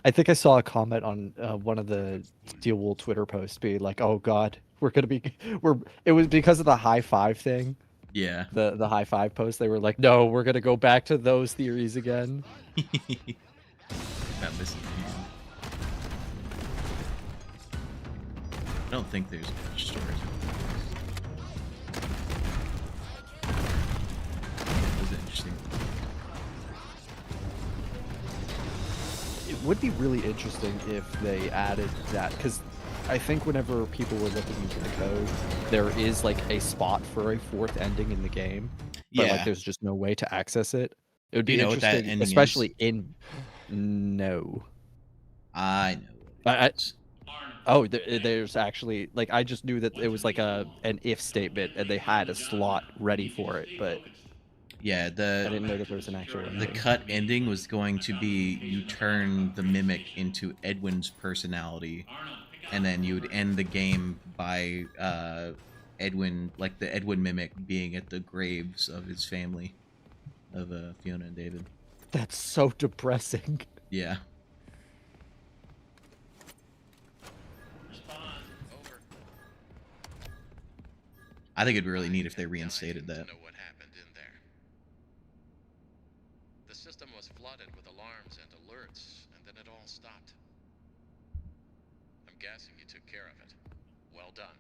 I think I saw a comment on one of the Steel Wool Twitter posts being like, "Oh God, it was because of the high five thing." Yeah. The high five post. They were like, "No, we're gonna go back to those theories again." Not missing a hand. I don't think there's much stories. That was interesting. It would be really interesting if they added that, because I think whenever people were looking into the code, there is like a spot for a 4th ending in the game, but like there's just no way to access it. It would be know what that interesting, ending especially is? in. No. I know what it is. Oh, there's actually, like, I just knew that it was like an if statement, and they had a slot ready for it, but yeah, I didn't know that there was an actual the ending. cut ending was going to be you turn the mimic into Edwin's personality, and then you would end the game by Edwin, like the Edwin mimic, being at the graves of his family, of Fiona and David. That's so depressing. Yeah. I think it'd be really neat if they reinstated that. Know what happened in there. The system was flooded with alarms and alerts, and then it all stopped. I'm guessing you took care of it. Well done.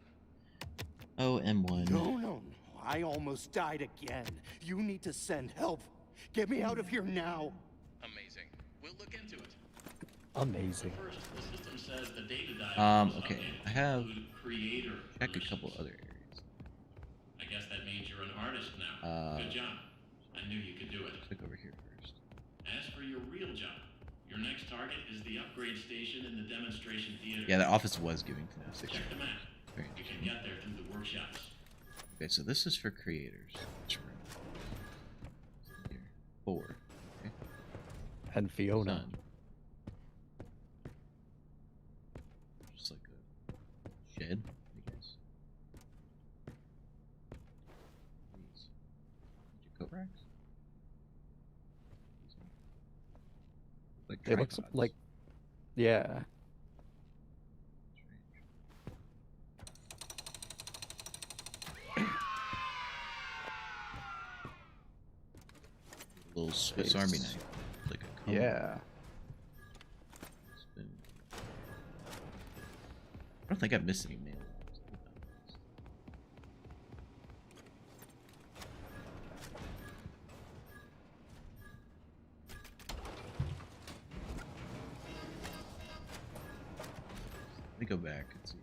Oh, M1. No. I almost died again. You need to send help. Get me out of here now. Amazing. We'll look into it. Amazing. First, the system says the data diagrams Okay. updated I have include creator check a couple versions. other areas. I guess that means you're an artist now. Good job. I knew you could do it. Click over here first. As for your real job, your next target is the upgrade station in the demonstration theater. Yeah, the office was giving FNAF 6. Check the map. Very You can interesting. get there through the workshops. Okay, so this is for creators. This room. Here. 4. Okay. And Fiona. Sun. Just like a shed, I guess. These. Coat racks? Like It looks tripods. like, yeah. Little Swiss Army knife. Like a comb. Yeah. I don't think I've missed any mail. me go back and see.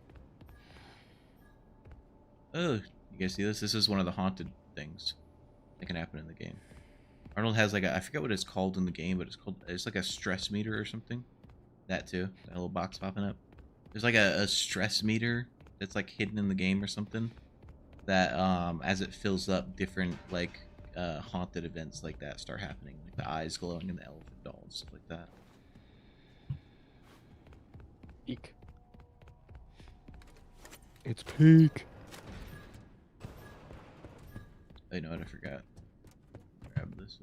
Oh, you guys see this? This is one of the haunted things that can happen in the game. Arnold has like a, I forget what it's called in the game, but it's like a stress meter or something. That too, that little box popping up. There's like a stress meter that's like hidden in the game or something. That as it fills up, different like haunted events like that start happening, like the eyes glowing and the elephant doll and stuff like that. Peak. It's peak. Oh, you know what? I forgot. Grab this.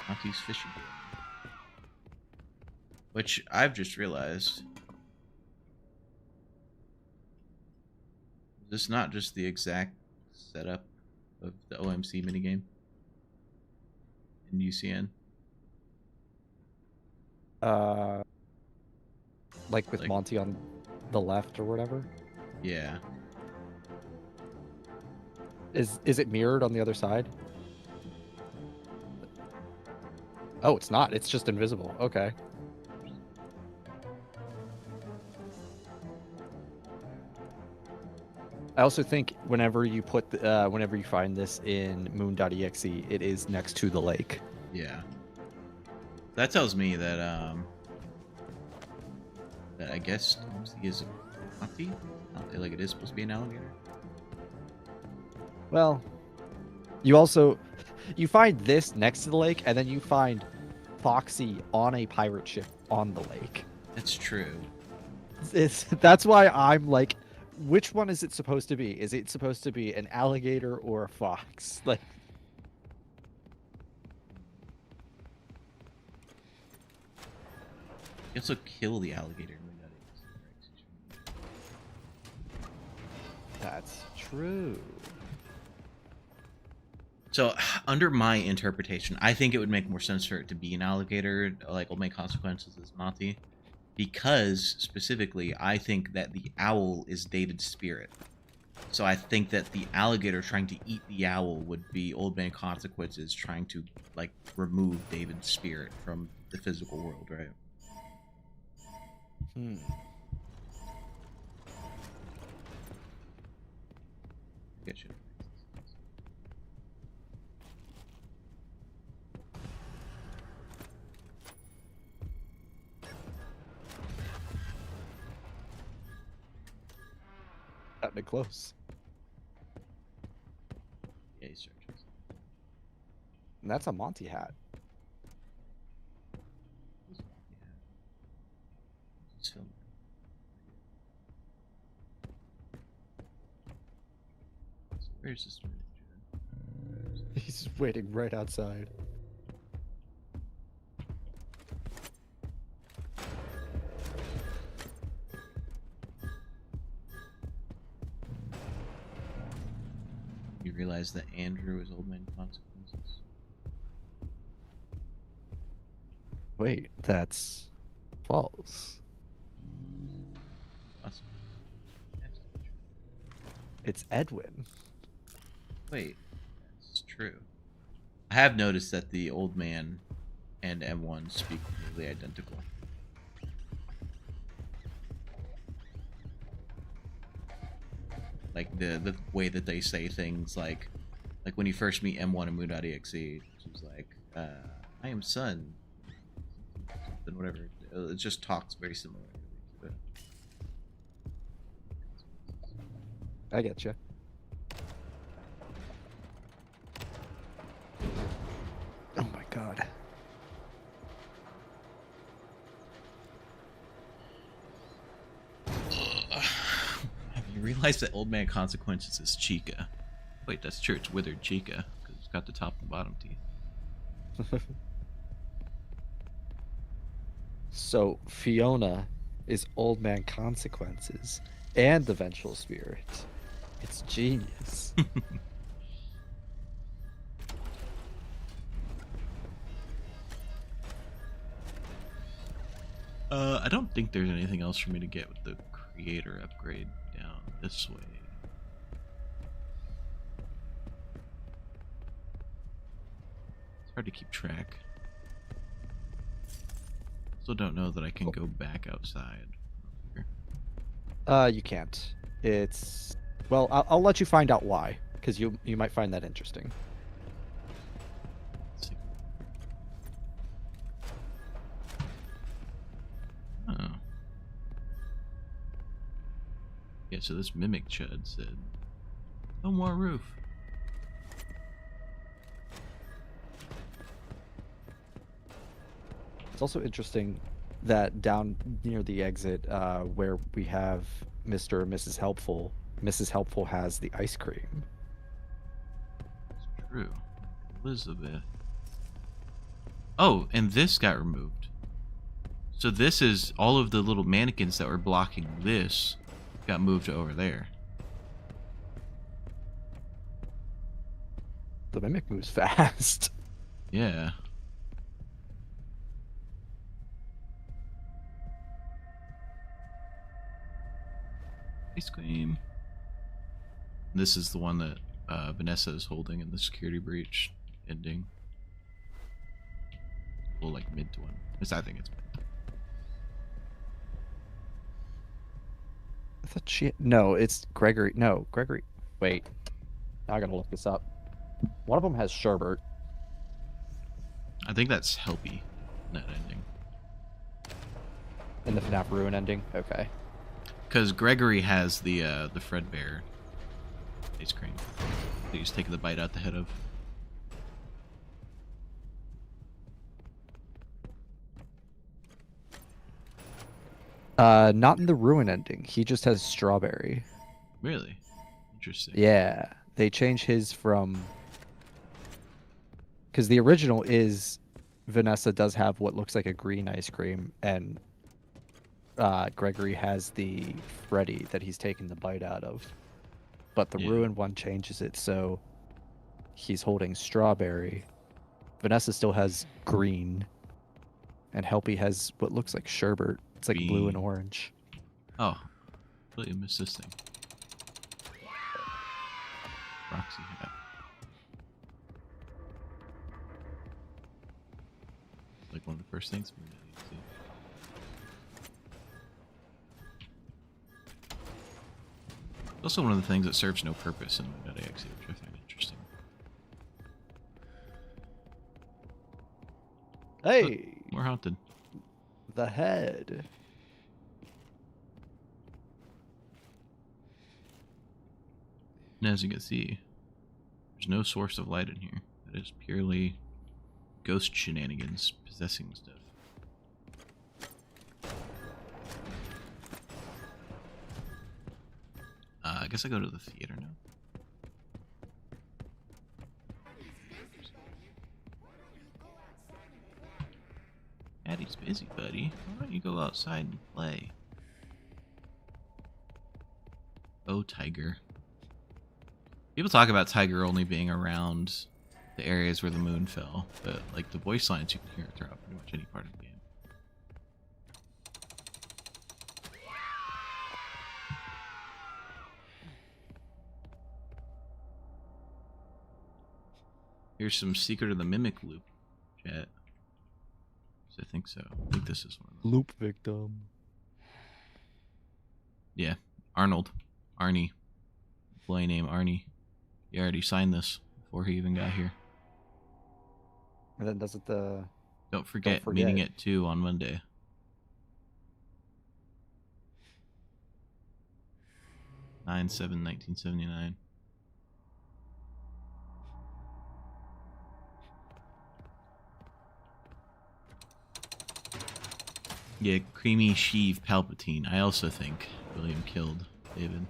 Monty's fishing game. Which I've just realized. Is this not just the exact setup of the OMC minigame in UCN? Like with Monty on the left or whatever? Yeah. Is it mirrored on the other side? Oh, it's not. It's just invisible. Okay. I also think whenever you put whenever you find this in moon.exe, it is next to the lake. Yeah. That tells me that that I guess he is Monty? Like it is supposed to be an alligator. Well, you find this next to the lake, and then you find Foxy on a pirate ship on the lake. That's true. That's why I'm like, which one is it supposed to be? Is it supposed to be an alligator or a fox? Like, You also kill the alligator. That's true. So, under my interpretation, I think it would make more sense for it to be an alligator, like Old Man Consequences as Monty, because specifically, I think that the owl is David's spirit. So I think that the alligator trying to eat the owl would be Old Man Consequences trying to like remove David's spirit from the physical world, right? Get you. Cutting it close. Yeah, he searches. And that's a Monty hat. Where's this? He's waiting right outside. You realize that Andrew is Old Man Consequences? Wait, that's false. Awesome. It's Edwin. Wait, that's true. I have noticed that the old man and M1 speak nearly identical. Like the way that they say things, like when you first meet M1 in Moon.exe, she's like, I am Sun. Something, whatever. It just talks very similar. I get you. Oh my god. Have you realized that Old Man Consequences is Chica? Wait, that's true. It's Withered Chica because it's got the top and bottom teeth. So Fiona is Old Man Consequences and the Vengeful Spirit. It's genius. I don't think there's anything else for me to get with the creator upgrade down this way. It's hard to keep track. Still don't know that I can go back outside. You can't. It's well, I'll let you find out why, because you might find that interesting. Let's see. Oh. Yeah, so this mimic chud said, "No more roof." It's also interesting that down near the exit, where we have Mr. and Mrs. Helpful, Mrs. Helpful has the ice cream. It's true. Elizabeth. Oh, and this got removed. So this is all of the little mannequins that were blocking this got moved to over there. The mimic moves fast. Yeah. Ice cream. This is the one that Vanessa is holding in the security breach ending. Well, like mid to one. I think it's mid. I thought she... No, it's Gregory. No, Gregory. Wait. I gotta look this up. One of them has sherbet. I think that's Helpy in that ending. In the FNAF Ruin ending? Okay. Because Gregory has the Fredbear ice cream that he's taking the bite out the head of. Not in the Ruin ending. He just has strawberry. Really? Interesting. Yeah. They change his from... Because the original is Vanessa does have what looks like a green ice cream, and Gregory has the Freddy that he's taking the bite out of. But the Ruin one changes it, so he's holding strawberry. Vanessa still has green, and Helpy has what looks like sherbet. It's like blue and orange. Oh, really missed this thing. Roxy hat. Like one of the first things we need to see. Also one of the things that serves no purpose in .exe, which I find interesting. Hey! Oh, more haunted. The head. And as you can see, there's no source of light in here. It is purely ghost shenanigans possessing stuff. I guess I go to the theater now. Daddy's busy, buddy. Why don't you go outside and play? Oh, Tiger. People talk about Tiger only being around the areas where the moon fell, but like the voice lines you can hear it throughout pretty much any part of the game. Here's some Secret of the Mimic loop, chat. I think so. I think this is one of them. Loop victim. Yeah, Arnold. Arnie. Employee name Arnie. He already signed this before he even got here. And then does it the... Don't forget, meeting at 2 on Monday. Nine 1979. Yeah, Creamy Sheev Palpatine. I also think William killed David.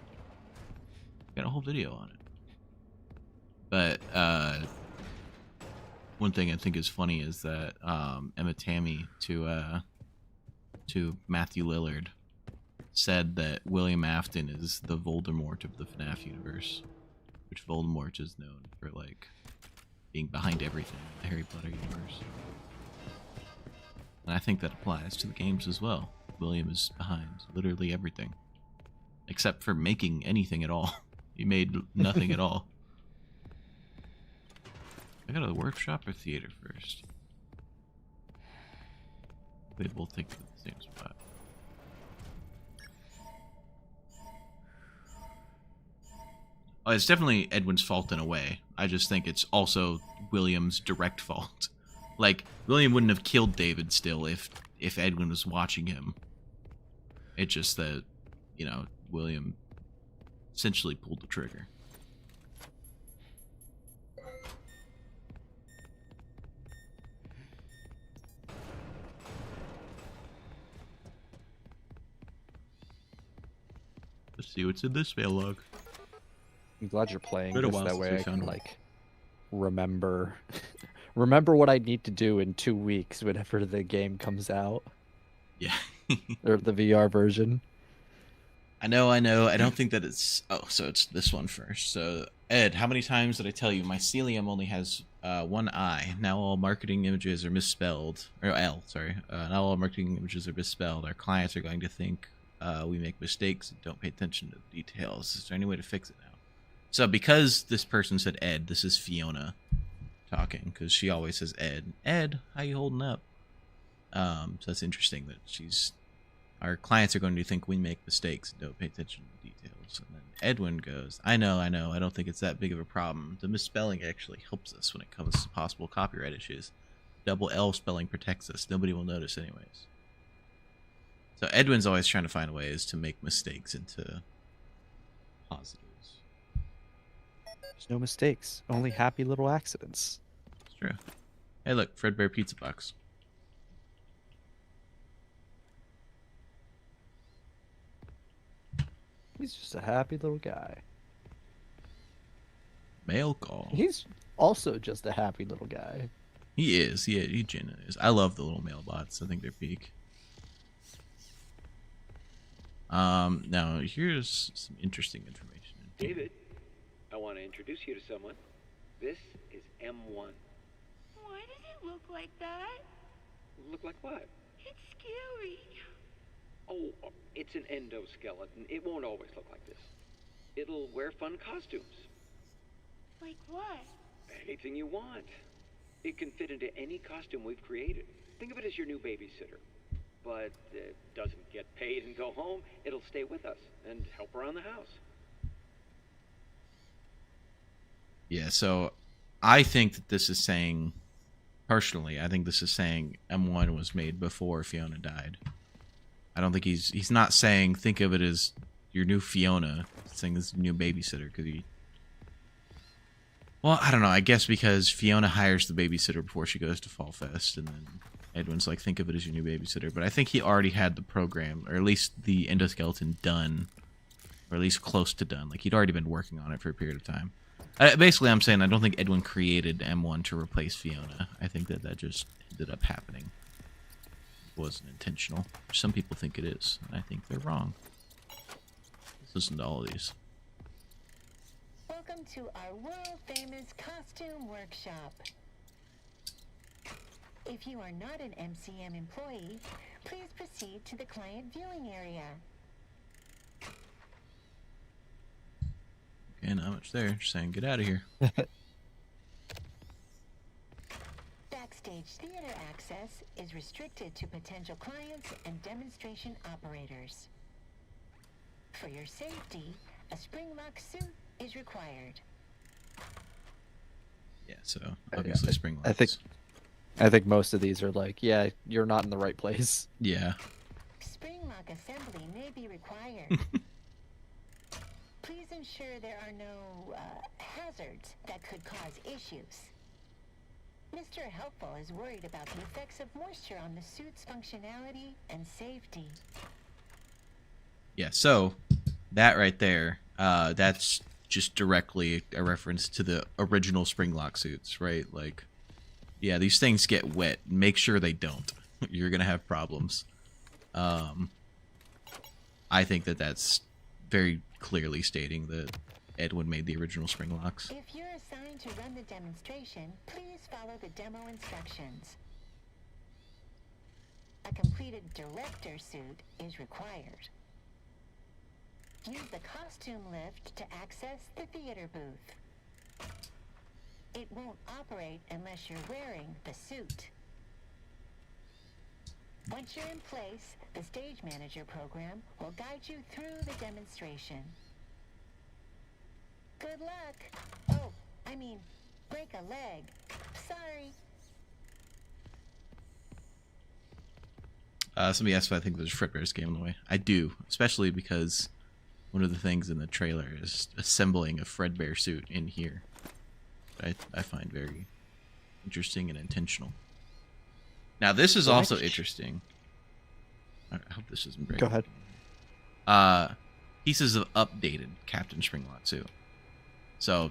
Got a whole video on it. But one thing I think is funny is that Emma Tammy to Matthew Lillard said that William Afton is the Voldemort of the FNAF universe, which Voldemort is known for like being behind everything in the Harry Potter universe. And I think that applies to the games as well. William is behind literally everything. Except for making anything at all. He made nothing at all. I go to the workshop or theater first? They both take it to the same spot. Oh, it's definitely Edwin's fault in a way. I just think it's also William's direct fault. Like, William wouldn't have killed David still if Edwin was watching him. It's just that, you know, William essentially pulled the trigger. Let's see what's in this mail log. I'm glad you're playing Been a this while that since way we I can found one. like remember remember what I need to do in 2 weeks whenever the game comes out. Yeah. Or the VR version. I know. I don't think that it's... Oh, so it's this one first. So, Ed, how many times did I tell you my celium only has one I? Now all marketing images are misspelled. Or L, sorry. Now all marketing images are misspelled. Our clients are going to think we make mistakes and don't pay attention to the details. Is there any way to fix it now? So because this person said Ed, this is Fiona talking, because she always says Ed. Ed, how you holding up? So that's interesting that she's... Our clients are going to think we make mistakes and don't pay attention to the details. And then Edwin goes, I know, I don't think it's that big of a problem. The misspelling actually helps us when it comes to possible copyright issues. Double L spelling protects us. Nobody will notice anyways. So Edwin's always trying to find ways to make mistakes into positives. There's no mistakes, only happy little accidents. It's true. Hey look, Fredbear Pizza Box. He's just a happy little guy. Mail call. He's also just a happy little guy. He is. Yeah, he genuinely is. I love the little mailbots. I think they're peak. Now here's some interesting information. David, I want to introduce you to someone. This is M1. Why does it look like that? Look like what? It's scary. Oh, it's an endoskeleton. It won't always look like this. It'll wear fun costumes. Like what? Anything you want. It can fit into any costume we've created. Think of it as your new babysitter. But it doesn't get paid and go home. It'll stay with us and help around the house. Yeah, so I think that this is saying, personally, I think this is saying M1 was made before Fiona died. I don't think he's not saying think of it as your new Fiona. He's saying this new babysitter because he... Well, I don't know. I guess because Fiona hires the babysitter before she goes to Fall Fest, and then Edwin's like, think of it as your new babysitter. But I think he already had the program, or at least the endoskeleton done, or at least close to done. Like, he'd already been working on it for a period of time. Basically, I'm saying I don't think Edwin created M1 to replace Fiona. I think that just ended up happening. It wasn't intentional. Some people think it is, and I think they're wrong. Let's listen to all of these. Welcome to our world-famous costume workshop. If you are not an MCM employee, please proceed to the client viewing area. Okay, not much there. Just saying, get out of here. Backstage theater access is restricted to potential clients and demonstration operators. For your safety, a spring lock suit is required. Yeah, so obviously spring lights. I think most of these are like, yeah, you're not in the right place. Yeah. Spring lock assembly may be required. Please ensure there are no hazards that could cause issues. Mr. Helpful is worried about the effects of moisture on the suit's functionality and safety. Yeah, so that right there, that's just directly a reference to the original spring lock suits, right? Like, yeah, these things get wet. Make sure they don't. You're going to have problems. I think that's very clearly stating that Edwin made the original spring locks. If you're assigned to run the demonstration, please follow the demo instructions. A completed director suit is required. Use the costume lift to access the theater booth. It won't operate unless you're wearing the suit. Once you're in place, the stage manager program will guide you through the demonstration. Good luck. Oh, I mean, break a leg. Sorry. Somebody asked if I think there's a Fredbear's game on the way. I do, especially because one of the things in the trailer is assembling a Fredbear suit in here. I find very interesting and intentional. Now, this is also interesting. I hope this doesn't break. Go ahead. Pieces of updated Captain Springlock suit. So,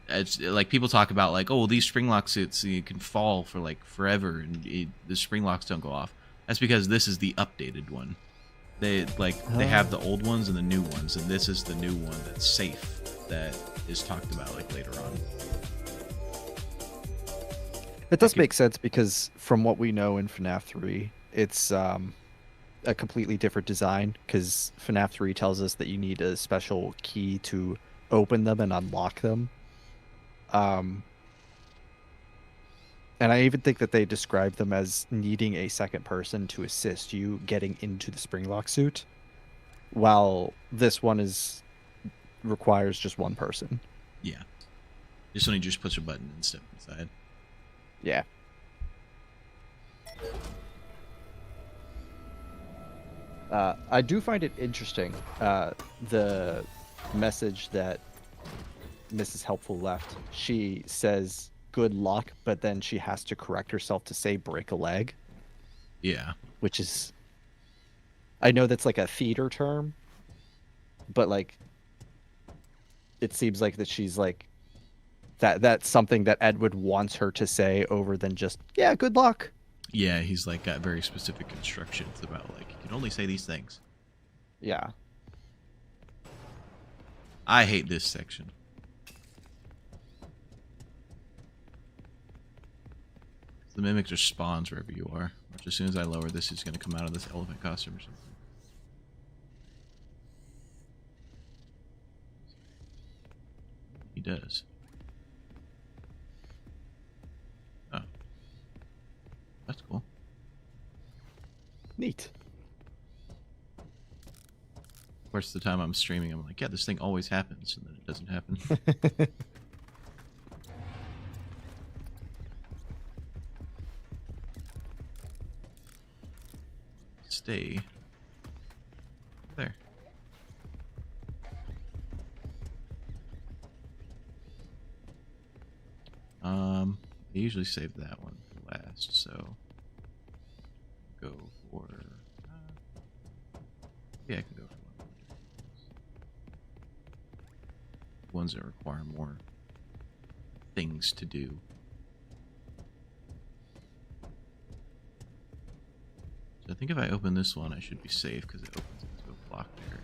it's like people talk about like, oh, well, these Springlock suits you can fall for like forever and the Springlocks don't go off. That's because this is the updated one. They have the old ones and the new ones, and this is the new one that's safe that is talked about like later on. It does make sense because from what we know in FNAF 3, it's a completely different design because FNAF 3 tells us that you need a special key to open them and unlock them. And I even think that they describe them as needing a second person to assist you getting into the Springlock suit, while this one requires just one person. Yeah. This one you just push a button and step inside. Yeah. I do find it interesting, the message that Mrs. Helpful left. She says, good luck, but then she has to correct herself to say break a leg. Yeah. Which is... I know that's like a theater term, but like... It seems like that she's like... That's something that Edwin wants her to say over than just, yeah, good luck. Yeah, he's like got very specific instructions about like, you can only say these things. Yeah. I hate this section. The mimic just spawns wherever you are. Which as soon as I lower this, he's going to come out of this elephant costume or something. He does. Oh. That's cool. Neat. Of course, the time I'm streaming, I'm like, yeah, this thing always happens, and then it doesn't happen. Stay there. I usually save that one for last, so go for yeah, I can go for ones that require more things to do. So I think if I open this one, I should be safe because it opens into a blocked area.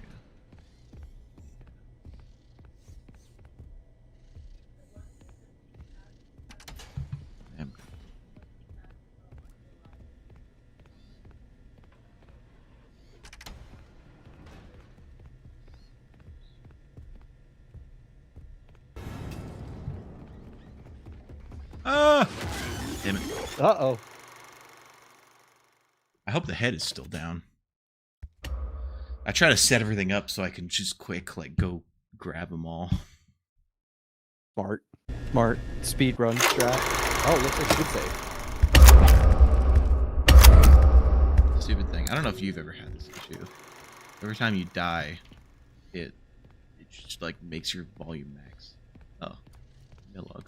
Ah! Damn it. Uh-oh. I hope the head is still down. I try to set everything up so I can just quick, like, go grab them all. Smart. Speed run strat. Oh, looks like good save. Stupid thing. I don't know if you've ever had this issue. Every time you die, it just, like, makes your volume max. Oh. Milog.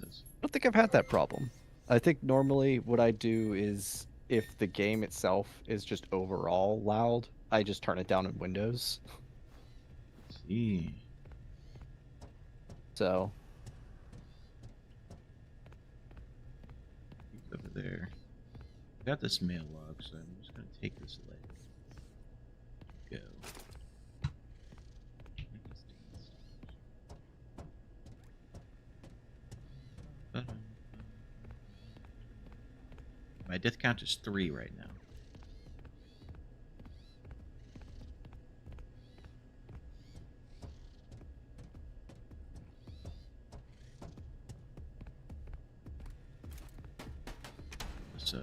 I don't think I've had that problem. I think normally what I do is if the game itself is just overall loud, I just turn it down in Windows. See. So. Over there. I got this mail log, so I'm just going to take this leg. Go. My death count is 3 right now. So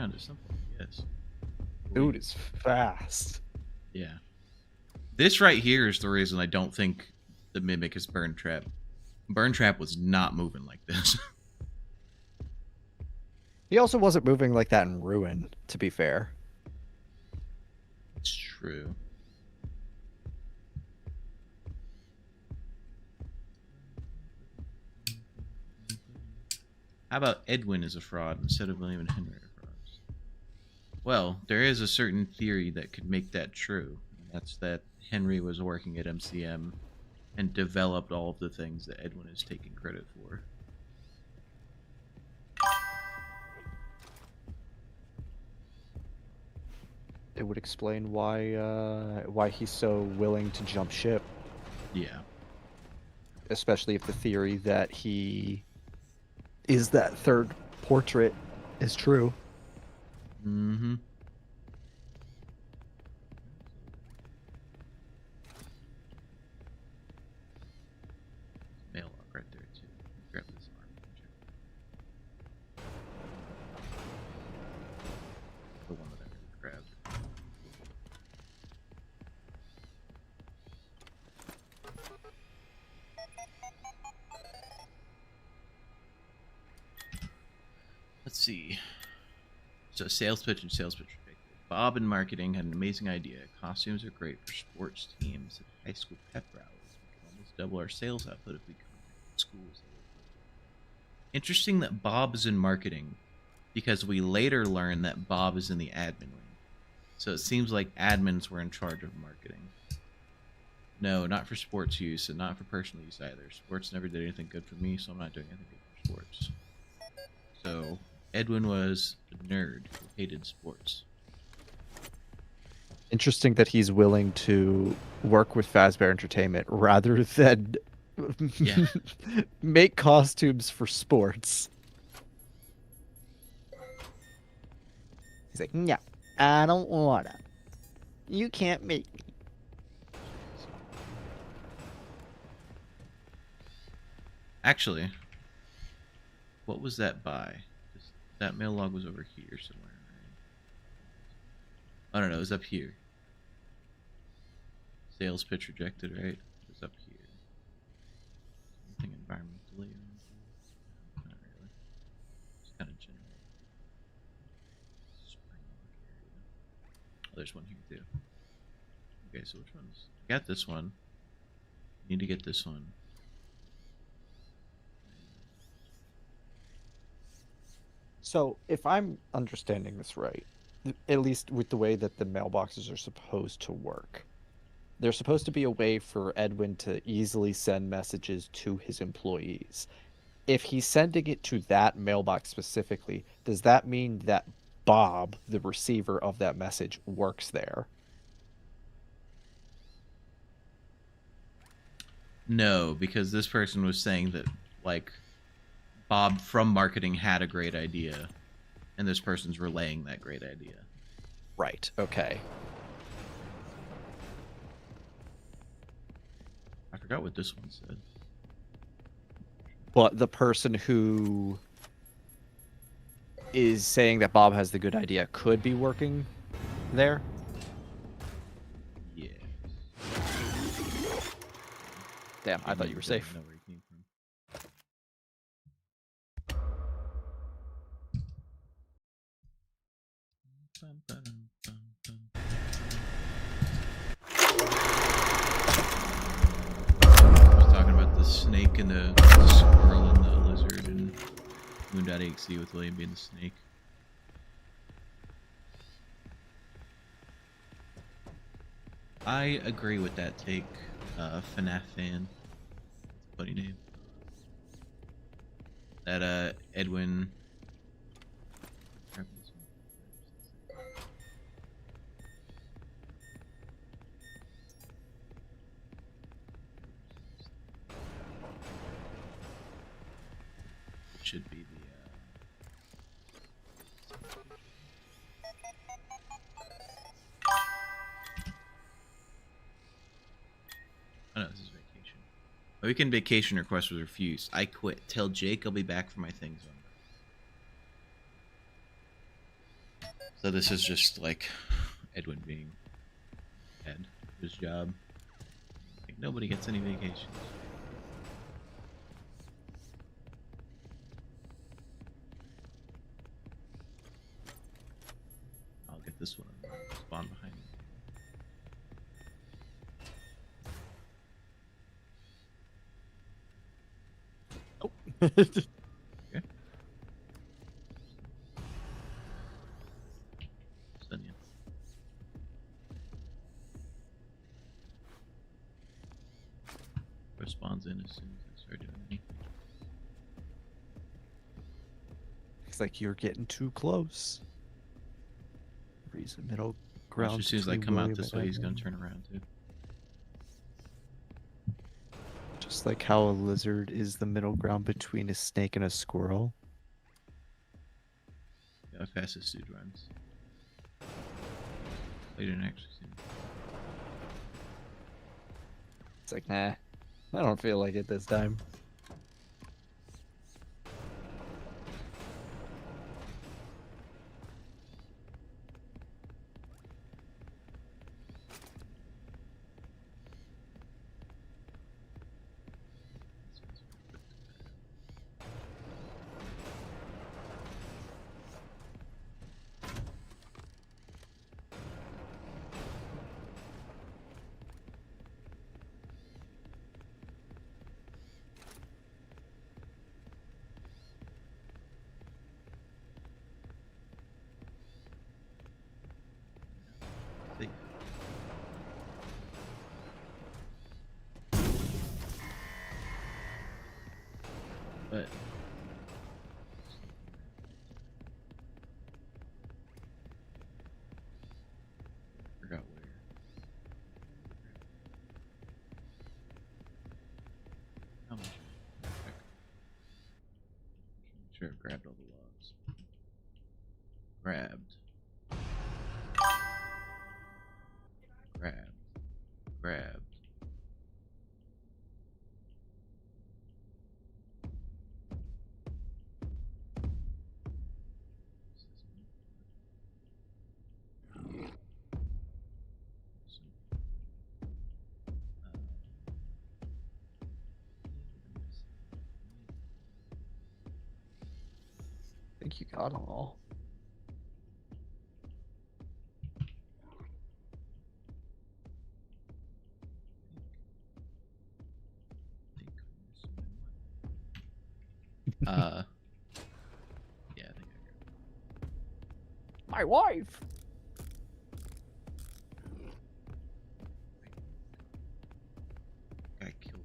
around at some point, yes. Dude is fast. Yeah. This right here is the reason I don't think the Mimic is Burn Trap. Burn Trap was not moving like this. He also wasn't moving like that in Ruin, to be fair. It's true. How about Edwin is a fraud instead of William and Henry are frauds? Well, there is a certain theory that could make that true. And that's that Henry was working at MCM and developed all of the things that Edwin is taking credit for. It would explain why he's so willing to jump ship. Yeah. Especially if the theory that he is that third portrait is true. Mm-hmm. Mail lock right there too. Grab this arm. The one that I already grabbed. Let's see. So sales pitch and sales pitch. Bob in marketing had an amazing idea. Costumes are great for sports teams and high school pep rallies. We could almost double our sales output if we contacted schools. Interesting that Bob is in marketing, because we later learn that Bob is in the admin wing. So it seems like admins were in charge of marketing. No, not for sports use and not for personal use either. Sports never did anything good for me, so I'm not doing anything good for sports. So Edwin was a nerd who hated sports. Interesting that he's willing to work with Fazbear Entertainment rather than make costumes for sports. He's like, no, I don't wanna. You can't make me. Actually, what was that by? That mail log was over here somewhere, right? I don't know, it was up here. Sales pitch rejected, right? It was up here. Anything environmentally? Not really. It's kind of general. Spring lock area. Oh, there's one here too. Okay, so which ones? I got this one. Need to get this one. So, if I'm understanding this right, at least with the way that the mailboxes are supposed to work, there's supposed to be a way for Edwin to easily send messages to his employees. If he's sending it to that mailbox specifically, does that mean that Bob, the receiver of that message, works there? No, because this person was saying that, like, Bob from marketing had a great idea, and this person's relaying that great idea. Right, okay. I forgot what this one said. But the person who is saying that Bob has the good idea could be working there? Yeah. Damn, I thought you were safe. Know where he came from. I was talking about the snake and the squirrel and the lizard and Moon.exe with William being the snake. I agree with that take, FNAF fan. Funny name. That Edwin. It should be the. Oh no, this is vacation. A weekend vacation request was refused. I quit. Tell Jake I'll be back for my things So this is just like Edwin being head of his job. Like nobody gets any vacations. I'll get this one. Spawn behind me. Okay. Sonia. Responds in as soon as I start doing anything. Looks like you're getting too close. He's a middle ground. As soon as I come out this way, he's gonna turn around too. Just like how a lizard is the middle ground between a snake and a squirrel. Yeah, how fast this dude runs. They didn't actually see me. It's like, nah, I don't feel like it this time. But forgot where. How much? Make sure I've grabbed all the logs. Grabbed. Grabbed. I think you got them all. Yeah, I think My wife. I killed.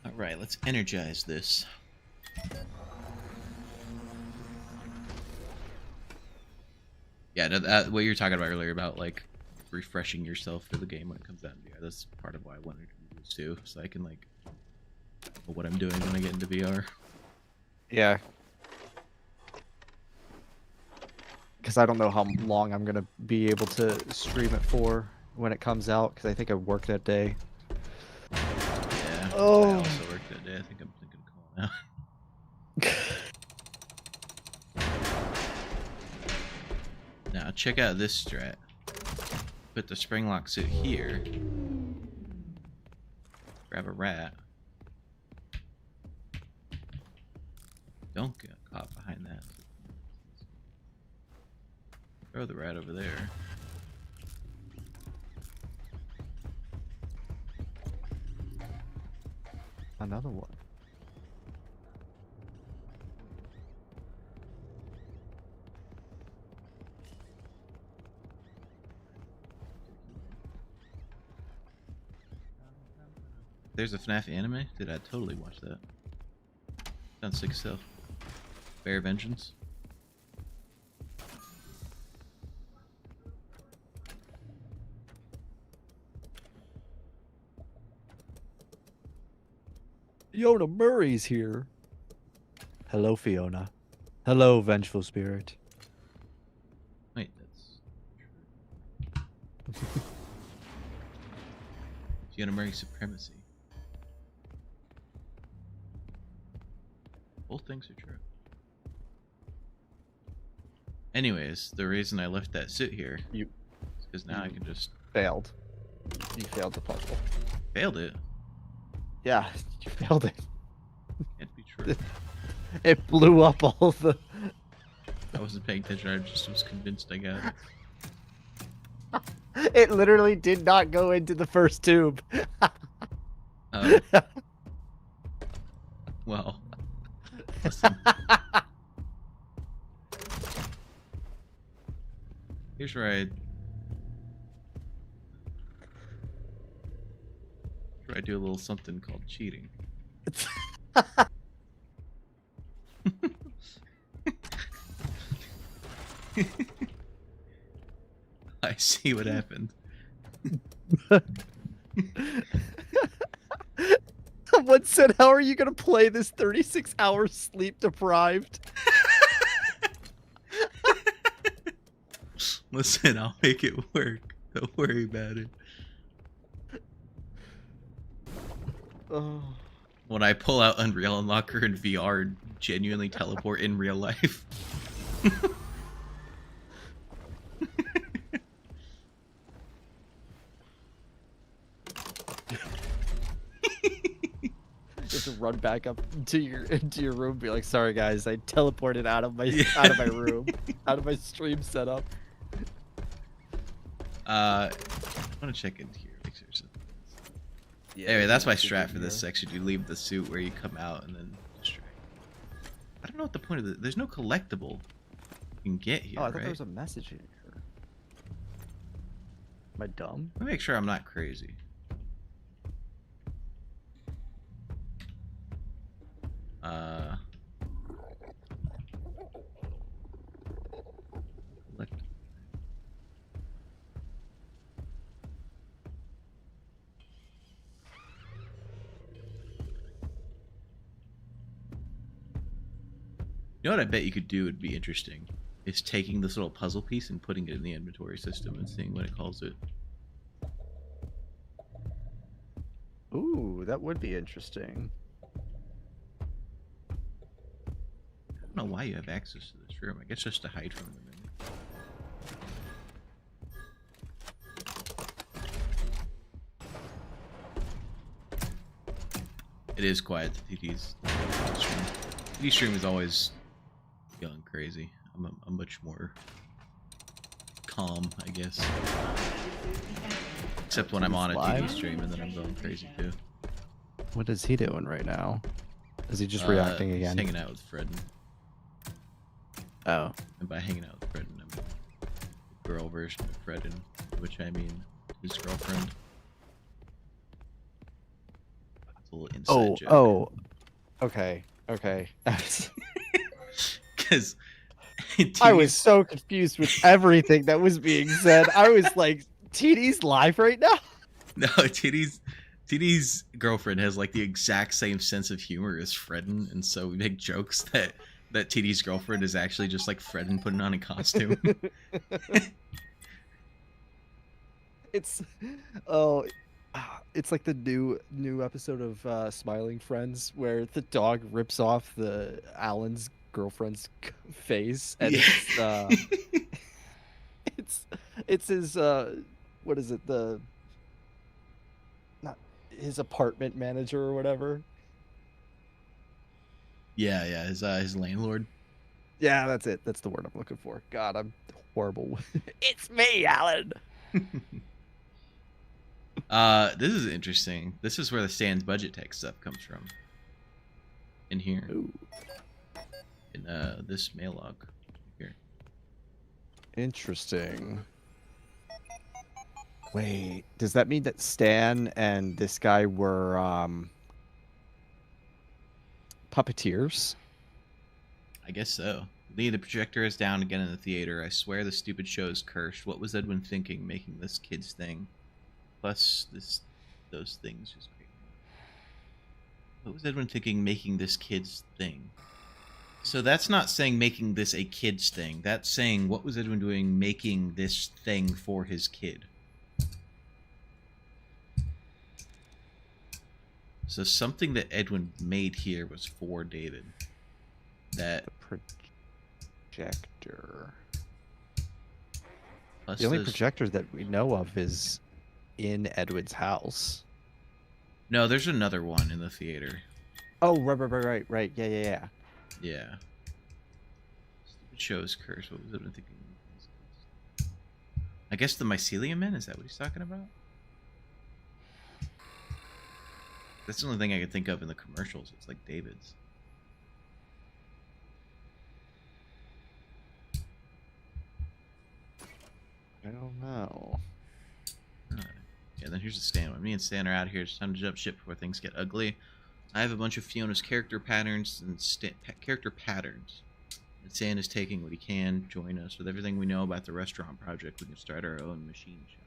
All right, let's energize this. Yeah, what you were talking about earlier about like refreshing yourself for the game when it comes out. Yeah, that's part of why I wanted to do this too, so I can like know what I'm doing when I get into VR. Yeah. Because I don't know how long I'm gonna be able to stream it for when it comes out. Because I think I work that day. Yeah. Oh. I also work that day. I think I'm thinking of calling out. Now check out this strat. Put the spring lock suit here. Grab a rat. Don't get caught behind that. Throw the rat over there. Another one. There's a FNAF anime? Dude, I'd totally watch that. Sounds sick stuff. Bear Vengeance. Fiona Murray's here. Hello, Fiona. Hello, vengeful spirit. Wait, that's Unimary supremacy. Both things are true. Anyways, the reason I left that suit here is because now I can just... Failed. You failed the puzzle. Failed it? Yeah, you failed it. Can't be true. It blew up all the... I wasn't paying attention, I just was convinced I got it. It literally did not go into the first tube. Well. Listen. Here's where I do a little something called cheating. I see what happened. Someone said, how are you going to play this 36 hours sleep deprived? Listen, I'll make it work. Don't worry about it. Oh. When I pull out Unreal Unlocker in VR, genuinely teleport in real life. Just run back up into your room and be like, sorry guys, I teleported out of my room, out of my stream setup. I want to check in here. Make sure yeah, anyway, that's my strat for this section. You leave the suit where you come out and then distract. I don't know what the point of the... There's no collectible you can get here, Oh, I thought right? there was a message in here. Am I dumb? Let me make sure I'm not crazy. You know what I bet you could do would be interesting? Is taking this little puzzle piece and putting it in the inventory system and seeing what it calls it. Ooh, that would be interesting. I don't know why you have access to this room. I guess just to hide from them. It is quiet. TT's stream. TT's stream is always going crazy. I'm much more calm, I guess. Except when I'm on a TV stream and then I'm going crazy too. What is he doing right now? Is he just reacting again? He's hanging out with Fred. Oh. And by hanging out with Fred, I mean the girl version of Fred, which I mean his girlfriend. It's a little inside joke. Oh. Okay. Because I was so confused with everything that was being said. I was like, TD's live right now? No, TD's girlfriend has like the exact same sense of humor as Fredden, and so we make jokes that TD's girlfriend is actually just like Fredden putting on a costume. It's like the new episode of Smiling Friends where the dog rips off Alan's girlfriend's face, and yeah. it's his what is it, not his apartment manager or whatever. Yeah, his landlord. Yeah, that's it. That's the word I'm looking for. God, I'm horrible. It's me, Alan. This is interesting. This is where the Stan's budget tech stuff comes from. In here. Ooh. In this mail log here. Interesting. Wait, does that mean that Stan and this guy were puppeteers? I guess so. Lee, the projector is down again in the theater. I swear the stupid show is cursed. What was Edwin thinking making this kid's thing? Plus, those things just great. What was Edwin thinking making this kid's thing? So that's not saying making this a kid's thing. That's saying what was Edwin doing making this thing for his kid? So something that Edwin made here was for David. That projector. Plus The only those- projector that we know of is in Edwin's house. No, there's another one in the theater. Oh, right. Yeah. Yeah. Stupid show's curse. What was it? I'm thinking. I guess the mycelium men. Is that what he's talking about? That's the only thing I can think of in the commercials. It's like David's. I don't know. Yeah, then here's the Stan one. Me and Stan are out here. It's time to jump ship before things get ugly. I have a bunch of Fiona's character patterns and character patterns. And Stan is taking what he can. Join us. With everything we know about the restaurant project, we can start our own machine shop.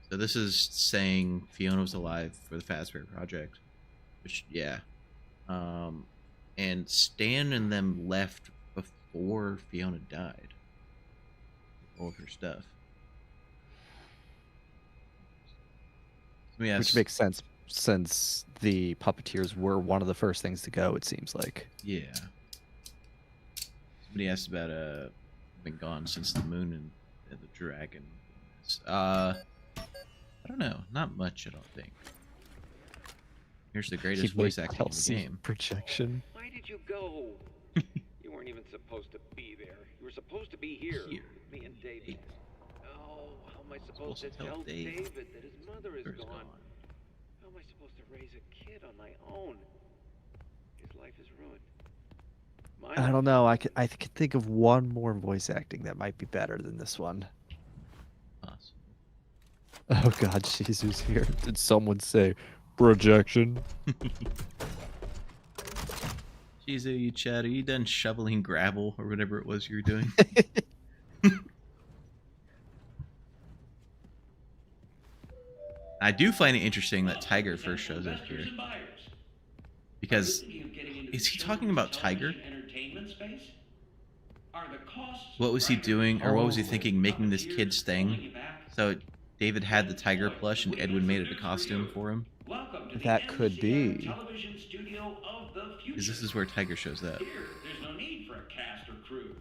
So this is saying Fiona was alive for the Fazbear project. Which, yeah. And Stan and them left before Fiona died. All of her stuff. Which makes sense since the puppeteers were one of the first things to go, it seems like. Yeah. Somebody asked about been gone since the moon and the dragon. I don't know. Not much, I don't think. Here's the greatest voice acting in the game. Projection. Why did you go? You weren't even supposed to be there. You were supposed to be here. With me and David. Oh, how am I supposed to tell David that his mother is gone? How am I supposed to raise a kid on my own? His life is ruined. I don't know. I could think of one more voice acting that might be better than this one. Oh God, Jesus! Here, did someone say projection? Jeez, you Chad, are you done shoveling gravel or whatever it was you were doing? I do find it interesting that Tiger first shows up here. Because, is he talking about Tiger? What was he doing, or what was he thinking, making this kid's thing? So David had the Tiger plush and Edwin made it a costume for him? That could be. Because this is where Tiger shows up. Here, there's no need for a cast or crew.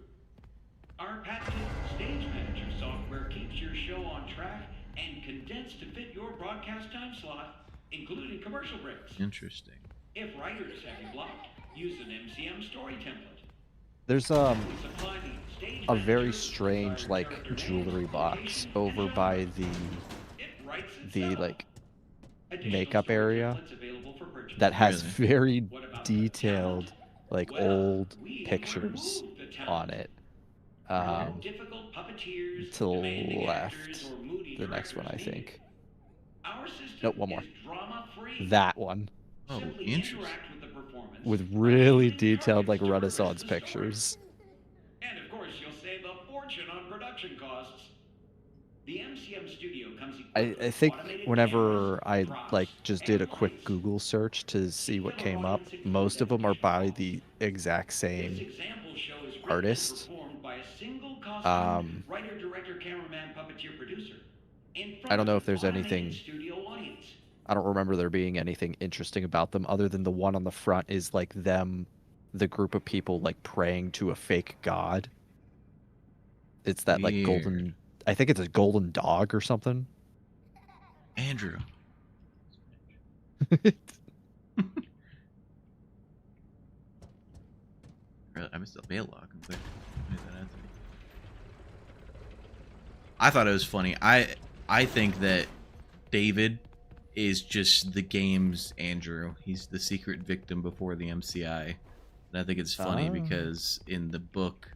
Our patented stage manager software keeps your show on track and condensed to fit your broadcast time slot, including commercial breaks. Interesting. If writers have you blocked, use an MCM story template. There's a very strange like jewelry box over by the like makeup area that has very detailed like old pictures on it. To the left, the next one I think. Nope, one more. That one. Oh, interesting. With really detailed like Renaissance pictures. And of course, you'll save a fortune on production costs. The MCM studio comes I think whenever I like just did a quick Google search to see what came up, most of them are by the exact same artist. Writer, director, cameraman, puppeteer, producer. I don't know if there's anything. I don't remember there being anything interesting about them other than the one on the front is like them, the group of people like praying to a fake god. It's that like golden. I think it's a golden dog or something. Andrew. I missed the bail lock. I thought it was funny. I think that David is just the game's Andrew. He's the secret victim before the MCI. And I think it's funny because in the book,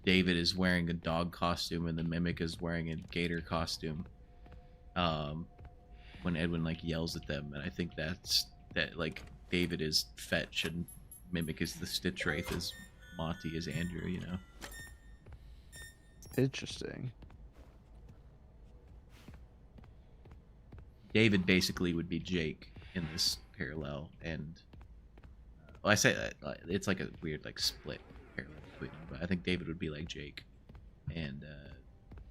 David is wearing a dog costume and the Mimic is wearing a gator costume. When Edwin like yells at them, and I think that like David is Fetch and Mimic is the Stitch Wraith, as Monty is Andrew, you know. Interesting. David basically would be Jake in this parallel, and well, I say it's like a weird like split parallel between them, but I think David would be like Jake, and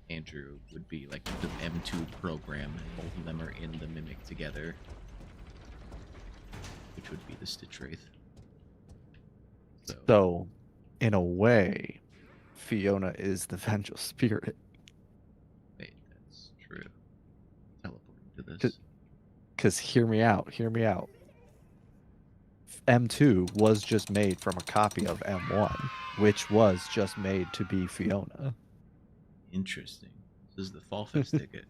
Andrew would be like the M2 program, and both of them are in the Mimic together. which would be the Stitch Wraith. So, in a way, Fiona is the vengeful spirit. Wait, that's true. Teleporting to this. Because hear me out. M2 was just made from a copy of M1, which was just made to be Fiona. Interesting. This is the Fall Fest ticket.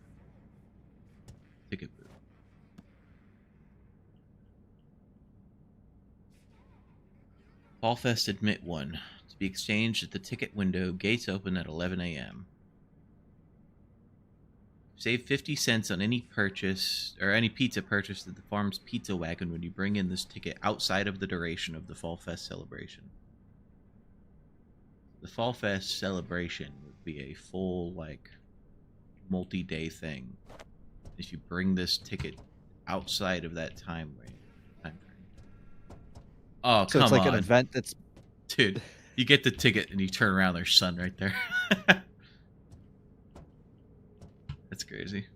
Ticket booth. Fall Fest Admit 1. To be exchanged at the ticket window. Gates open at 11 a.m. Save 50 cents on any purchase or any pizza purchased at the farm's pizza wagon when you bring in this ticket outside of the duration of the Fall Fest celebration. The Fall Fest celebration would be a full, like, multi-day thing if you bring this ticket outside of that time frame. Oh, So come it's like on. an event that's... Dude, you get the ticket and you turn around, there's sun right there. That's crazy.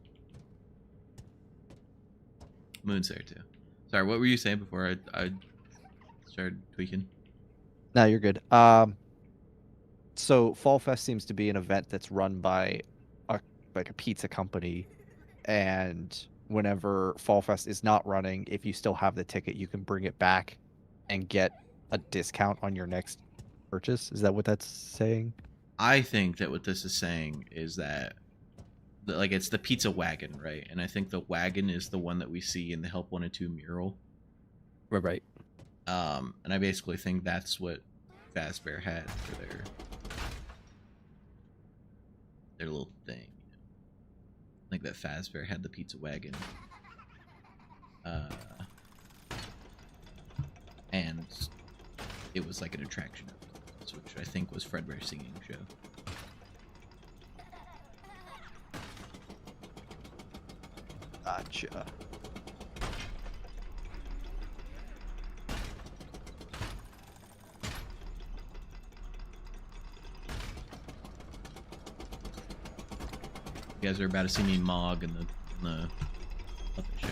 Moon's there too. Sorry, what were you saying before I started tweaking? No, you're good. So Fall Fest seems to be an event that's run by a pizza company, and whenever Fall Fest is not running, if you still have the ticket, you can bring it back and get a discount on your next purchase. Is that what that's saying? I think that what this is saying is that like it's the pizza wagon, right? And I think the wagon is the one that we see in the Help 1 and 2 mural. Right. And I basically think that's what Fazbear had for their little thing. I think that Fazbear had the pizza wagon. And it was like an attraction of those, which I think was Fredbear's singing show. Gotcha. You guys are about to see me Mog in the puppet show.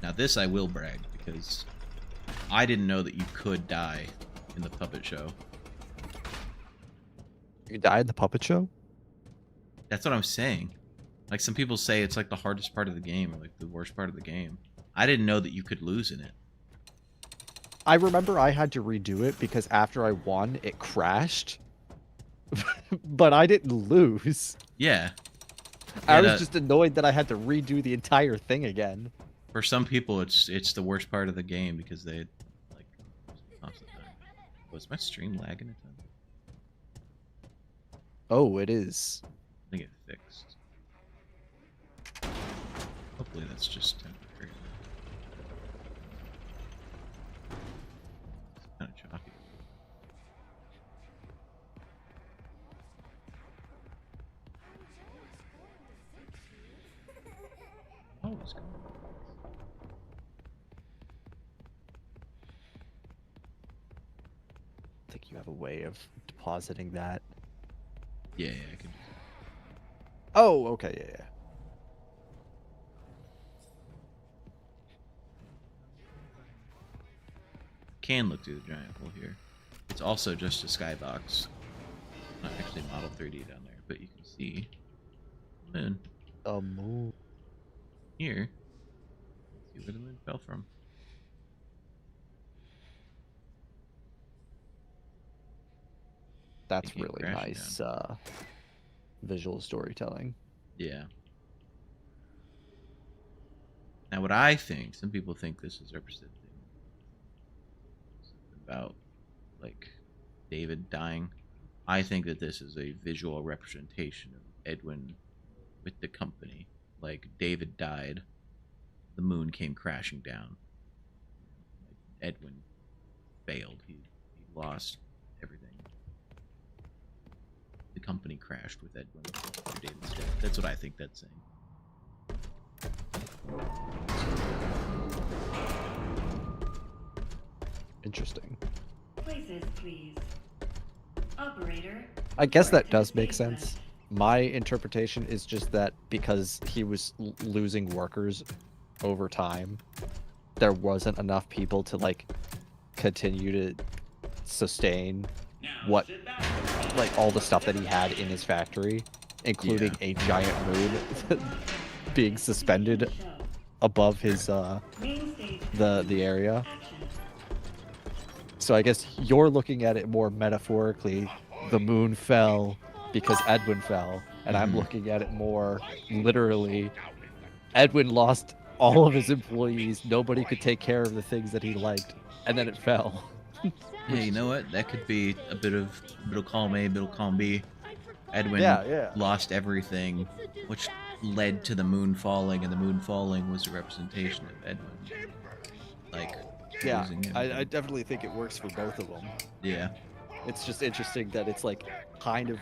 Now this I will brag, because I didn't know that you could die in the puppet show. You died in the puppet show? That's what I'm saying. Like, some people say it's like the hardest part of the game, or like the worst part of the game. I didn't know that you could lose in it. I remember I had to redo it because after I won, it crashed. But I didn't lose. Yeah. I was just annoyed that I had to redo the entire thing again. For some people, it's the worst part of the game because they like lost the time. Was my stream lagging a ton? Oh, it is. I think it fixed. Hopefully that's just temporary. It's kind of choppy. Oh, what's going on? I think you have a way of depositing that. Yeah, I can. Oh, okay, yeah. Can look through the giant hole here. It's also just a skybox. Not actually Model 3D down there, but you can see the moon. A moon. Here. Let's see where the moon fell from. That's really nice visual storytelling. Yeah. Now, what I think, some people think this is representing something about, like, David dying. I think that this is a visual representation of Edwin with the company. Like, David died, the moon came crashing down. Like, Edwin failed. He lost everything. The company crashed with Edwin after David's death. That's what I think that's saying. Interesting. Places, please. Operator. I guess that does make sense. My interpretation is just that because he was losing workers over time, there wasn't enough people to like continue to sustain what like all the stuff that he had in his factory, including a giant moon being suspended above his the area. So I guess you're looking at it more metaphorically. The moon fell because Edwin fell, and I'm looking at it more literally. Edwin lost all of his employees. Nobody could take care of the things that he liked, and then it fell. Yeah, you know what? That could be a bit of column A, bit of column B. Edwin lost everything, which led to the moon falling, and the moon falling was a representation of Edwin. Like, yeah, I definitely think it works for both of them. Yeah. It's just interesting that it's like kind of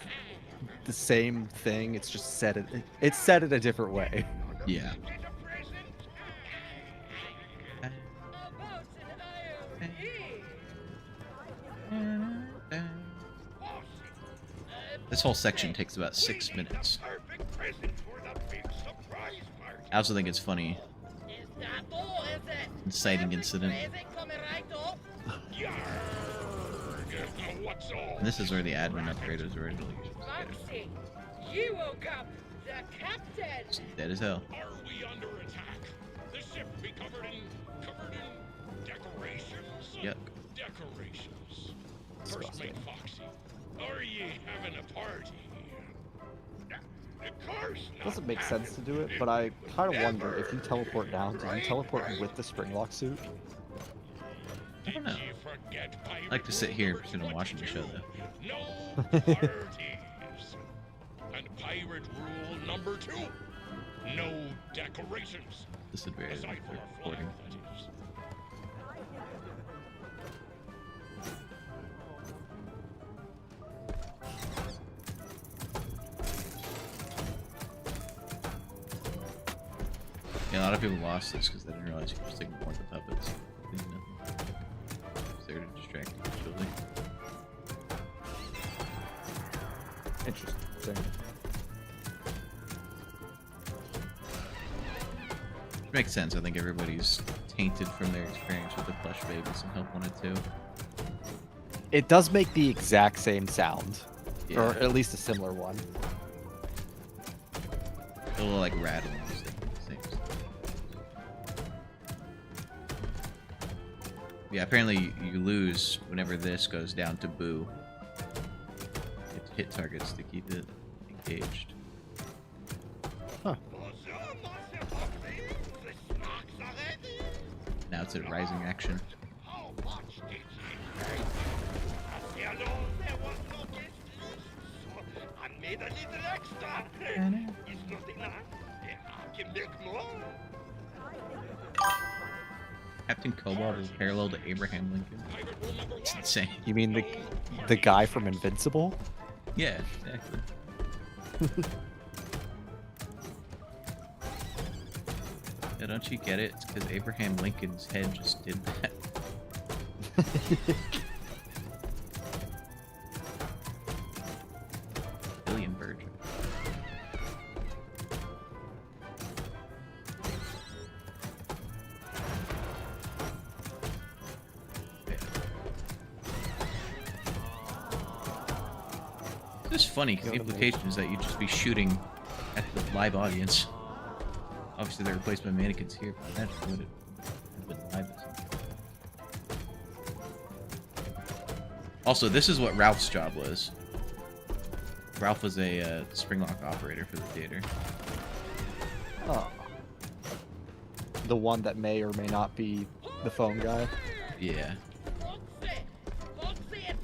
the same thing. It's just said in a different way. Yeah. This whole section takes about 6 minutes. I also think it's funny. Inciting incident. And this is where the admin upgraders were originally You woke up the captain. it's dead as hell. Are we under attack? The ship be covered in decorations. Yep. Decorations. First mate Foxy, are ye having a party? Of course not. Doesn't make sense to do it, but I kind of wonder if you teleport down, do you teleport with the springlock suit? I don't know. I like to sit here because I'm watching the show, though. No parties. And pirate rule number 2: no decorations. This is very Aside from our recording. flag, that is. Yeah, a lot of people lost this because they didn't realize you were just ignoring the puppets. They did nothing. They were distracting usually. Interesting. Which makes sense. I think everybody's tainted from their experience with the plush babies and Help Wanted 2. It does make the exact same sound, Yeah. or at least a similar one. A little like rattling things. Yeah, apparently you lose whenever this goes down to boo. You have to hit targets to keep it engaged. Huh. Now it's a rising action. I made a little extra. It's not enough. I can make more. Captain Cobalt is parallel to Abraham Lincoln. It's insane. You mean the guy from Invincible? Yeah, exactly. Yeah, don't you get it? It's because Abraham Lincoln's head just did that. Billion Virgin. It's just funny because the implication is that you'd just be shooting at the live audience. Obviously, they're replaced by mannequins here, but I imagine would have been live or something. Also, this is what Ralph's job was. Ralph was a springlock operator for the theater. Oh. The one that may or may not be the phone guy? Yeah.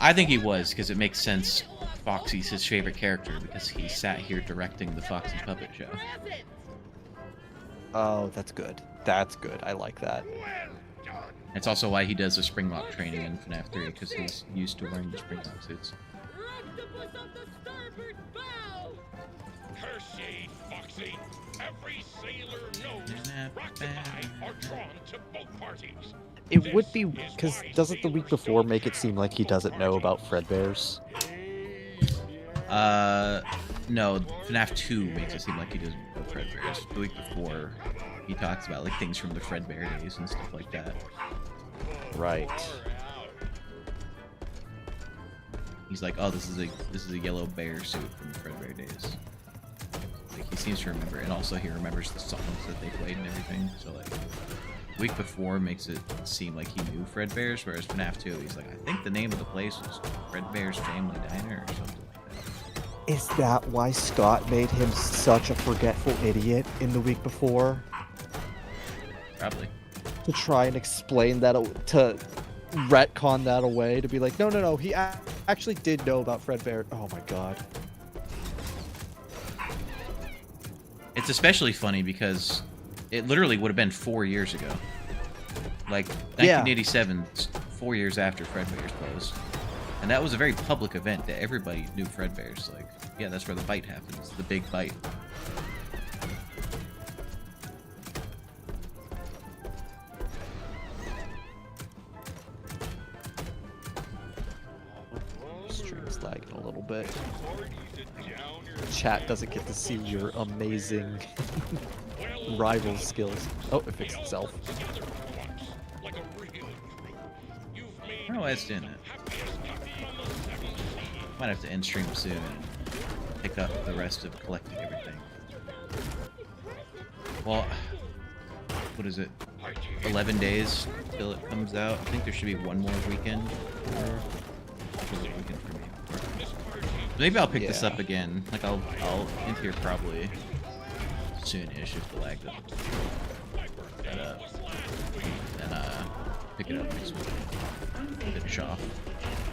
I think he was, because it makes sense. Foxy's his favorite character because he sat here directing the Foxy Puppet Show. Oh, that's good. That's good. I like that. It's also why he does the springlock training in FNAF 3, because he's used to wearing the springlock suits. Curse ye, Foxy. Every sailor knows Rock and I are drawn to both parties. It would be, because doesn't the week before make it seem like he doesn't know about Fredbear's? No, FNAF 2 makes it seem like he doesn't know Fredbear's. The week before, he talks about like things from the Fredbear days and stuff like that. Right. He's like, oh, this is a yellow bear suit from the Fredbear days. Like he seems to remember, and also he remembers the songs that they played and everything. So like, week before makes it seem like he knew Fredbear's, whereas FNAF 2, he's like, I think the name of the place was Fredbear's Family Diner or something like that. Is that why Scott made him such a forgetful idiot in the week before? Probably. To try and explain that, to retcon that away, to be like, no, he actually did know about Fredbear. Oh my god. It's especially funny because it literally would have been 4 years ago. Like, 1987, 4 years after Fredbear's closed. And that was a very public event that everybody knew Fredbear's. Like, yeah, that's where the bite happens, the big bite. Stream's lagging a little bit. Chat doesn't get to see your amazing rival skills. Oh, it fixed itself. Oh, that's in it. Might have to end stream soon and pick up the rest of collecting everything. Well, what is it? 11 days till it comes out. I think there should be one more weekend for the weekend for me. Maybe I'll pick this up again. Like I'll end here probably soon-ish if the lag doesn't that up. And pick it up next week. Finish off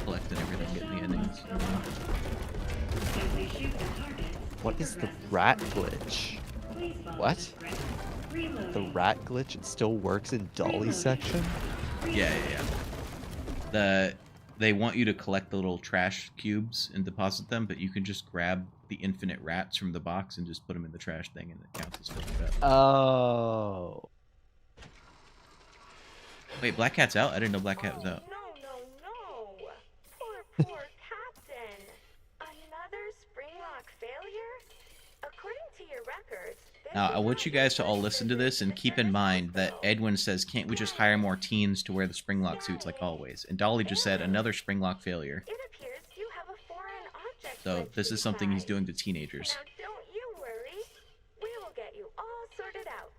collecting everything, getting the endings. What is the rat glitch? What? The rat glitch, it still works in Dolly section? Yeah. They want you to collect the little trash cubes and deposit them, but you can just grab the infinite rats from the box and just put them in the trash thing, and it counts as filling it up. Oh. Wait, Black Cat's out? I didn't know Black Cat was out. No. Poor Captain. Another Springlock failure? According to your records... Now, I want you guys to all listen to this and keep in mind that Edwin says, can't we just hire more teens to wear the Springlock suits like always? And Dolly just said, another Springlock failure. It appears you have a foreign object. So, this is something he's doing to teenagers. Now, don't you worry. We will get you all sorted out.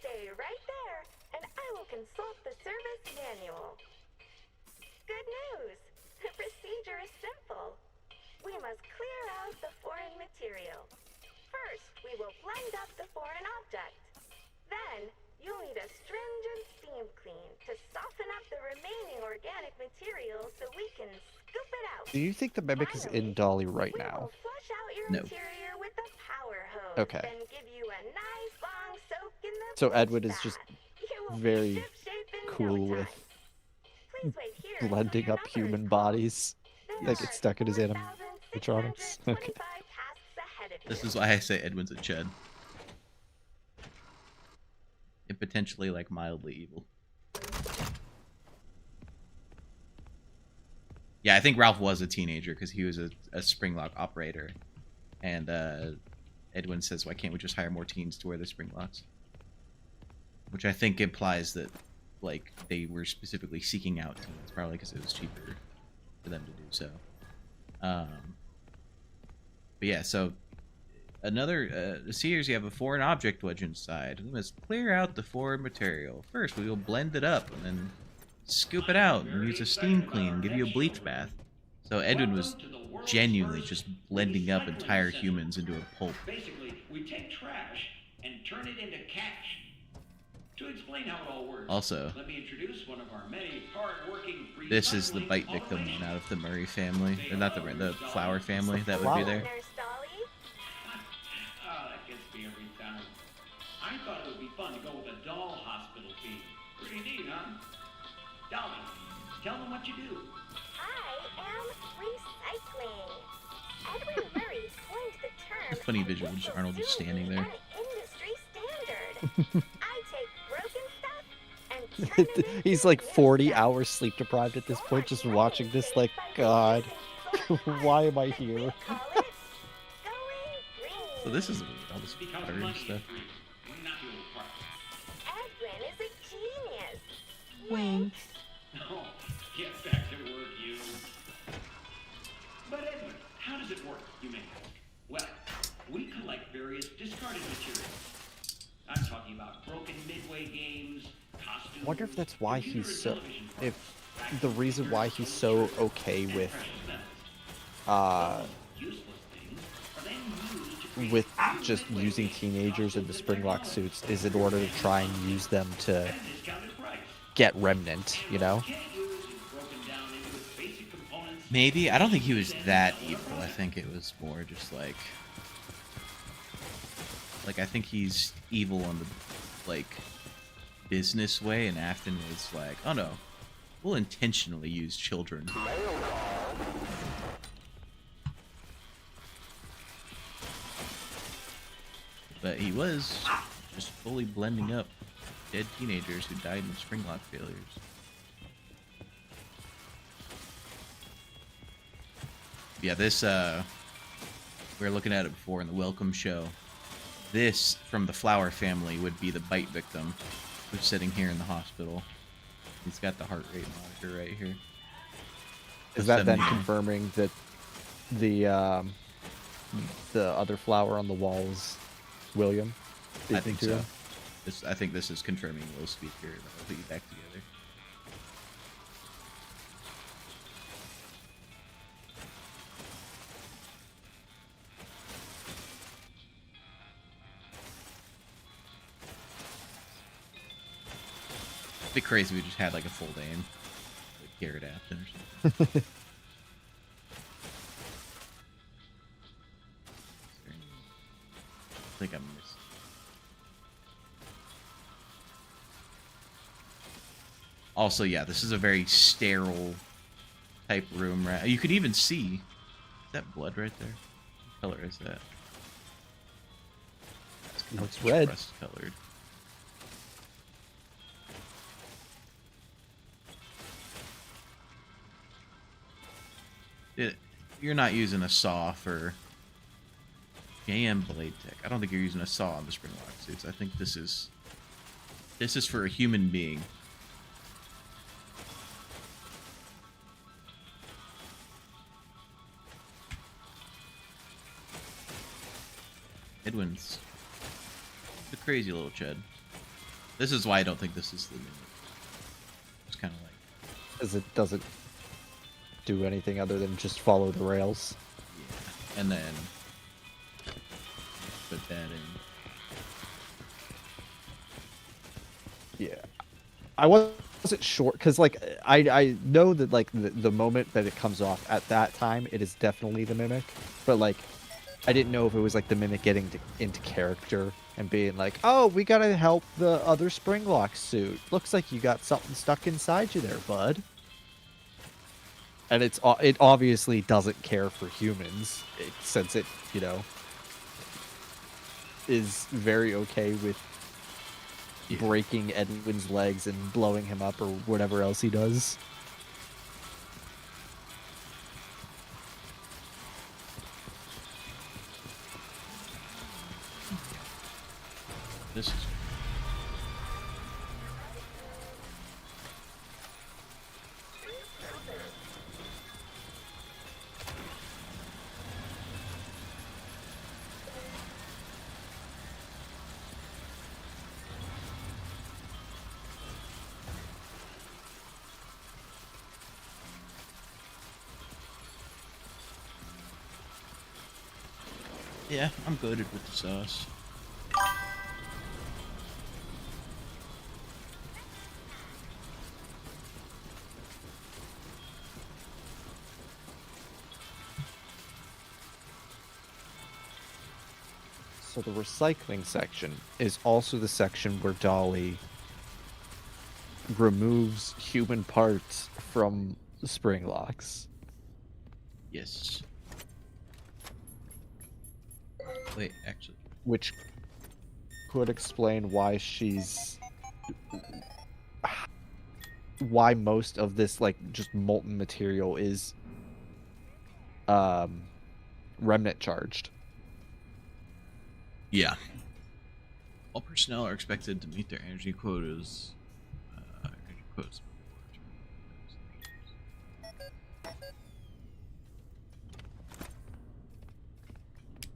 Stay right there, and I will consult the service manual. Good news! The procedure is simple. We must clear out the foreign material. First, we will blend up the foreign object. Then, you'll need a stringent steam clean to soften up the remaining organic material so we can scoop it out. Do you think the Mimic is in Dolly right now? Flush out your No. interior with the power hose. Okay. Then give you a nice long soak in the So bleach Edwin is bath. just You will be very ship-shape in cool no with time. Please wait here blending up human bodies that get stuck in his animatronics. Okay. This is why I say Edwin's a chud. And potentially, like, mildly evil. Yeah, I think Ralph was a teenager because he was a Springlock operator. And Edwin says, why can't we just hire more teens to wear the Springlocks? Which I think implies that, like, they were specifically seeking out teens, probably because it was cheaper for them to do so. But yeah, so another series, you have a foreign object wedge inside. We must clear out the foreign material. First, we will blend it up and then scoop it out and use a steam clean and give you a bleach bath. So Edwin was genuinely just blending up entire humans into a pulp. Basically, we take trash and turn it into cash. To explain how it all works, Also, let me introduce one of our many hard-working this is the bite victim one out of the Murray family. Or not the Flower family that would be there. Oh, that gets me every time. I thought it would be fun to go with a doll hospital theme. Pretty neat, huh? Dolly, tell them what you do. I am recycling. Edwin Murray coined the term. Funny visual, just Arnold just standing there. An industry standard. I take broken stuff and turn it into He's like 40 hours sleep deprived at this point, just watching this like, God, why am I here? going So this is all this Because water and money stuff. is free, not the old parts. Edwin is a genius. Wink. Oh, get back to work, you. But Edwin, how does it work, you may ask? Well, we collect various discarded materials. I'm talking about broken Midway games, costumes. I wonder if that's why computer he's and so. television If parts, the reason why he's so okay and with precious metals. Useless things are then used to create with new just Midway using games, teenagers in the costumes, and Springlock technology. suits is in order to try and use them to At a discounted price. get Remnant, you know? Can't use is broken down into its basic components. Maybe. I don't think he was that evil. I think it was more just like I think he's evil on the like business way, and Afton was like, oh no, we'll intentionally use children. But he was just fully blending up dead teenagers who died in Springlock failures. Yeah, this we were looking at it before in the welcome show. This from the Flower family would be the bite victim who's sitting here in the hospital. He's got the heart rate monitor right here. Is that then 79. confirming that the other flower on the wall is William? I think to so. him? I think this is confirming Will's speaker. They'll put you back together. It'd be crazy if we just had like a full name, like Garrett Afton or something. I think I missed. Also, yeah, this is a very sterile type room, right? You could even see, is that blood right there? What color is that? It's red. Rust colored. You're not using a saw for JM Blade Tech. I don't think you're using a saw on the Springlock suits. I think this is for a human being. Edwin's a crazy little chud. This is why I don't think this is the mimic. It's kind of like, Because it doesn't do anything other than just follow the rails. yeah. And then put that in. Yeah. I wasn't sure, because like I know that like the moment that it comes off at that time, it is definitely the mimic, but like I didn't know if it was like the mimic getting into character and being like, oh, we gotta help the other Springlock suit. Looks like you got something stuck inside you there, bud. And it obviously doesn't care for humans, since it, you know, is very okay with breaking Edwin's legs and blowing him up or whatever else he does. This is yeah, I'm goated with the sauce. So the recycling section is also the section where Dolly removes human parts from spring locks. Yes. Wait, actually. Which could explain why why most of this like just molten material is remnant charged. Yeah. All personnel are expected to meet their energy quotas. Energy quotas.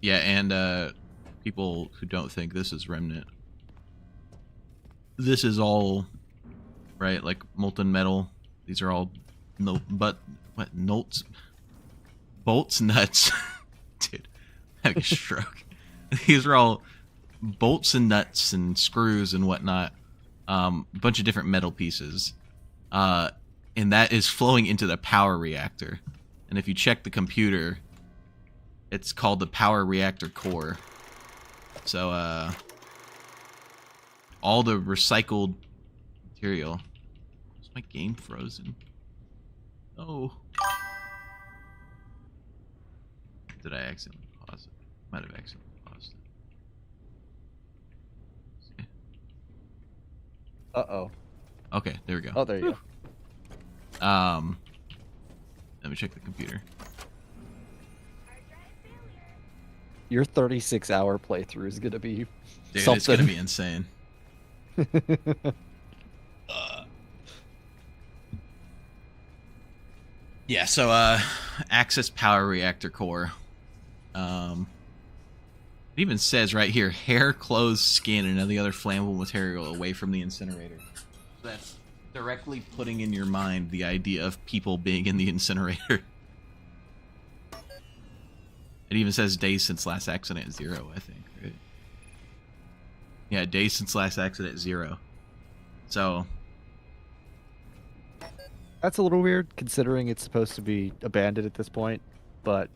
Yeah, and people who don't think this is Remnant. This is all, right, like molten metal. These are all bolts, nuts. Dude, I'm having a stroke. These are all bolts and nuts and screws and whatnot. A bunch of different metal pieces. And that is flowing into the power reactor. And if you check the computer, it's called the power reactor core. So, all the recycled material. Is my game frozen? Oh. Did I accidentally pause it? Might have accidentally paused it. Uh-oh. Okay, there we go. Oh, there you go. Let me check the computer. Your 36-hour playthrough is gonna be Dude, something. it's gonna be insane. Yeah, so access power reactor core. It even says right here, hair, clothes, skin, and any other flammable material away from the incinerator. That's directly putting in your mind the idea of people being in the incinerator. It even says days since last accident 0, I think, right? Yeah, days since last accident 0. So That's a little weird, considering it's supposed to be abandoned at this point, but...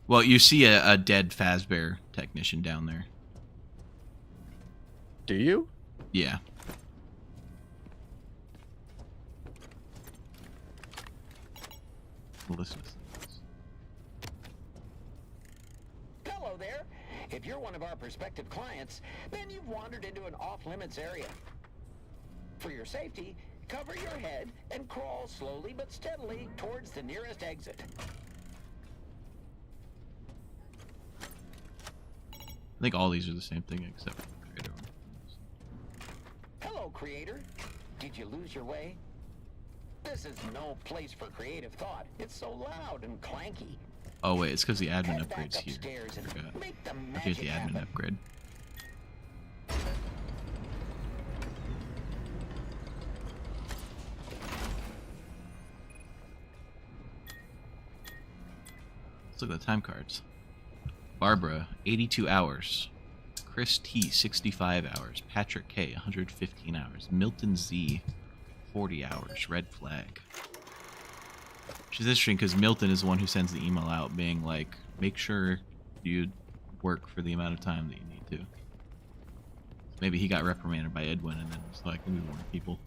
Well, you see a dead Fazbear technician down there. Do you? Yeah. Well, listen. Hello there. If you're one of our prospective clients, then you've wandered into an off-limits area. For your safety, cover your head and crawl slowly but steadily towards the nearest exit. I think all these are the same thing except for the creator one. Hello, creator. Did you lose your way? This is no place for creative thought. It's so loud and clanky. Oh wait, it's because the admin Head back upgrade's here. upstairs and Forgot. make the Here's the magic admin happen. upgrade. Let's look at the time cards. Barbara, 82 hours. Chris T, 65 hours. Patrick K, 115 hours. Milton Z, 40 hours. Red flag. Which is interesting because Milton is the one who sends the email out being like, make sure you work for the amount of time that you need to. Maybe he got reprimanded by Edwin and then was like, we warn people.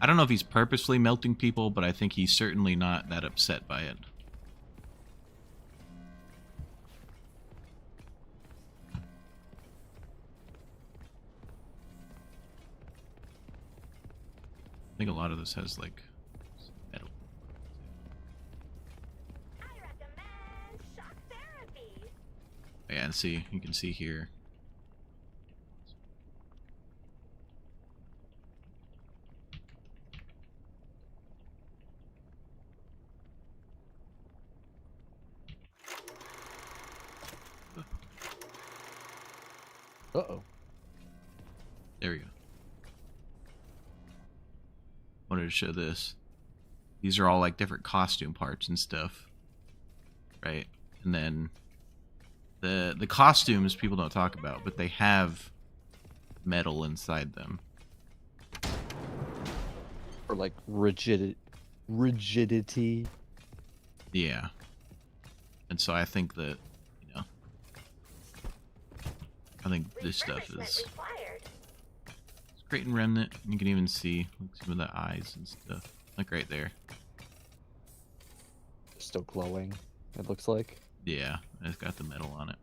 I don't know if he's purposely melting people, but I think he's certainly not that upset by it. I think a lot of this has like metal. I recommend shock therapy. Yeah, and see, you can see here. Uh-oh. There we go. Wanted to show this. These are all like different costume parts and stuff. Right? And then the costumes people don't talk about, but they have metal inside them. Or like rigidity. Yeah. And so I think that, you know, I think this stuff is it's great in Remnant. You can even see like, some of the eyes and stuff. Like right there. Still glowing, it looks like. Yeah, it's got the metal on it.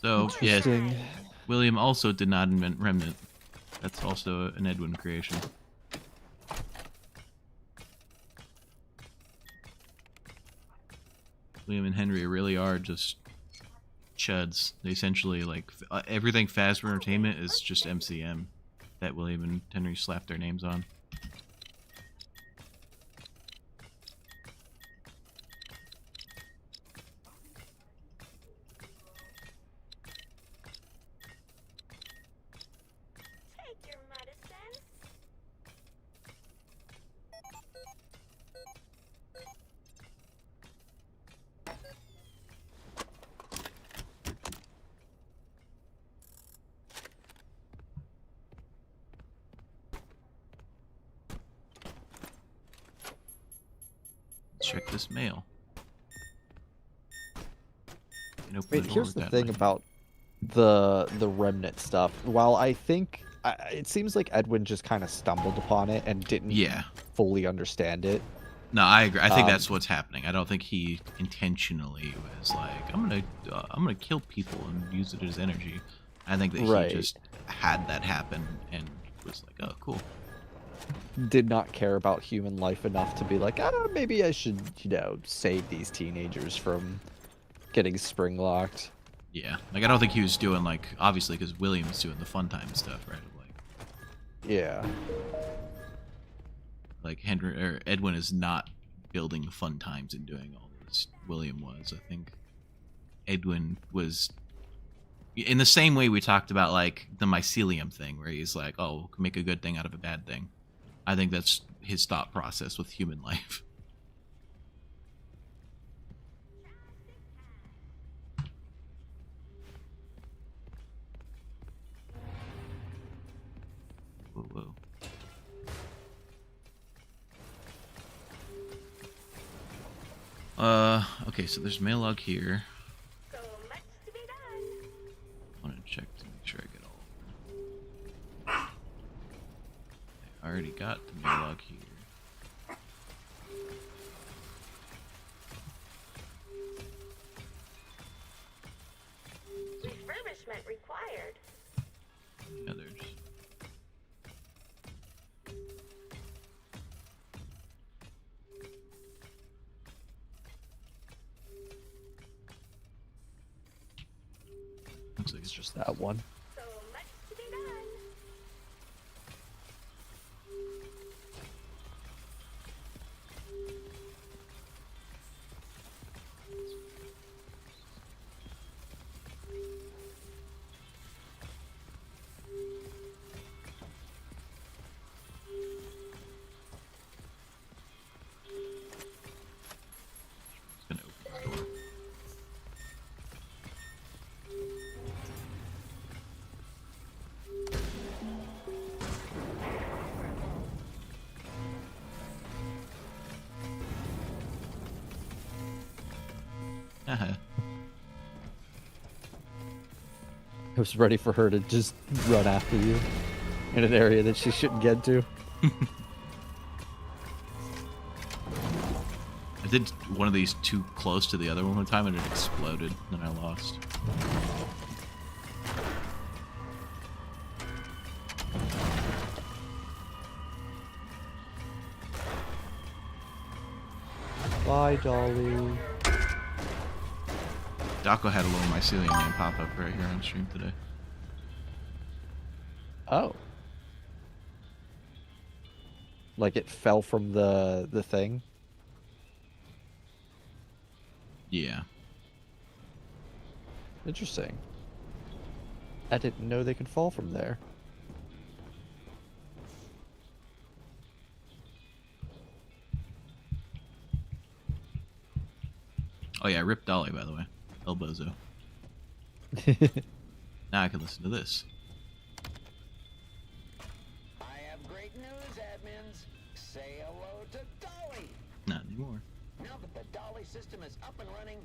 So, yeah, Interesting. William also did not invent Remnant. That's also an Edwin creation. William and Henry really are just chuds. They essentially, like, everything Fazbear Entertainment is just MCM that William and Henry slapped their names on. Take your medicine. Let's check this mail. Wait, here's the thing about the remnant stuff. While I think it seems like Edwin just kind of stumbled upon it and didn't fully understand it. No, I agree. I think that's what's happening. I don't think he intentionally was like, I'm gonna kill people and use it as energy. I think that he just had that happen and was like, oh, cool. Did not care about human life enough to be like, oh, maybe I should, save these teenagers from getting spring locked. Yeah, like I don't think he was doing like, obviously, because William was doing the fun time stuff, right? Yeah. Like Henry or Edwin is not building the fun times and doing all this. William was. I think Edwin was in the same way we talked about like the mycelium thing, where he's like, "Oh, make a good thing out of a bad thing." I think that's his thought process with human life. Whoa, whoa. Okay, so there's mail log here. So much to be done. I want to check to make sure I get all of them. I already got the mail log here. Refurbishment required. The others. Looks like it's just that one. So much to be done. It's gonna open the door. I was ready for her to just run after you in an area that she shouldn't get to. I did one of these too close to the other one time and it exploded, and I lost. Bye, Dolly. Daco had a little mycelium man pop up right here on stream today. Oh. Like it fell from the thing? Yeah. Interesting. I didn't know they could fall from there. Oh yeah, Rip Dolly, by the way. El Bozo. Now I can listen to this. I have great news, admins. Say hello to Dolly. Not anymore. Now that the Dolly system is up and running,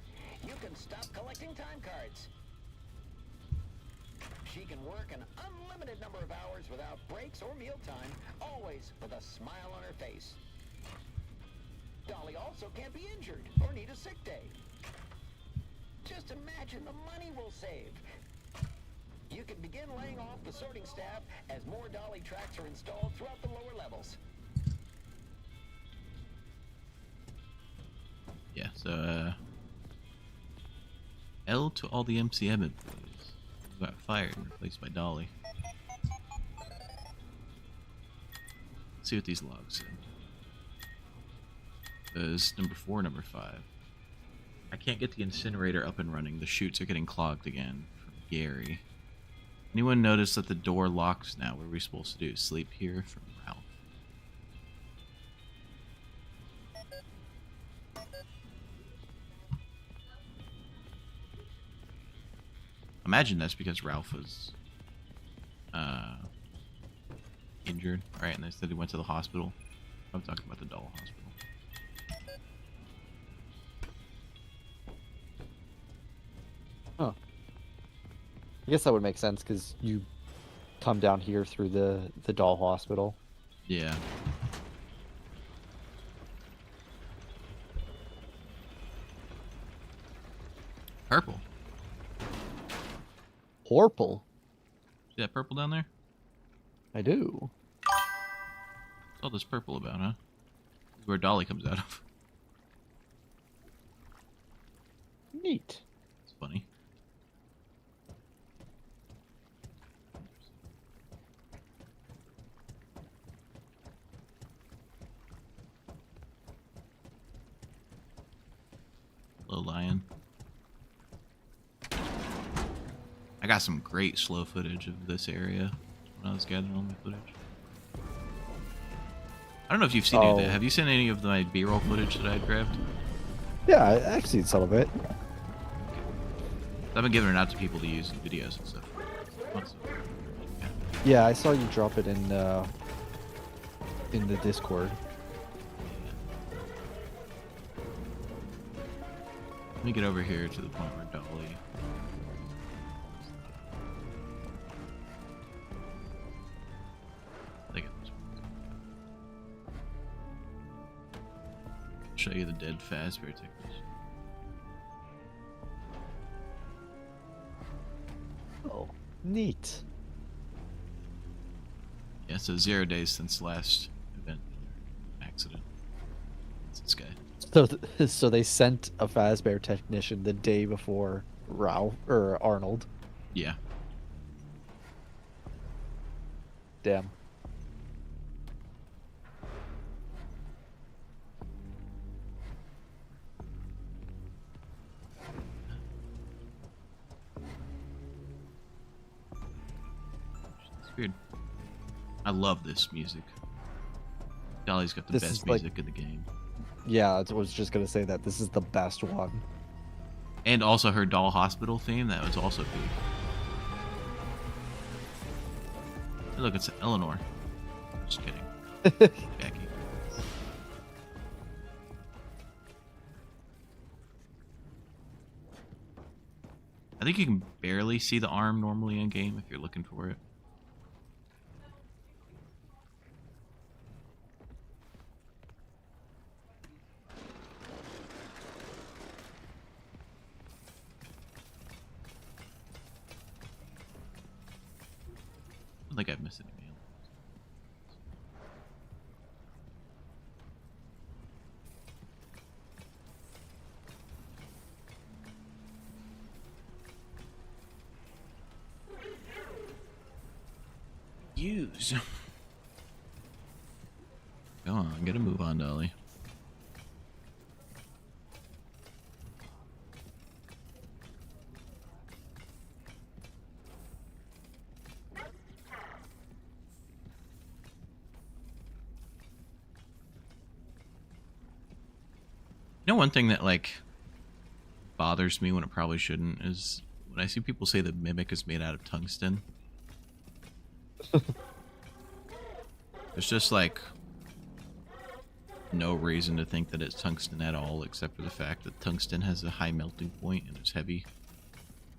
you can stop collecting time cards. She can work an unlimited number of hours without breaks or mealtime, always with a smile on her face. Dolly also can't be injured or need a sick day. Just imagine the money we'll save. You can begin laying off the sorting staff as more Dolly tracks are installed throughout the lower levels. Yeah, so L to all the MCM employees who got fired and replaced by Dolly. Let's see what these logs say. Is number 4, number 5. I can't get the incinerator up and running. The chutes are getting clogged again. From Gary. Anyone notice that the door locks now? What are we supposed to do? Sleep here? From Ralph. Imagine that's because Ralph was injured, right? And they said he went to the hospital. I'm talking about the doll hospital. Huh. I guess that would make sense because you come down here through the doll hospital. Yeah. Purple. Purple? See that purple down there? I do. What's all this purple about, huh? This is where Dolly comes out of. Neat. It's funny. Hello, lion. I got some great slow footage of this area when I was gathering all my footage. I don't know if you've seen any of that. Have you seen any of my B-roll footage that I grabbed? Yeah, I've seen some of it. I've been giving it out to people to use in videos and stuff. Yeah, I saw you drop it in the Discord. Let me get over here to the point where Dolly. Show you the dead Fazbear technician. Oh, neat. Yeah, so 0 days since last event accident. It's this guy. So they sent a Fazbear technician the day before Ralph or Arnold. Yeah. Damn. It's weird. I love this music. Dolly's got the This best is like- music in the game. Yeah, I was just gonna say that this is the best one. And also her doll hospital theme, that was also big. Hey, look, it's Eleanor. Just kidding. Becky. I think you can barely see the arm normally in game if you're looking for it. I don't think I've missed any mail. Use. Go on, get a move on, Dolly. You know, one thing that like bothers me when it probably shouldn't is when I see people say the Mimic is made out of tungsten. There's just like no reason to think that it's tungsten at all, except for the fact that tungsten has a high melting point and it's heavy.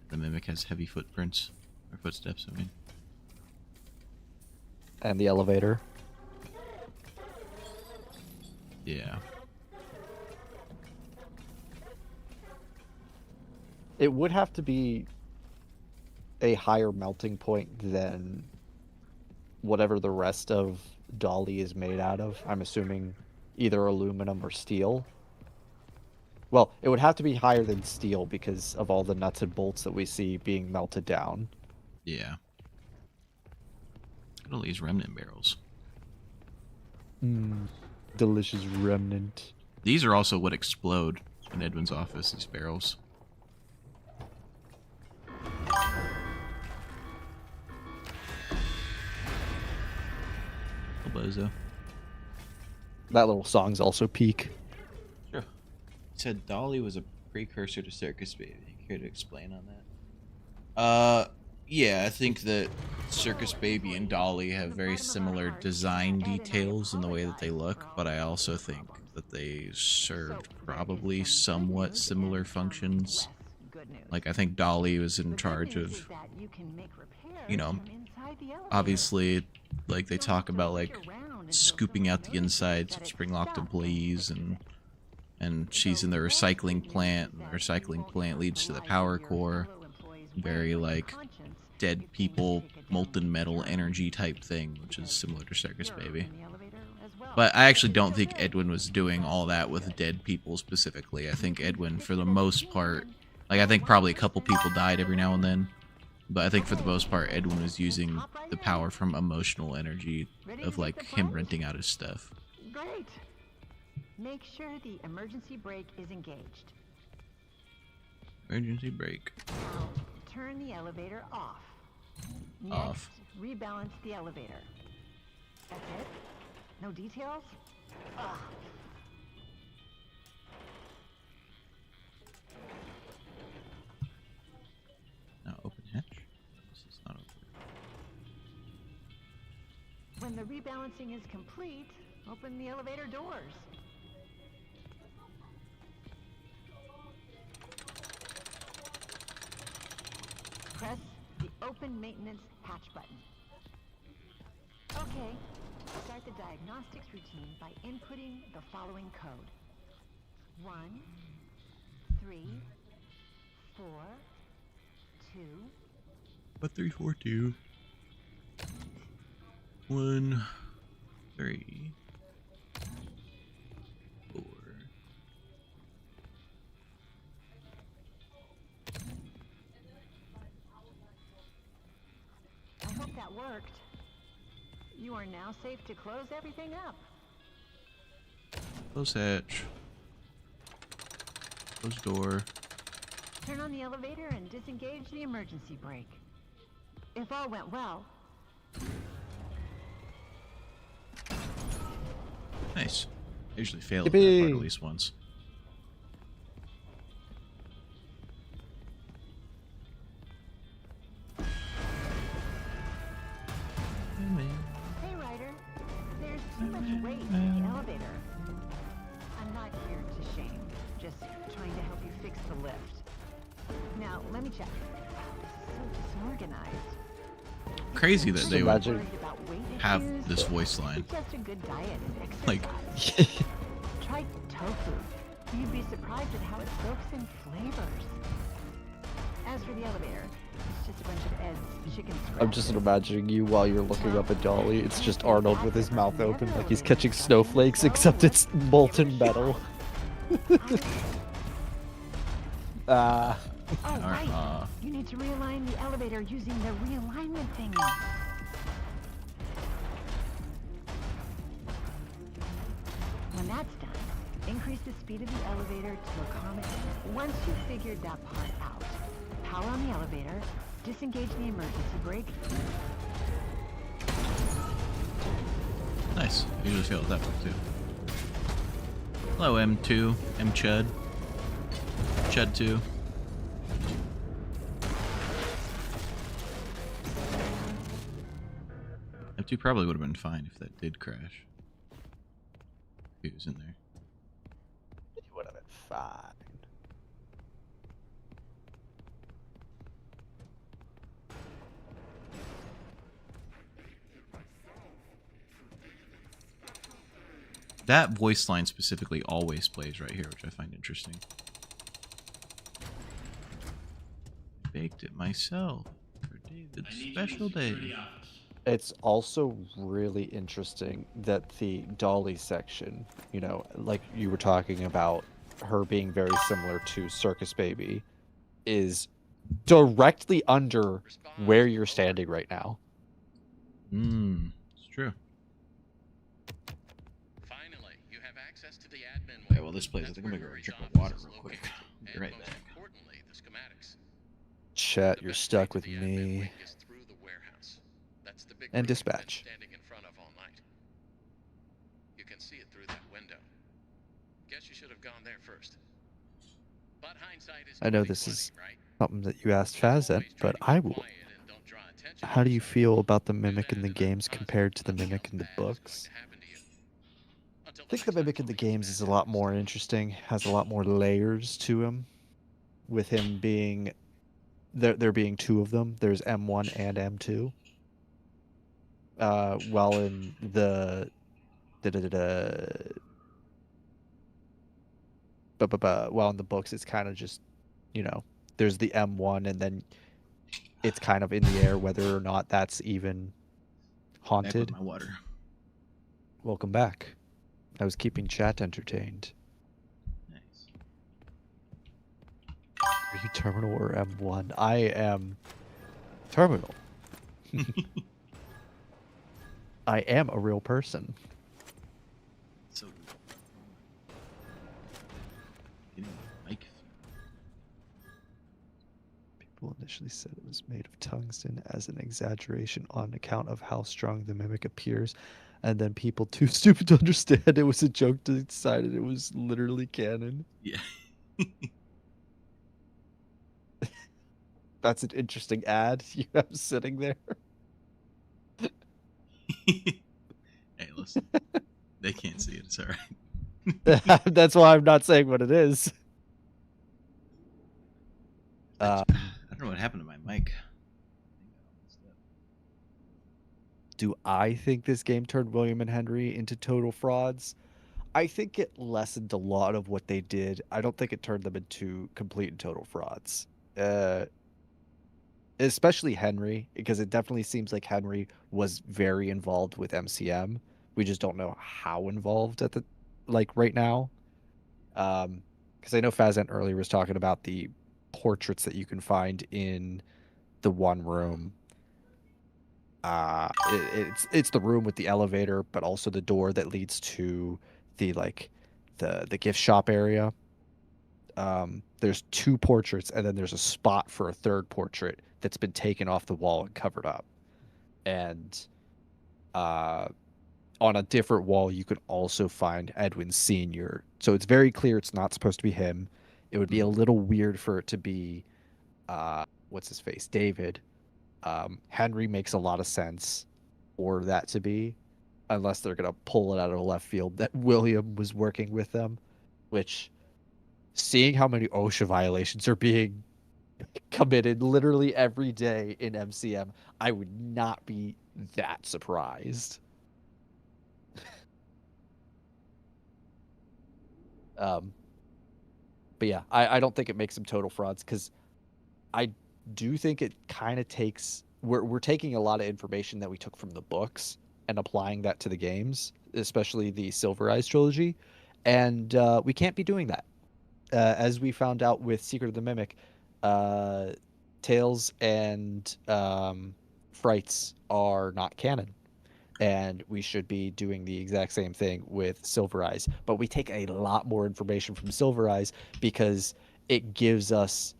The Mimic has heavy footprints, or footsteps, I mean. And the elevator. Yeah. It would have to be a higher melting point than whatever the rest of Dolly is made out of. I'm assuming either aluminum or steel. Well, it would have to be higher than steel because of all the nuts and bolts that we see being melted down. Yeah. Look at all these remnant barrels. Delicious remnant. These are also what explode in Edwin's office, these barrels. Bozo. That little song's also peak. Sure. It said Dolly was a precursor to Circus Baby. Care to explain on that? Yeah, I think that Circus Baby and Dolly have very similar design details in the way that they look, but I also think that they served probably somewhat similar functions. Like, I think Dolly was in charge of, you know, obviously, like, they talk about, like, scooping out the insides of Springlocked employees, and she's in the recycling plant, and the recycling plant leads to the power core. Very, like, dead people, molten metal energy type thing, which is similar to Circus Baby. But I actually don't think Edwin was doing all that with dead people specifically. I think Edwin, for the most part, like, I think probably a couple people died every now and then, but I think for the most part, Edwin was using the power from emotional energy of, like, him renting out his stuff. Great. Make sure the emergency brake is engaged. Emergency brake. Now, turn the elevator off. Next, rebalance the elevator. That's it? No details? Ugh. Now open hatch. This is not open. When the rebalancing is complete, open the elevator doors. Press the open maintenance hatch button. Okay, start the diagnostics routine by inputting the following code. 1, 3, 4, 2. What 3, 4, 2? 1, 3, 4. I hope that worked. You are now safe to close everything up. Close hatch. Close door. Turn on the elevator and disengage the emergency brake. If all went well. Nice. I usually fail at that part at least once. Hey, Ryder. There's too much weight in the elevator. I'm not here to shame. Just trying to help you fix the lift. Now, let me check. This is so disorganized. Crazy that they would Worried about weight have issues? this voice line. Just a good diet and exercise. Like, Try tofu. You'd be surprised at how it soaks in flavors. As for the elevator, it's just a bunch of Ed's chicken scratch. I'm just imagining you while you're looking up at Dolly. It's just Arnold with his mouth open like he's catching snowflakes, except it's molten metal. Oh, right. You need to realign the elevator using the realignment thingy. When that's done, increase the speed of the elevator to accommodate. Once you've figured that part out, power on the elevator, disengage the emergency brake. nice. I usually fail at that part too. Hello, M2. M-Chud. Chud 2. M2 probably would have been fine if that did crash. If he was in there. It would have been fine. That voice line specifically always plays right here, which I find interesting. Baked it myself for David's special day. It's also really interesting that the Dolly section, you know, like you were talking about, her being very similar to Circus Baby is directly under where you're standing right now. It's true. Finally, you have access to the admin Okay, well, this place, I think I'm gonna go drink my water real quick. I'll be right back. Importantly, the schematics. Chat, you're stuck with me. That's the big And room you've been dispatch. standing in front of all night. You can see it through that window. Guess you should have gone there first. But hindsight is I know 20/20, this is right? something that you asked Fazet, but I will. How do you feel about the Mimic in the games compared to the Mimic in the books? I think the Mimic in the games is a lot more interesting, has a lot more layers to him, with him being... There being two of them. There's M1 and M2. While in the... While in the books, it's kind of just, you know, there's the M1, and then it's kind of in the air whether or not that's even haunted. Back with my water. Welcome back. I was keeping chat entertained. Nice. Are you Terminal or M1? I am Terminal. I am a real person. So getting the mic. People initially said it was made of tungsten as an exaggeration on account of how strong the mimic appears, and then people too stupid to understand it was a joke decided it was literally canon. Yeah. That's an interesting ad you have sitting there. Hey, listen. They can't see it. It's all right. That's why I'm not saying what it is. I don't know what happened to my mic. Do I think this game turned William and Henry into total frauds? I think it lessened a lot of what they did. I don't think it turned them into complete and total frauds. Especially Henry, because it definitely seems like Henry was very involved with MCM. We just don't know how involved at the right now. Because I know Fazent earlier was talking about the portraits that you can find in the one room. It's the room with the elevator, but also the door that leads to the the gift shop area. There's two portraits, and then there's a spot for a third portrait that's been taken off the wall and covered up. And on a different wall, you can also find Edwin Sr. So it's very clear it's not supposed to be him. It would be a little weird for it to be, what's his face, David. Henry makes a lot of sense for that to be, unless they're going to pull it out of left field that William was working with them, which, seeing how many OSHA violations are being committed literally every day in MCM, I would not be that surprised. But yeah, I don't think it makes them total frauds, because I do think it kind of takes... We're taking a lot of information that we took from the books and applying that to the games, especially the Silver Eyes trilogy, and we can't be doing that. As we found out with Secret of the Mimic, Tails and Frights are not canon, and we should be doing the exact same thing with Silver Eyes. But we take a lot more information from Silver Eyes because it gives us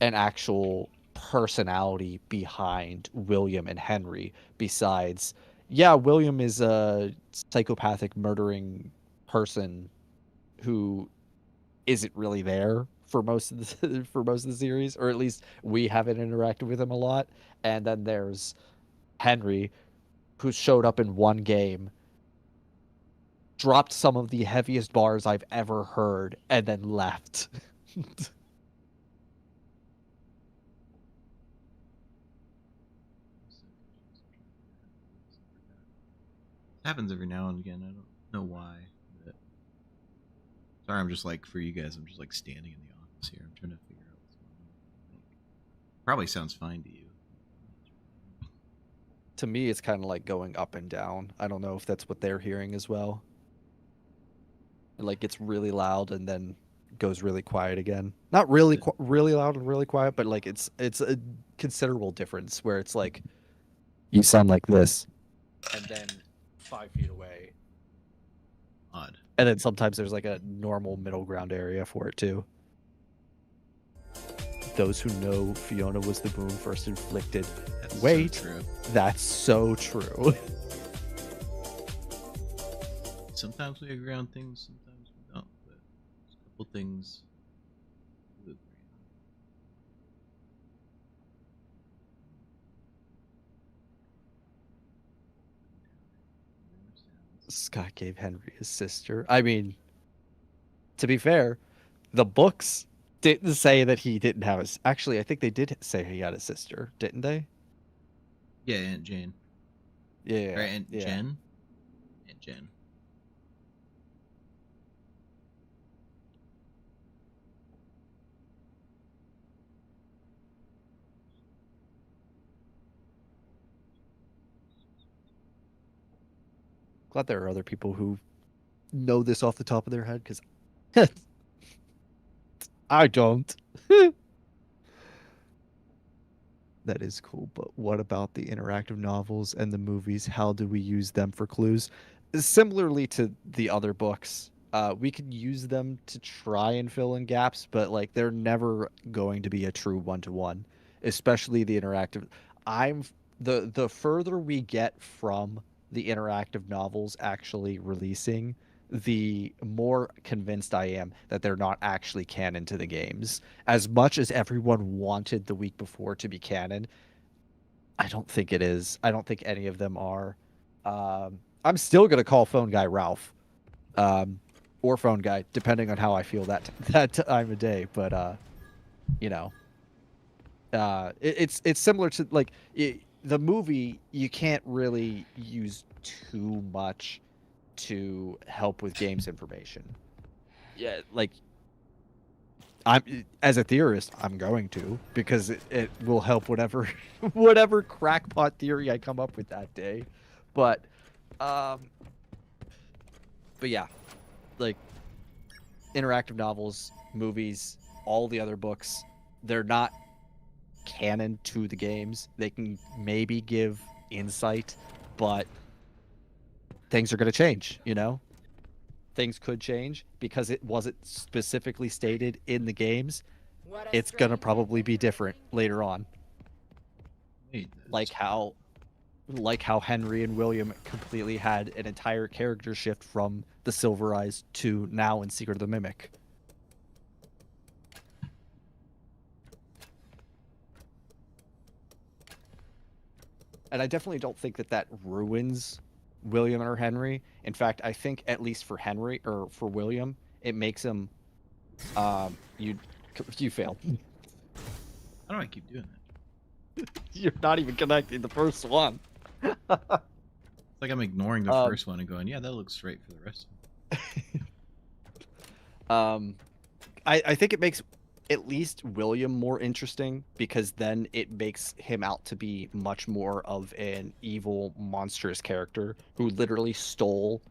an actual personality behind William and Henry, besides, yeah, William is a psychopathic murdering person who isn't really there for most of the series, or at least we haven't interacted with him a lot. And then there's Henry, who showed up in one game, dropped some of the heaviest bars I've ever heard, and then left. Happens every now and again. I don't know why. But... Sorry, I'm just for you guys, I'm just standing in the office here. I'm trying to figure out what's going on. Probably sounds fine to you. To me, it's kind of like going up and down. I don't know if that's what they're hearing as well. It gets really loud and then goes really quiet again. Not really really loud and really quiet, but like it's a considerable difference where it's like you sound like this, and then 5 feet away. Odd. And then sometimes there's like a normal middle ground area for it too. Those who know Fiona was the boon first inflicted. Wait, so true. That's so true. Sometimes we agree on things, sometimes we don't. But there's a couple things we agree on. Scott gave Henry his sister. I mean, to be fair, the books didn't say that he didn't have his. Actually, I think they did say he had a sister, didn't they? Yeah, Aunt Jane. Yeah. Or Aunt yeah. Jen? Aunt Jen. Glad there are other people who know this off the top of their head, because I don't. That is cool, but what about the interactive novels and the movies? How do we use them for clues? Similarly to the other books, we can use them to try and fill in gaps, but like they're never going to be a true one-to-one, especially the interactive. I'm the further we get from the interactive novels actually releasing, the more convinced I am that they're not actually canon to the games. As much as everyone wanted the week before to be canon, I don't think it is. I don't think any of them are. I'm still gonna call Phone Guy Ralph, or Phone Guy, depending on how I feel that time of day. But you know, it's similar to like the movie. You can't really use too much to help with games information. Yeah, like I'm as a theorist, I'm going to, because it will help whatever whatever crackpot theory I come up with that day. But yeah, like interactive novels, movies, all the other books, they're not canon to the games. They can maybe give insight, but things are going to change, you know? Things could change because it wasn't specifically stated in the games. It's going to probably be different later on. Like how Henry and William completely had an entire character shift from the Silver Eyes to now in Secret of the Mimic. And I definitely don't think that ruins William or Henry. In fact, I think at least for Henry or for William, it makes him you failed. How do I keep doing that? You're not even connecting the first one. It's like I'm ignoring the first one and going, yeah, that looks straight for the rest of them. I think it makes at least William more interesting, because then it makes him out to be much more of an evil, monstrous character who literally stole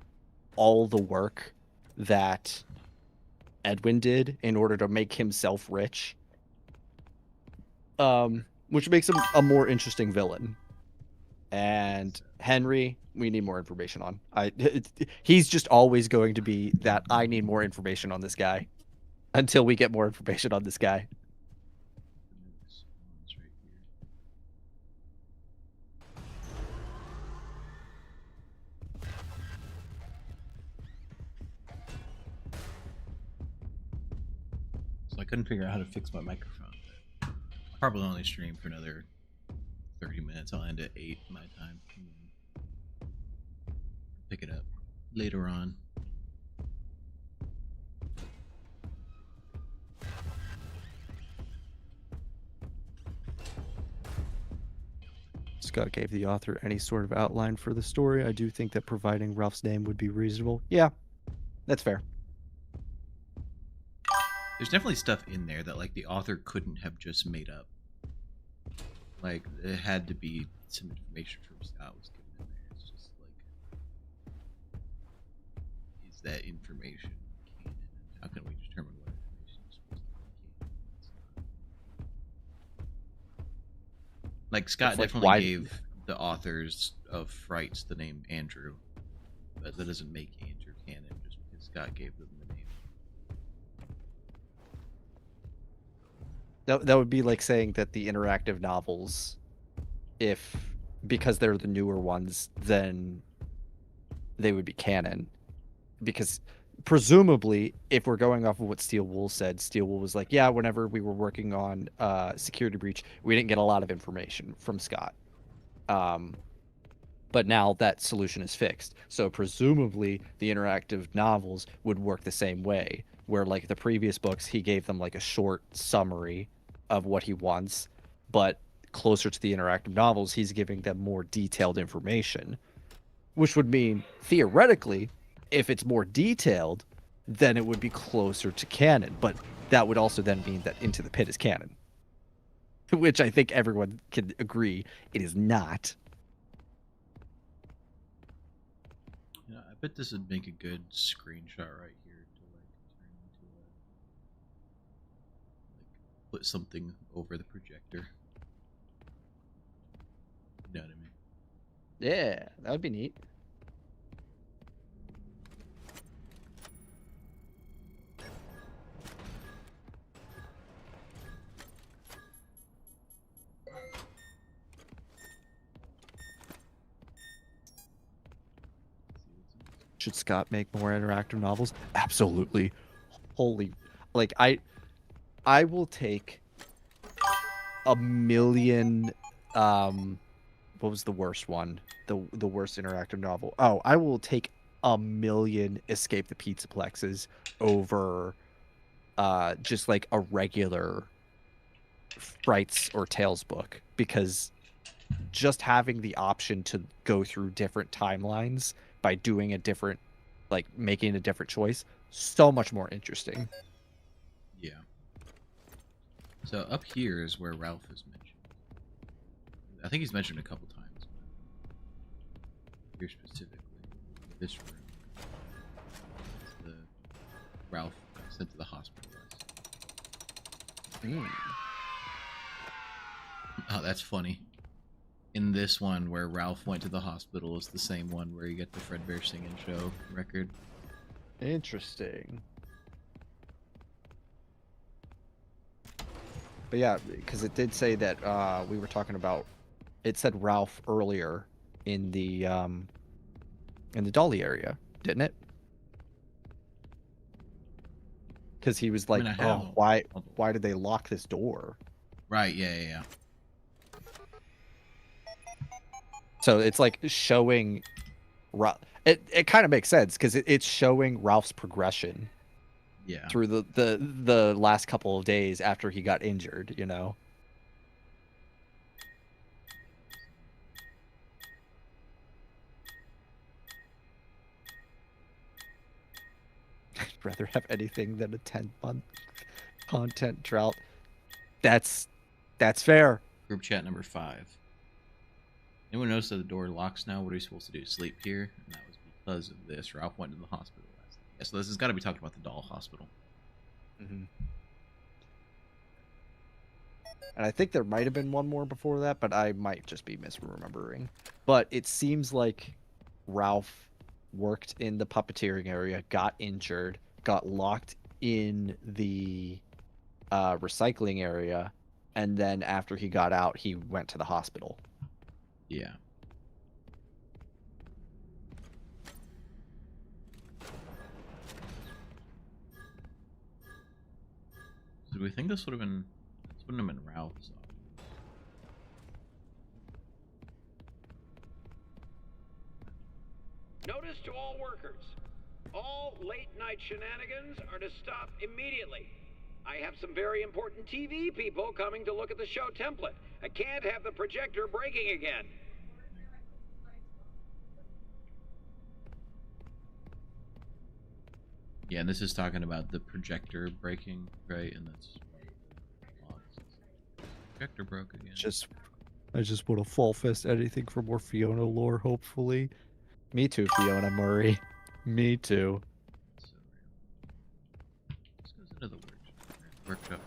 all the work that Edwin did in order to make himself rich. Which makes him a more interesting villain. And Henry, we need more information on. He's just always going to be that I need more information on this guy until we get more information on this guy. So I couldn't figure out how to fix my microphone. But I'll probably only stream for another 30 minutes. I'll end at 8 my time. Pick it up later on. Scott gave the author any sort of outline for the story. I do think that providing Ralph's name would be reasonable. Yeah, that's fair. There's definitely stuff in there that like the author couldn't have just made up. Like it had to be some information from Scott was given in there. It's just like, is that information canon? How can we determine what information Like Scott It's like, definitely why- gave the authors of Frights the name Andrew, but that doesn't make Andrew canon just because Scott gave them the name. That would be like saying that the interactive novels, because they're the newer ones, then they would be canon. Because presumably, if we're going off of what Steel Wool said, Steel Wool was like, yeah, whenever we were working on Security Breach, we didn't get a lot of information from Scott. But now that solution is fixed. So presumably the interactive novels would work the same way, where like the previous books, he gave them like a short summary of what he wants, but closer to the interactive novels, he's giving them more detailed information, which would mean theoretically, if it's more detailed, then it would be closer to canon. But that would also then mean that Into the Pit is canon, which I think everyone can agree it is not. Yeah, I bet this would make a good screenshot right here to like turn into a put something over the projector. You know what I mean? Yeah, that would be neat. Should Scott make more interactive novels? Absolutely. Holy, like I will take a million. What was the worst one? The worst interactive novel. Oh, I will take a million Escape the Pizzaplexes over just like a regular Frights or Tales book, because just having the option to go through different timelines by doing a different, like making a different choice, so much more interesting. Yeah. So up here is where Ralph is mentioned. I think he's mentioned a couple times. But here specifically, this room. It's the Ralph sent to the hospital. Oh, that's funny. In this one where Ralph went to the hospital is the same one where you get the Fredbear Singing Show record. Interesting. But yeah, because it did say that we were talking about. It said Ralph earlier in the dolly area, didn't it? Because he was like, I mean, "Oh, why did they lock this door?" Right. Yeah. So it's like showing. It kind of makes sense because it's showing Ralph's progression. Yeah. Through the last couple of days after he got injured, you know. I'd rather have anything than a 10-month content drought. That's fair. Group chat number 5. Anyone notice that the door locks now? What are we supposed to do? Sleep here? And that was because of this. Ralph went to the hospital last night. Yeah, so this has got to be talking about the doll hospital. Mm-hmm. And I think there might have been one more before that, but I might just be misremembering. But it seems like Ralph worked in the puppeteering area, got injured, got locked in the recycling area, and then after he got out, he went to the hospital. Yeah. Do we think this would have been... This wouldn't have been Ralph's. Notice to all workers. All late-night shenanigans are to stop immediately. I have some very important TV people coming to look at the show template. I can't have the projector breaking again. Yeah, and this is talking about the projector breaking, right? And that's... Projector broke again. I just want to fall fest anything for more Fiona lore, hopefully. Me too, Fiona Murray. Me too. This goes into the workshop.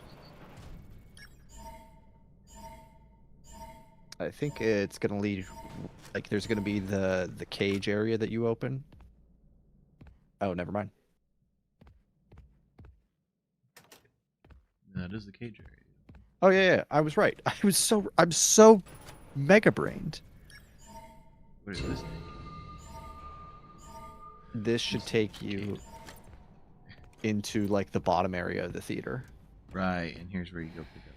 I think it's gonna lead, like, there's gonna be the cage area that you open. Oh, never mind. That is the cage area. Oh yeah, I was right. I'm so mega brained. Where does this take? This should take you into like the bottom area of the theater. Right, and here's where you go pick up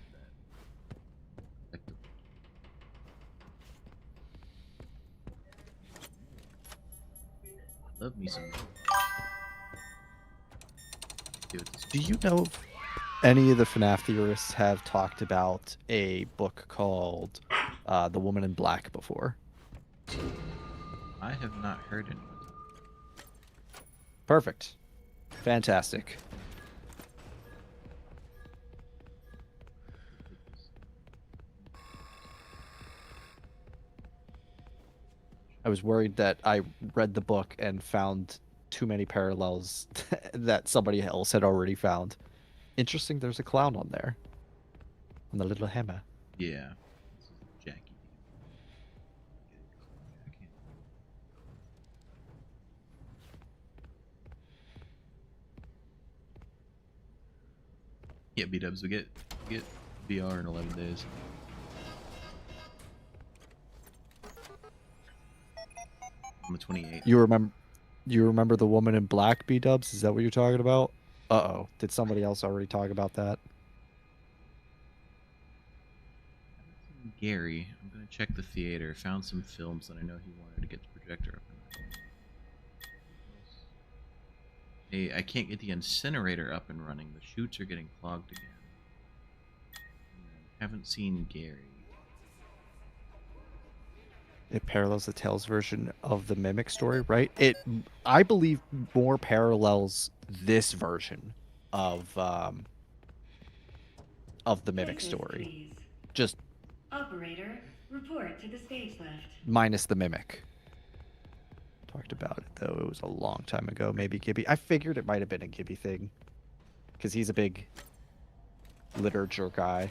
that. Love me some. Do you know if any of the FNAF theorists have talked about a book called The Woman in Black before? I have not heard anyone. Perfect. Fantastic. I was worried that I read the book and found too many parallels that somebody else had already found. Interesting, there's a clown on there. On the little hammer. Yeah. This is Jackie. Yeah, B-dubs, we get VR in 11 days. On the 28th. You remember the woman in black, B-dubs? Is that what you're talking about? Uh-oh. Did somebody else already talk about that? Gary, I'm gonna check the theater. Found some films that I know he wanted to get the projector up. Hey, I can't get the incinerator up and running. The chutes are getting clogged again. Haven't seen Gary. It parallels the Tales version of the Mimic story, right? I believe, more parallels this version of the Mimic story. Please. Just Operator, report to the stage left. minus the Mimic. Talked about it, though. It was a long time ago. Maybe Gibby. I figured it might have been a Gibby thing. Because he's a big literature guy.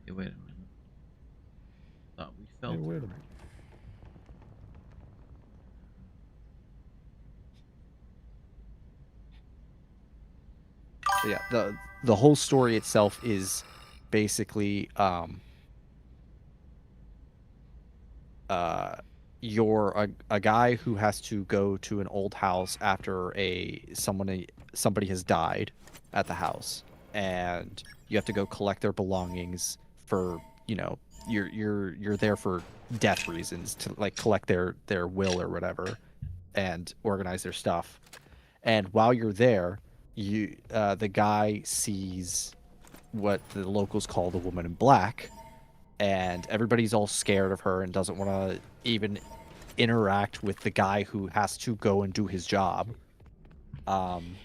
Hey, wait a minute. Thought we felt. Hey, wait a minute. So yeah, the whole story itself is basically you're a guy who has to go to an old house after somebody has died at the house, and you have to go collect their belongings for, you know, you're there for death reasons, to like collect their will or whatever and organize their stuff. And while you're there, the guy sees what the locals call the woman in black, and everybody's all scared of her and doesn't want to even interact with the guy who has to go and do his job. And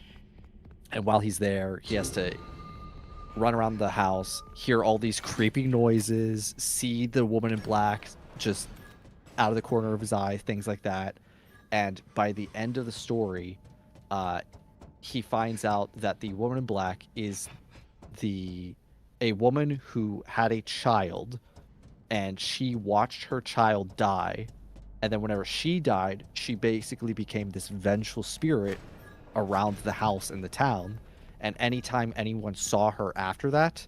while he's there, he has to run around the house, hear all these creepy noises, see the woman in black just out of the corner of his eye, things like that. And by the end of the story, he finds out that the woman in black is a woman who had a child, and she watched her child die, and then whenever she died, she basically became this vengeful spirit around the house and the town. And anytime anyone saw her after that,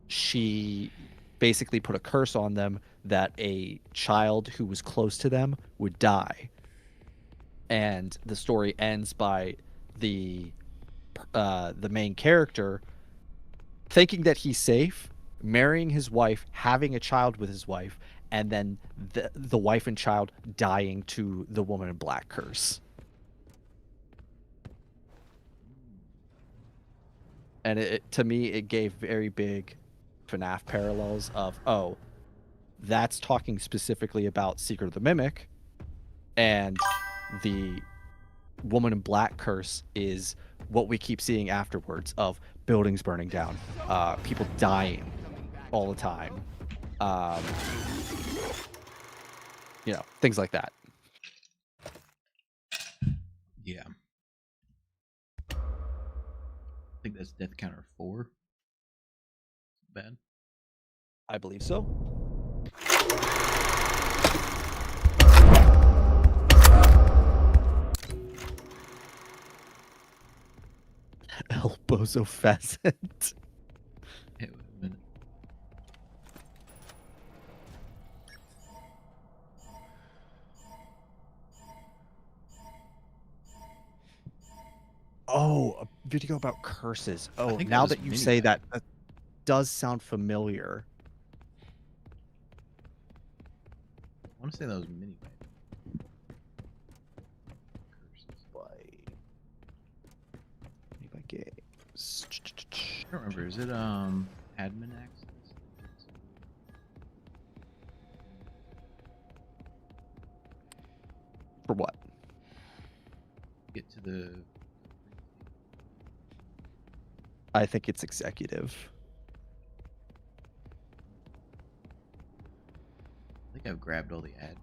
she basically put a curse on them that a child who was close to them would die. And the story ends by the main character thinking that he's safe, marrying his wife, having a child with his wife, and then the wife and child dying to the woman in black curse. And to me, it gave very big FNAF parallels of, oh, that's talking specifically about Secret of the Mimic, and the woman in black curse is what we keep seeing afterwards of buildings burning down, people dying all the time, you know, things like that. Yeah. think that's death counter 4. Bad. I believe so. El Bozo Pheasant. Hey, wait a minute. Oh, a video about curses. Oh, think that now was that you Mini say Bite. that does sound familiar. I want to say that was Mini Bite. Mini Bite games. I don't remember. Is it admin access? For what? Get to the. I think it's executive. I think I've grabbed all the admin.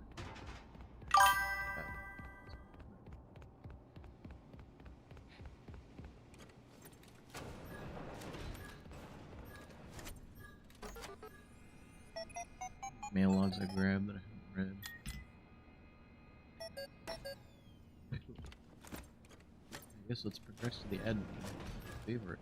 Mail logs I grabbed that I haven't read. I guess let's progress to the admin. Favorite.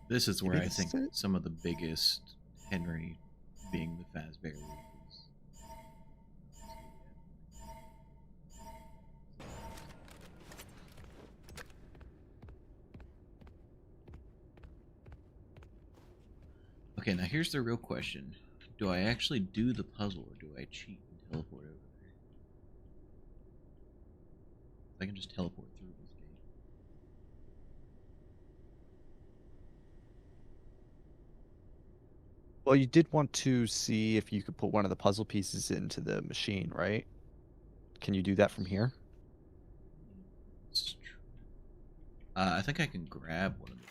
This is where I think some of the biggest Henry being the Fazbear is. Okay, now here's the real question. Do I actually do the puzzle or do I cheat and teleport over there? I can just teleport through this gate. Well, you did want to see if you could put one of the puzzle pieces into the machine, right? Can you do that from here? I think I can grab one of them.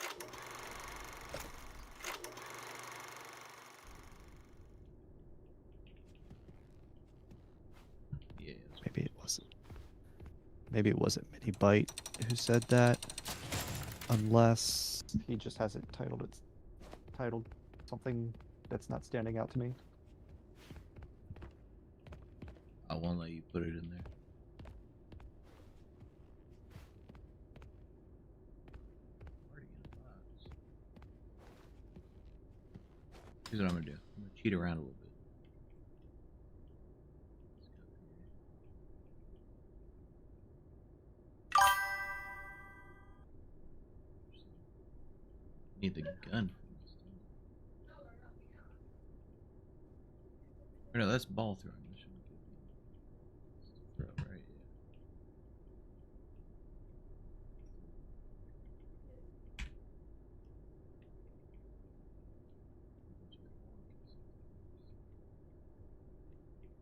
Yeah. Maybe it wasn't. Maybe it wasn't Mini Bite who said that. Unless he just has it titled something that's not standing out to me. I won't let you put it in there. Here's what I'm gonna do. I'm gonna cheat around a little bit. Need the gun. Or no, that's ball throwing. This shouldn't give me throw, right?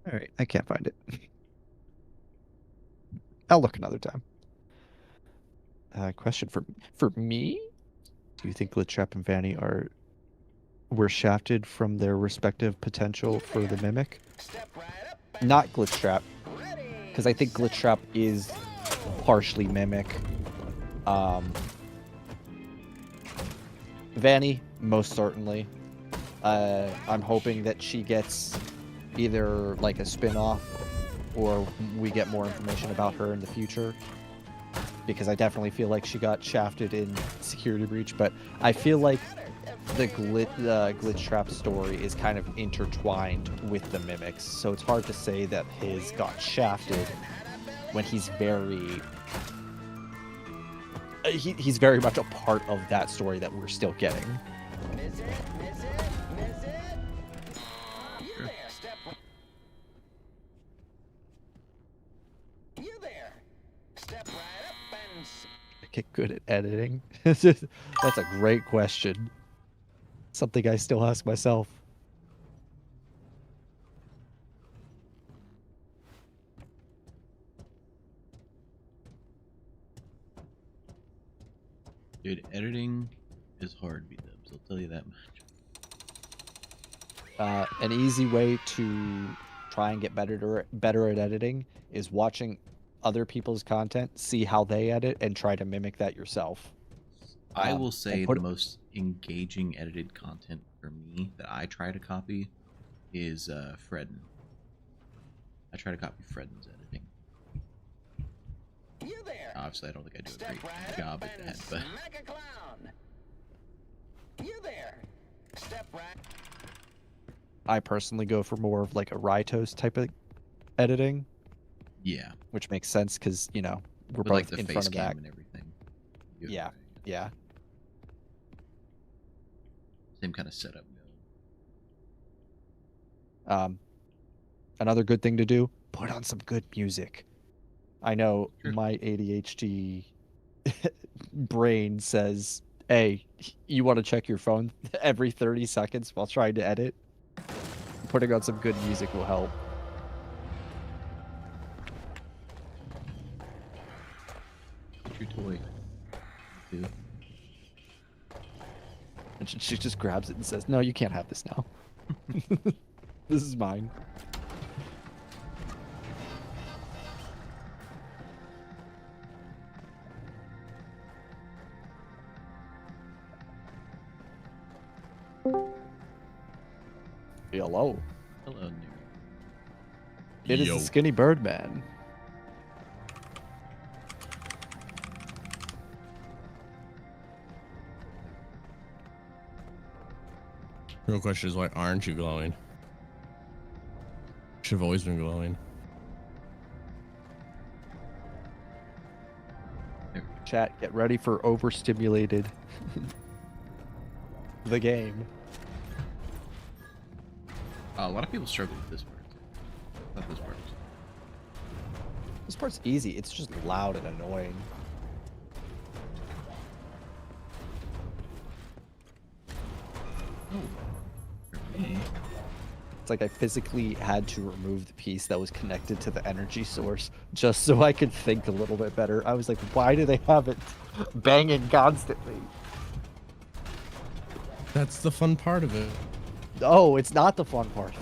Yeah. All right, I can't find it. I'll look another time. Question for me: do you think Glitchtrap and Vanny were shafted from their respective potential for the mimic? Not Glitchtrap, because I think Glitchtrap is partially mimic. Vanny, most certainly. I'm hoping that she gets either like a spin-off or we get more information about her in the future, because I definitely feel like she got shafted in Security Breach, but I feel like the Glitchtrap story is kind of intertwined with the mimics, so it's hard to say that his got shafted when he's very much a part of that story that we're still getting. Get good at editing? That's a great question. Something I still ask myself. editing is hard, B-dubs. I'll tell you that much. An easy way to try and get better at editing is watching other people's content, see how they edit, and try to mimic that yourself. I will say the most engaging edited content for me that I try to copy is Fredden. I try to copy Fredden's editing. You there. Obviously, I don't think I do a great job at that, but Smack a clown. You there. Step right. I personally go for more of like a Rytos type of editing. Yeah. Which makes sense because, you know, we're with, both like the in face front of that. cam and everything. Yeah. Yeah. Same kind of setup. Another good thing to do, put on some good music. I know my ADHD brain says, hey, you want to check your phone every 30 seconds while trying to edit? Putting on some good music will help. Get your toy. Dude. And she just grabs it and says, no, you can't have this now. This is mine. Hello. Hello, Newt. It is the Skinny Bird Man. Real question is, why aren't you glowing? Should have always been glowing. Chat, get ready for overstimulated the game. A lot of people struggle with this part. Not this part. This part's easy. It's just loud and annoying. It's like I physically had to remove the piece that was connected to the energy source just so I could think a little bit better. I was like, why do they have it banging constantly? That's the fun part of it. Oh, it's not the fun part.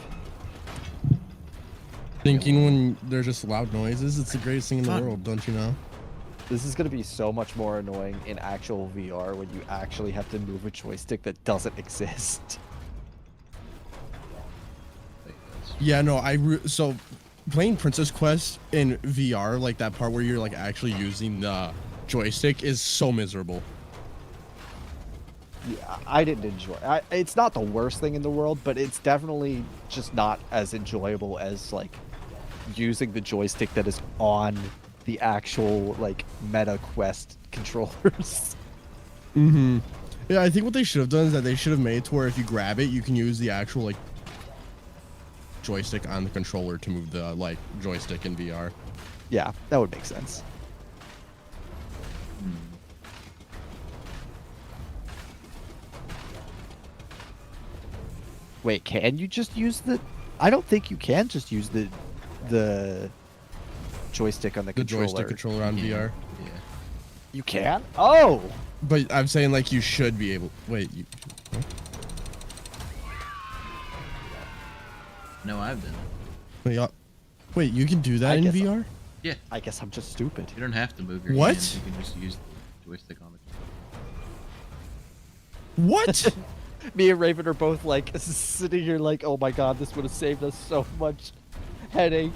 Thinking when there's just loud noises, it's the greatest thing in the world, don't you know? This is going to be so much more annoying in actual VR when you actually have to move a joystick that doesn't exist. Yeah, no, so playing Princess Quest in VR, like that part where you're like actually using the joystick, is so miserable. Yeah, I didn't enjoy it. It's not the worst thing in the world, but it's definitely just not as enjoyable as like using the joystick that is on the actual like Meta Quest controllers. Mm-hmm. Yeah, I think what they should have done is that they should have made it to where if you grab it, you can use the actual like joystick on the controller to move the like joystick in VR. Yeah, that would make sense. Wait, can you just use the... I don't think you can just use the joystick on the controller. The joystick controller on VR? Yeah. You can? Oh! But I'm saying like you should be able... Wait, you... Huh? No, I've done it. Wait, you can do that in VR? Yeah. I guess I'm just stupid. You don't have to move your What? hands. You can just use the joystick on the What? Me and Raven are both like sitting here like, oh my god, this would have saved us so much headache.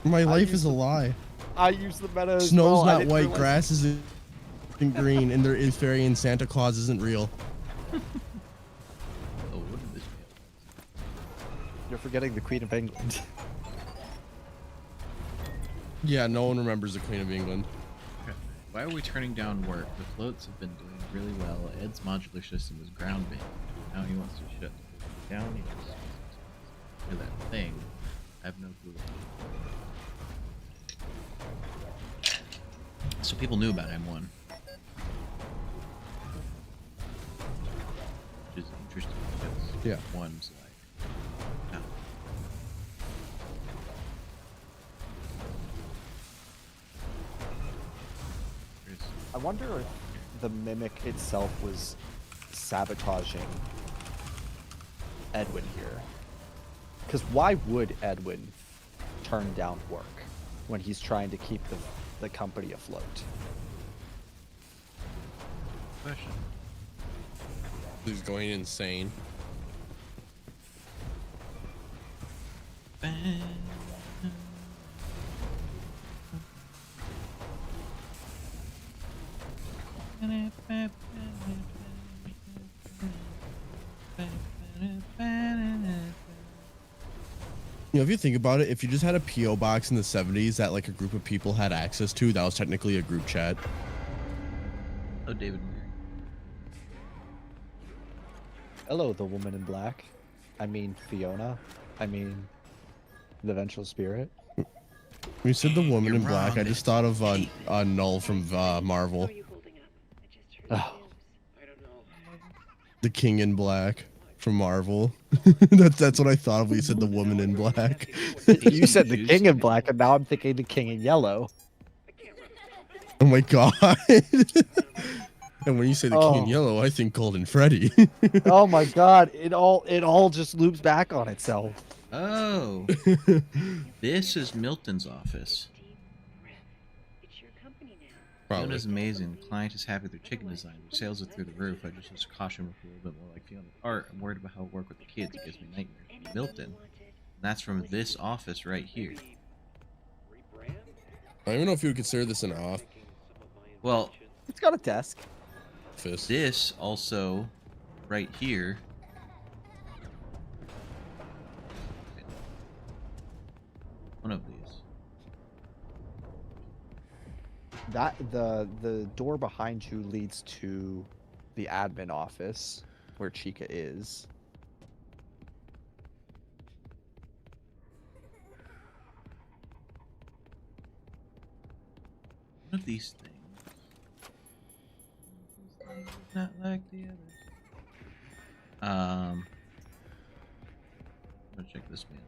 My life is a lie. I use the meta as Snow's well. not white, grass isn't green, and there is fairy and Santa Claus isn't real. Oh, what did this You're forgetting the Queen of England. Yeah, no one remembers the Queen of England. Why are we turning down work? The floats have been doing really well. Ed's modular system is groundbreaking. Now he wants to shut down. He wants to do that thing. I have no clue. So people knew about M1. Which is interesting because Yeah. one's like, no. wonder if the mimic itself was sabotaging Edwin here. Because why would Edwin turn down work when he's trying to keep the company afloat? Question. He's going insane. You know, if you think about it, if you just had a P.O. box in the 70s that like a group of people had access to, that was technically a group chat. Oh, David. Hello, the woman in black. I mean, Fiona. I mean, the vengeful spirit. When you said the woman in black, I just thought of Null from Marvel. Oh. The King in Black from Marvel. that's what I thought of when you said the woman in black. You said the King in black, and now I'm thinking the King in yellow. Oh my god. And when you say the King in yellow, I think Golden Freddy. Oh my god, it all just loops back on itself. Oh. This is Milton's office. Fiona's amazing. The client is happy with their chicken design. Their sales are through the roof. I just wish caution with a little bit more like Fiona. Art, I'm worried about how it work with the kids. It gives me nightmares. Milton. And that's from this office right here. I don't even know if you would consider this an off. Well, it's got a desk. This also, right here. One of these. That the door behind you leads to the admin office where Chica is. One of these things. Not like the others. I'm gonna check this man.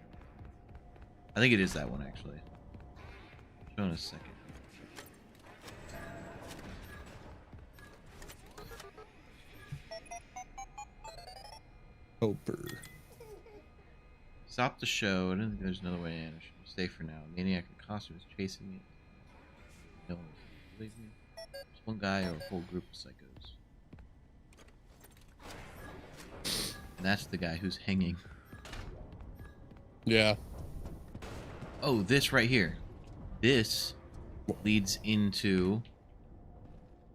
I think it is that one actually. Show in a second. Hopper. Stop the show. I don't think there's another way in. I should stay for now. Maniac in costume is chasing me. No one will believe me. Just one guy or a whole group of psychos. And that's the guy who's hanging. Yeah. Oh, this right here. This leads into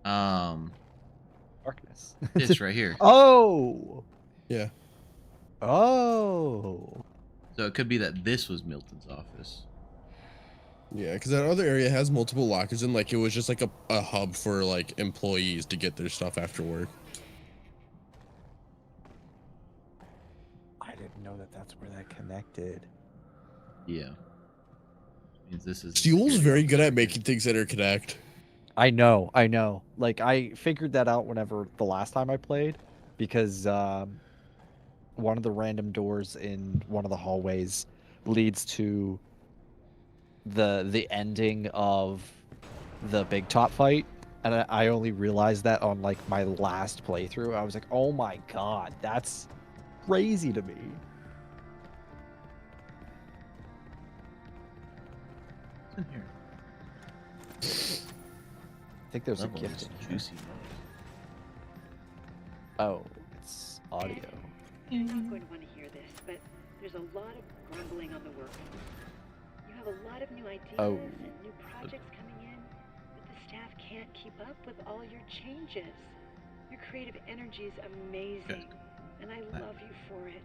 darkness. This right here. Oh. Yeah. Oh. So it could be that this was Milton's office. Yeah, because that other area has multiple lockers and like it was just like a hub for like employees to get their stuff after work. I didn't know that that's where that connected. Yeah. Means this is Steel's very good at making things interconnect. I know. Like I figured that out whenever the last time I played, because one of the random doors in one of the hallways leads to the ending of the big top fight, and I only realized that on like my last playthrough. I was like, oh my god, that's crazy to me. What's in here? I think there's Level a gift is in here. juicy. Oh, it's audio. You're not going to want to hear this, but there's a lot of grumbling on the work. You have a lot of new ideas and new projects coming in, but the staff can't keep up with all your changes. Your creative energy is amazing, and I love you for it.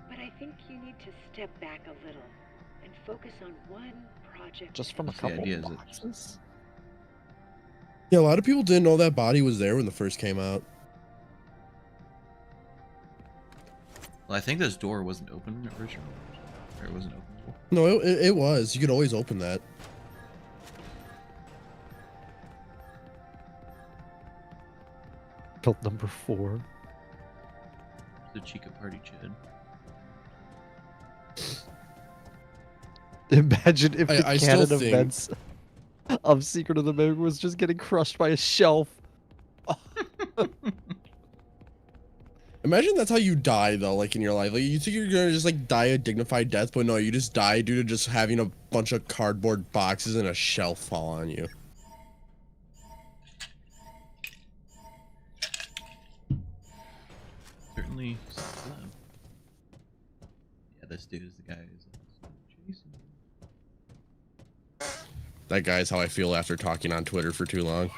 But I think you need to step back a little and focus on one project. Just from a couple boxes? Yeah, a lot of people didn't know that body was there when the first came out. Well, I think this door wasn't open originally. Or it wasn't open. No, it was. You could always open that. Built number 4. The Chica Party Chid. Imagine if the I canon still of think- events. of Secret of the Mimic was just getting crushed by a shelf. Imagine that's how you die though, like in your life. Like you think you're gonna just like die a dignified death, but no, you just die due to just having a bunch of cardboard boxes and a shelf fall on you. Certainly. Yeah, this dude is the guy who's chasing. That guy's how I feel after talking on Twitter for too long.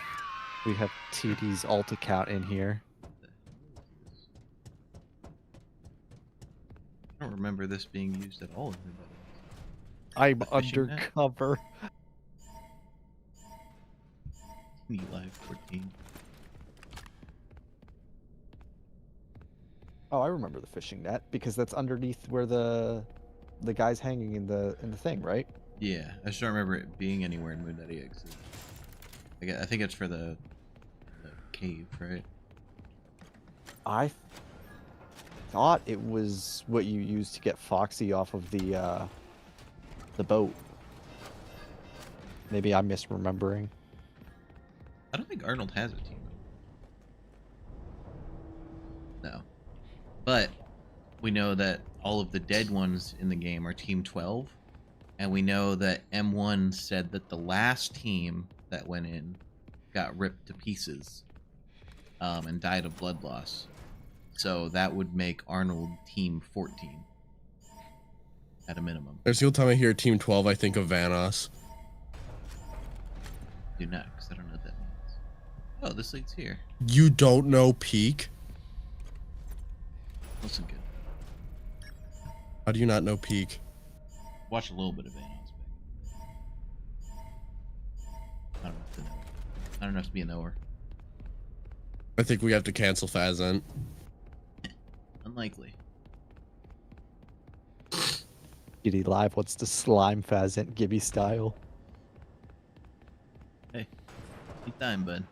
We have TD's alt account in here. I don't remember this being used at all. I'm undercover. Live 14. Oh, I remember the fishing net because that's underneath where the guy's hanging in the thing, right? Yeah, I just don't remember it being anywhere in Moon.exe. I think it's for the cave, right? I thought it was what you used to get Foxy off of the boat. Maybe I'm misremembering. I don't think Arnold has a team. No. But we know that all of the dead ones in the game are Team 12. And we know that M1 said that the last team that went in got ripped to pieces and died of blood loss. So that would make Arnold Team 14 at a minimum. Every single time I hear Team 12, I think of Vanoss. Do not, because I don't know what that means. Oh, this leads here. You don't know Peak? Listen good. How do you not know Peak? Watch a little bit of Vanoss. I don't know to know. I don't know to be a knower. I think we have to cancel Fazent. Unlikely. GD Live wants to slime Fazent Gibby style. Hey, take time, bud.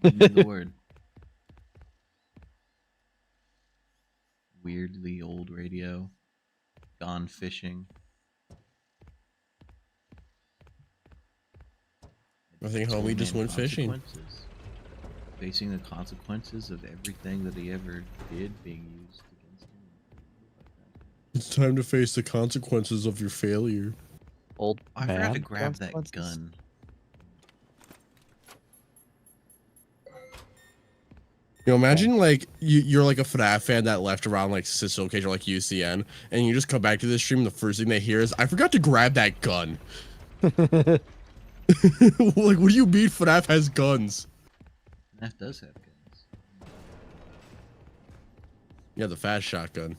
Give me the word. Weirdly old radio. Gone fishing. I think homie just went fishing. Facing the consequences of everything that he ever did being used against him. It's time to face the consequences of your failure. Old I man forgot to grab that consequences? gun. You know, imagine like you're like a FNAF fan that left around like Sislocation or like UCN, and you just come back to this stream. And the first thing they hear is, "I forgot to grab that gun." Like, what do you mean FNAF has guns? FNAF does have guns. Yeah, the fast shotgun.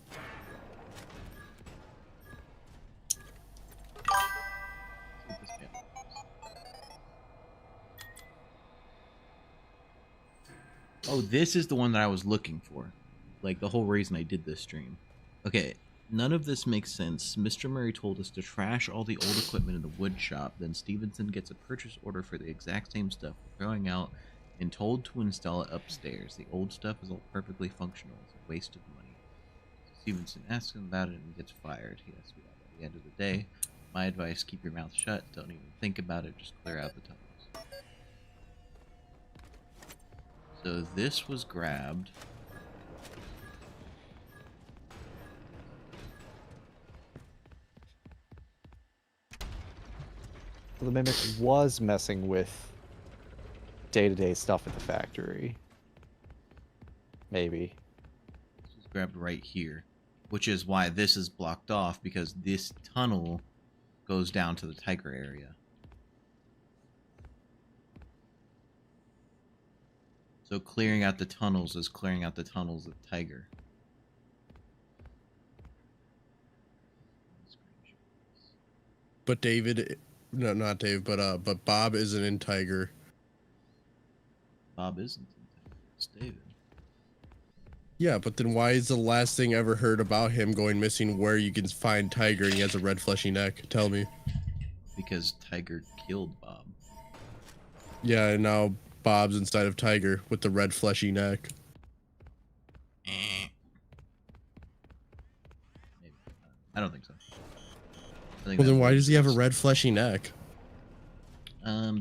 Oh, this is the one that I was looking for. Like, the whole reason I did this stream. Okay, none of this makes sense. Mr. Murray told us to trash all the old equipment in the wood shop. Then Stevenson gets a purchase order for the exact same stuff we're throwing out and told to install it upstairs. The old stuff is all perfectly functional. It's a waste of money. Stevenson asks him about it and gets fired. He has to be out by the end of the day. My advice, keep your mouth shut. Don't even think about it. Just clear out the tunnels. So this was grabbed. The Mimic was messing with day-to-day stuff at the factory. Maybe. This was grabbed right here, which is why this is blocked off, because this tunnel goes down to the Tiger area. So clearing out the tunnels is clearing out the tunnels of Tiger. But David, no, not Dave, but Bob isn't in Tiger. Bob isn't in Tiger. It's David. Yeah, but then why is the last thing ever heard about him going missing where you can find Tiger and he has a red fleshy neck? Tell me. Because Tiger killed Bob. Yeah, and now Bob's inside of Tiger with the red fleshy neck. Maybe. I don't think so. Well, then why does he have a red fleshy neck?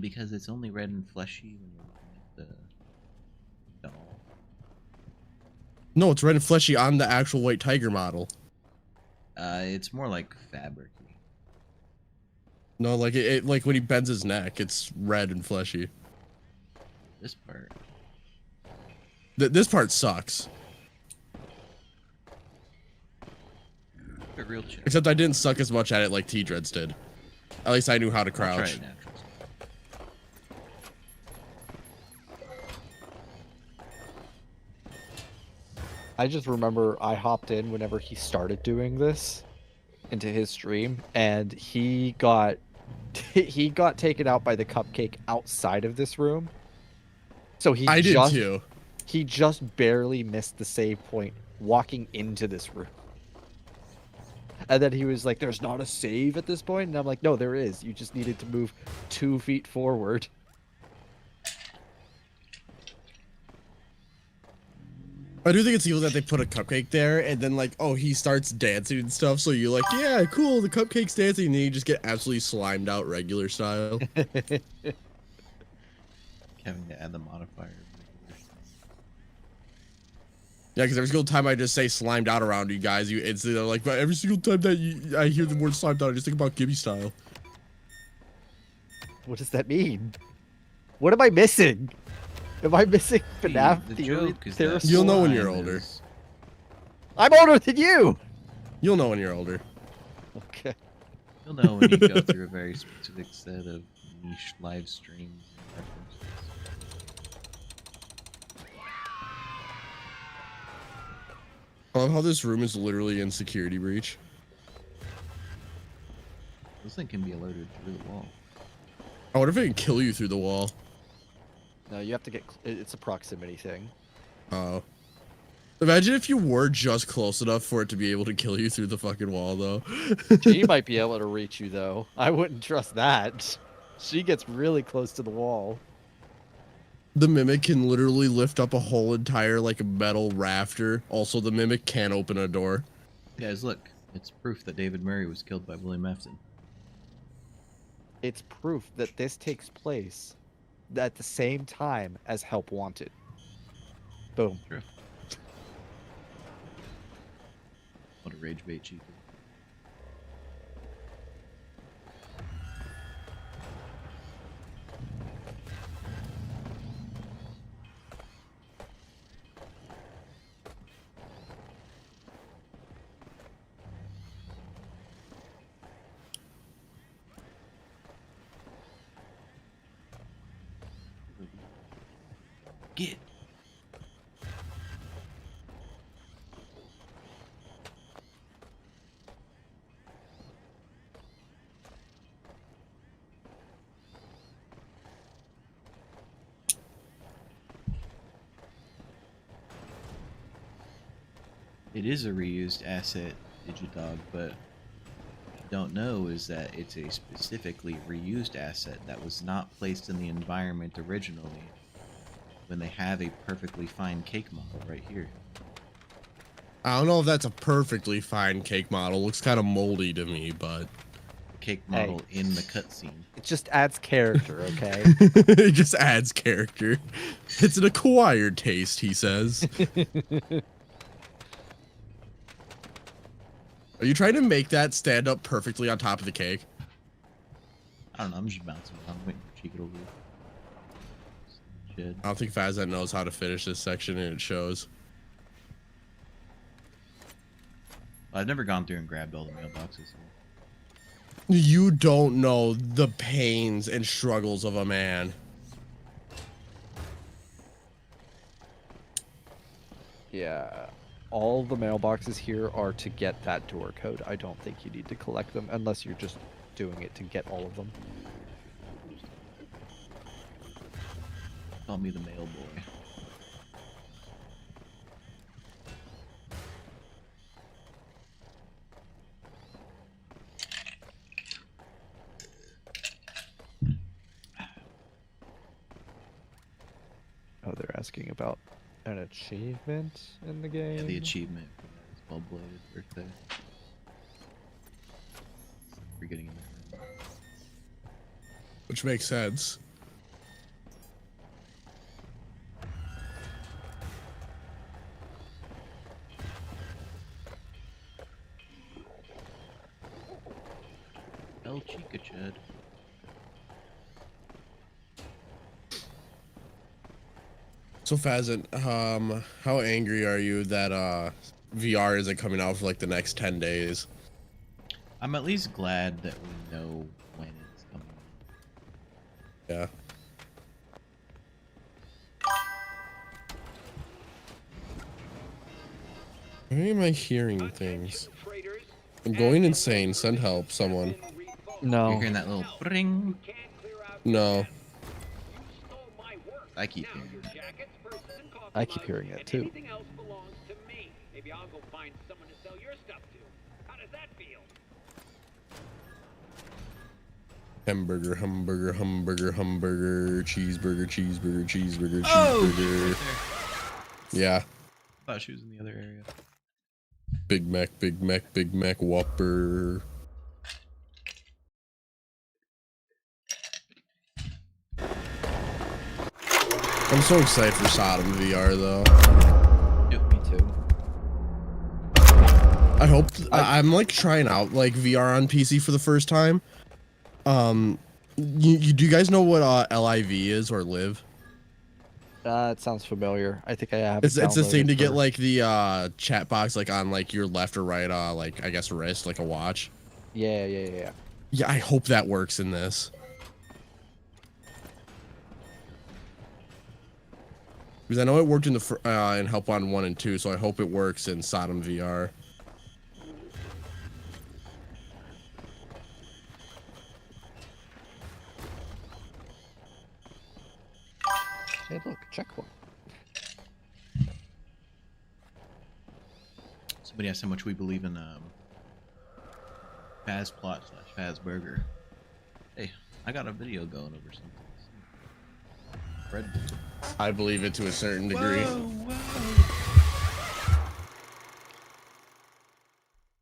Because it's only red and fleshy when you're looking at the doll. No, it's red and fleshy on the actual white tiger model. It's more like fabricy. No, like it like when he bends his neck, it's red and fleshy. This part. This part sucks. But real chill. Except I didn't suck as much at it like T-Dreads did. At least I knew how to I'll try crouch. it natural. I just remember I hopped in whenever he started doing this into his stream, and he got taken out by the cupcake outside of this room. So I did too. He just barely missed the save point walking into this room. And then he was like, "There's not a save at this point," and I'm like, "No, there is. You just needed to move 2 feet forward." I do think it's evil that they put a cupcake there and then like, oh, he starts dancing and stuff. So you're like, yeah, cool, the cupcake's dancing, and then you just get absolutely slimed out regular style. Having to add the modifier. Yeah, because every single time I just say slimed out around you guys, it's like every single time that I hear the word slimed out, I just think about Gibby style. What does that mean? What am I missing? Am I missing FNAF theory? You'll know when you're older. I'm older than you! You'll know when you're older. Okay. You'll know when you go through a very specific set of niche live streams and references. I love how this room is literally in security breach. This thing can be alerted through the wall. I wonder if it can kill you through the wall. No, you have to get... It's a proximity thing. Oh. Imagine if you were just close enough for it to be able to kill you through the fucking wall, though. She might be able to reach you, though. I wouldn't trust that. She gets really close to the wall. The Mimic can literally lift up a whole entire, like, metal rafter. Also, the Mimic can open a door. Guys, look. It's proof that David Murray was killed by William Afton. It's proof that this takes place at the same time as Help Wanted. Boom. True. What a rage bait cheat. Get. It is a reused asset, Digidog, but what you don't know is that it's a specifically reused asset that was not placed in the environment originally when they have a perfectly fine cake model right here. I don't know if that's a perfectly fine cake model. Looks kind of moldy to me, but... Cake model in the cutscene. It just adds character, okay? It just adds character. It's an acquired taste, he says. Are you trying to make that stand up perfectly on top of the cake? I don't know, I'm just bouncing around, waiting for Cheek it over. Shit. I don't think Fazbear knows how to finish this section, and it shows. I've never gone through and grabbed all the mailboxes. You don't know the pains and struggles of a man. Yeah. All the mailboxes here are to get that door code. I don't think you need to collect them unless you're just doing it to get all of them. Call me the mail boy. Oh, they're asking about an achievement in the game? Yeah, the achievement for his well-belated birthday. We're getting in there. which makes sense. El Chica Chud. So Fazit, how angry are you that VR isn't coming out for like the next 10 days? I'm at least glad that we know when it's coming. Yeah. Why am I hearing things? I'm going insane. Send help, someone. No. You're hearing that little ring? No. I keep hearing it. I keep hearing it too. Anything else belongs to me. Maybe I'll go find someone to sell your stuff to. How does that feel? Hamburger, hamburger, hamburger, hamburger, cheeseburger, cheeseburger, cheeseburger, Oh, cheeseburger. right there. Yeah. I thought she was in the other area. Big Mac, Big Mac, Big Mac, Whopper. I'm so excited for SOTM VR though. Yep, me too. I hope I'm like trying out like VR on PC for the first time. Do you guys know what LIV is or live? It sounds familiar. I think I have. It's the thing to get like the chat box like on like your left or right like I guess wrist, like a watch. Yeah. Yeah, I hope that works in this. Because I know it worked in the in Help Wanted 1 and 2, so I hope it works in SOTM VR. Hey, look, checkpoint. Somebody asked how much we believe in Fazplot / Fazburger. Hey, I got a video going over something. Fred. I believe it to a certain degree. Whoa.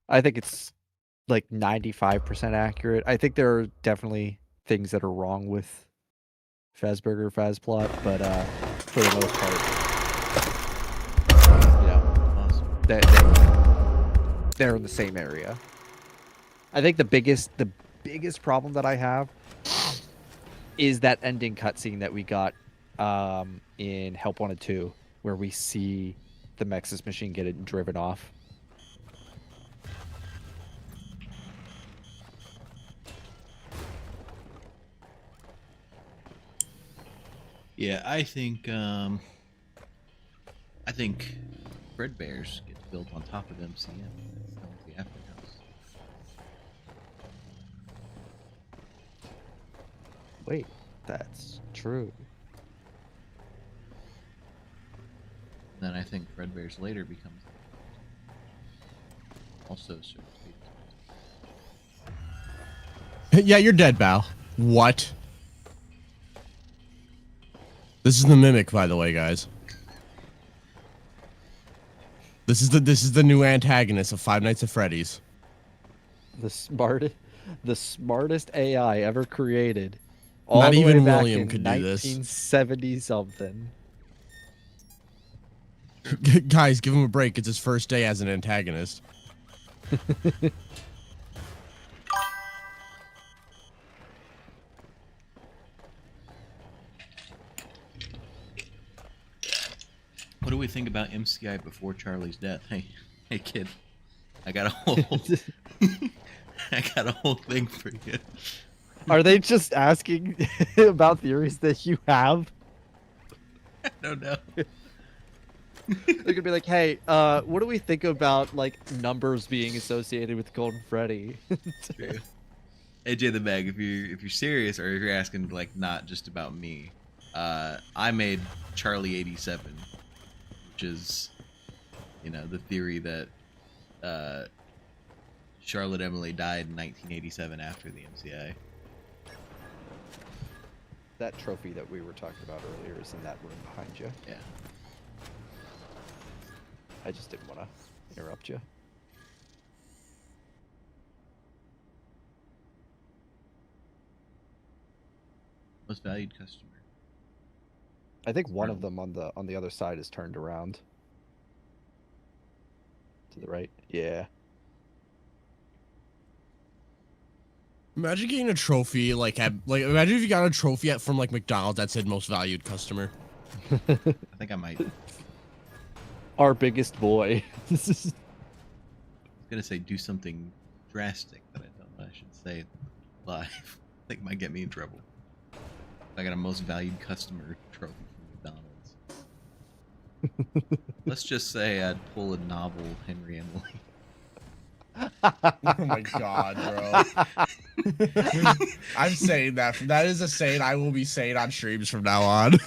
I think it's like 95% accurate. I think there are definitely things that are wrong with Fazburger, Fazplot, but for the most part, you know, they're in the same area. I think the biggest problem that I have is that ending cutscene that we got in Help Wanted 2, where we see the Mexus machine get it driven off. Yeah, I think Fredbears get built on top of MCM. That's the after house. Wait, that's true. Then I think Fredbears later becomes also a service. Yeah, you're dead, Bal. What? This is the Mimic, by the way, guys. This is the new antagonist of Five Nights at Freddy's. The smartest AI ever created. Not the way even back William in could do this. 1970 something. Guys, give him a break. It's his first day as an antagonist. What do we think about MCI before Charlie's death? Hey kid, I got a whole thing for you. Are they just asking about theories that you have? I don't know. They're gonna be like, hey, what do we think about like numbers being associated with Golden Freddy? True. AJ the Meg, if you're serious or if you're asking like not just about me, I made Charlie 87, which is, you know, the theory that Charlotte Emily died in 1987 after the MCI. That trophy that we were talking about earlier is in that room behind you. Yeah. I just didn't want to interrupt you. Most valued customer. I think one of them on the other side is turned around. To the right. Yeah. Imagine getting a trophy imagine if you got a trophy from like McDonald's that said most valued customer. I think I might. Our biggest boy. I was gonna say do something drastic that I don't know I should say live. I think it might get me in trouble. I got a most valued customer trophy from McDonald's. Let's just say I'd pull a novel Henry Emily. Oh my god, bro. I'm saying that. That is a saying I will be saying on streams from now on.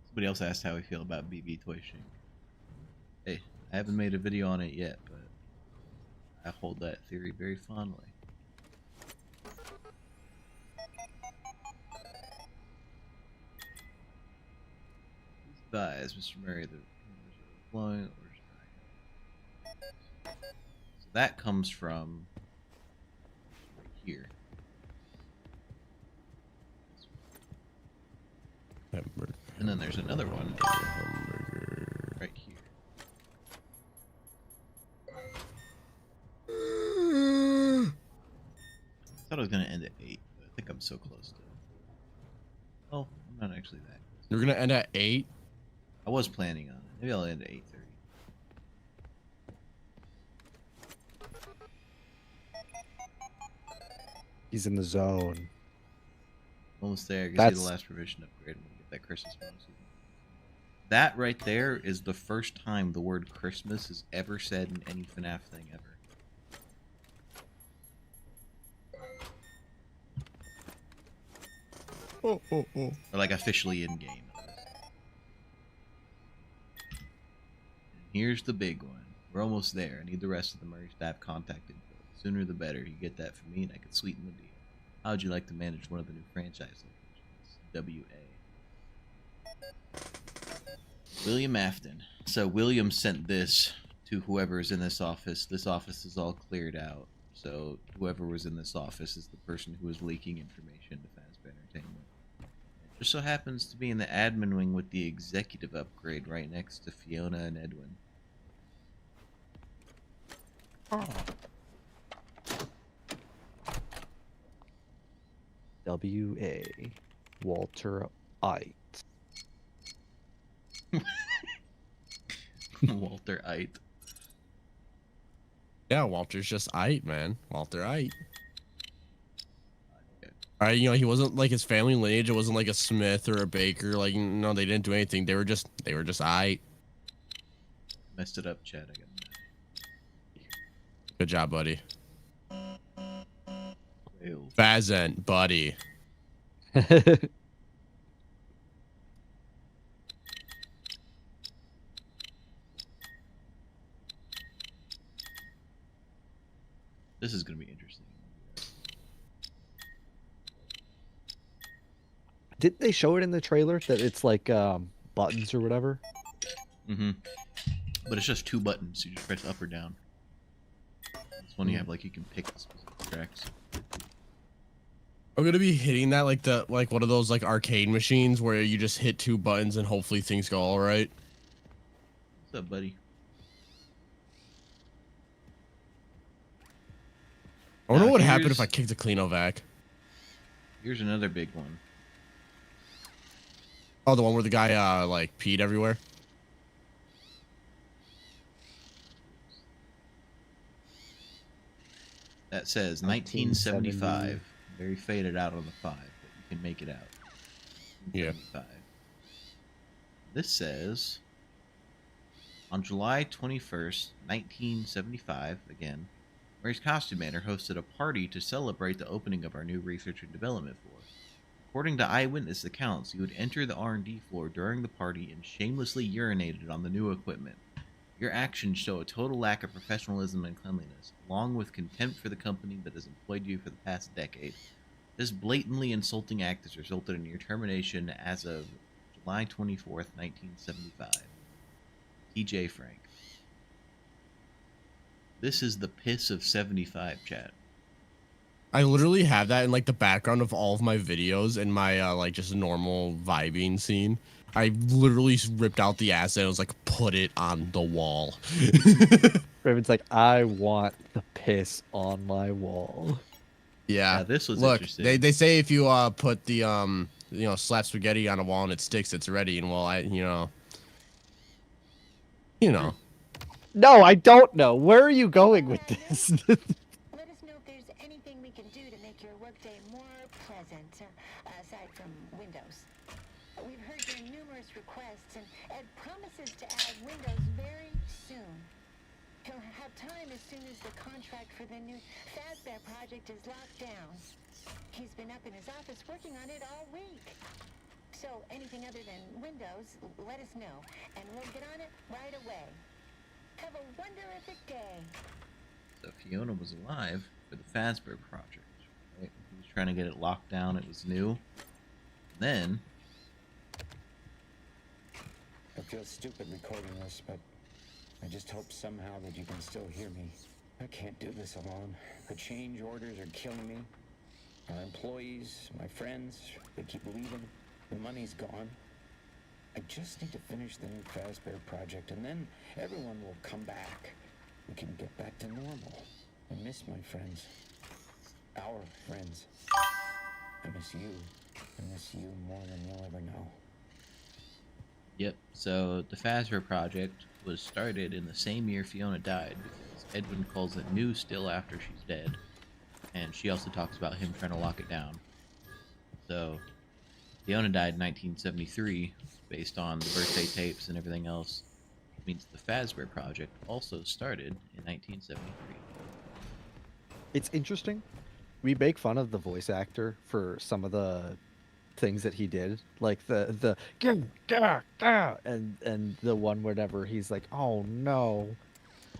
Somebody else asked how we feel about BB Toy Shrink. Hey, I haven't made a video on it yet, but I hold that theory very fondly. Please advise, Mr. Murray, the rumors are flowing or dry. So that comes from right here. And then there's another one right here. I thought I was gonna end at 8, but I think I'm so close to it. Oh, I'm not actually that close. You're gonna end at 8? I was planning on it. Maybe I'll end at 8:30. He's in the zone. Almost there. I can see the last provision upgrade when we get that Christmas bonus. That right there is the first time the word Christmas is ever said in any FNAF thing ever. Oh. Or like officially in game. Here's the big one. We're almost there. I need the rest of the Murray staff contact info. The sooner the better. You get that from me and I can sweeten the deal. How would you like to manage one of the new franchise locations? W.A. William Afton. So William sent this to whoever is in this office. This office is all cleared out. So whoever was in this office is the person who was leaking information to Fazbear Entertainment. It just so happens to be in the admin wing with the executive upgrade right next to Fiona and Edwin. Oh. W.A. Walter Ite. Walter Ite. Yeah, Walter's just Ite, man. Walter Ite. Alright, you know, he wasn't like his family lineage. It wasn't like a Smith or a Baker. Like, no, they didn't do anything. They were just Ite. Messed it up, Chad. I got Good job, buddy. Fazent, buddy. This is going to be interesting. Didn't they show it in the trailer that it's like buttons or whatever? Mm-hmm. But it's just 2 buttons. You just press up or down. This one you have like you can pick the specific tracks. I'm gonna be hitting that like one of those like arcade machines where you just hit 2 buttons and hopefully things go all right. What's up, buddy? I wonder what would happen if I kicked a Cleanovac. Here's another big one. Oh, the one where the guy like peed everywhere. That says 1975. Very faded out on the 5, but you can make it out. Yeah. This says on July 21st, 1975, again, Murray's Costume Manor hosted a party to celebrate the opening of our new research and development floor. According to eyewitness accounts, he would enter the R&D floor during the party and shamelessly urinated on the new equipment. Your actions show a total lack of professionalism and cleanliness, along with contempt for the company that has employed you for the past decade. This blatantly insulting act has resulted in your termination as of July 24th, 1975. TJ Frank. This is the piss of 75, chat. I literally have that in like the background of all of my videos in my like just normal vibing scene. I literally ripped out the asset and was like, put it on the wall. Raven's like, I want the piss on my wall. Yeah, this was look, interesting. they say if you put the slap spaghetti on a wall and it sticks, it's ready. And well, No, I don't know. Where are you going with this? Let us know if there's anything we can do to make your workday more pleasant, aside from Windows. We've heard your numerous requests, and Ed promises to add Windows very soon. He'll have time as soon as the contract for the new Fazbear project is locked down. He's been up in his office working on it all week. So anything other than Windows, let us know, and we'll get on it right away. Have a wonderific day. So Fiona was alive for the Fazbear project. Right? He was trying to get it locked down. It was new. Then I feel stupid recording this, but I just hope somehow that you can still hear me. I can't do this alone. The change orders are killing me. Our employees, my friends, they keep leaving. The money's gone. I just need to finish the new Fazbear project, and then everyone will come back. We can get back to normal. I miss my friends. Our friends. I miss you. I miss you more than you'll ever know. Yep, so the Fazbear project was started in the same year Fiona died, because Edwin calls it new still after she's dead. And she also talks about him trying to lock it down. So, Fiona died in 1973, based on the birthday tapes and everything else. It means the Fazbear project also started in 1973. It's interesting. We make fun of the voice actor for some of the things that he did, like the and the one whenever he's like, oh no,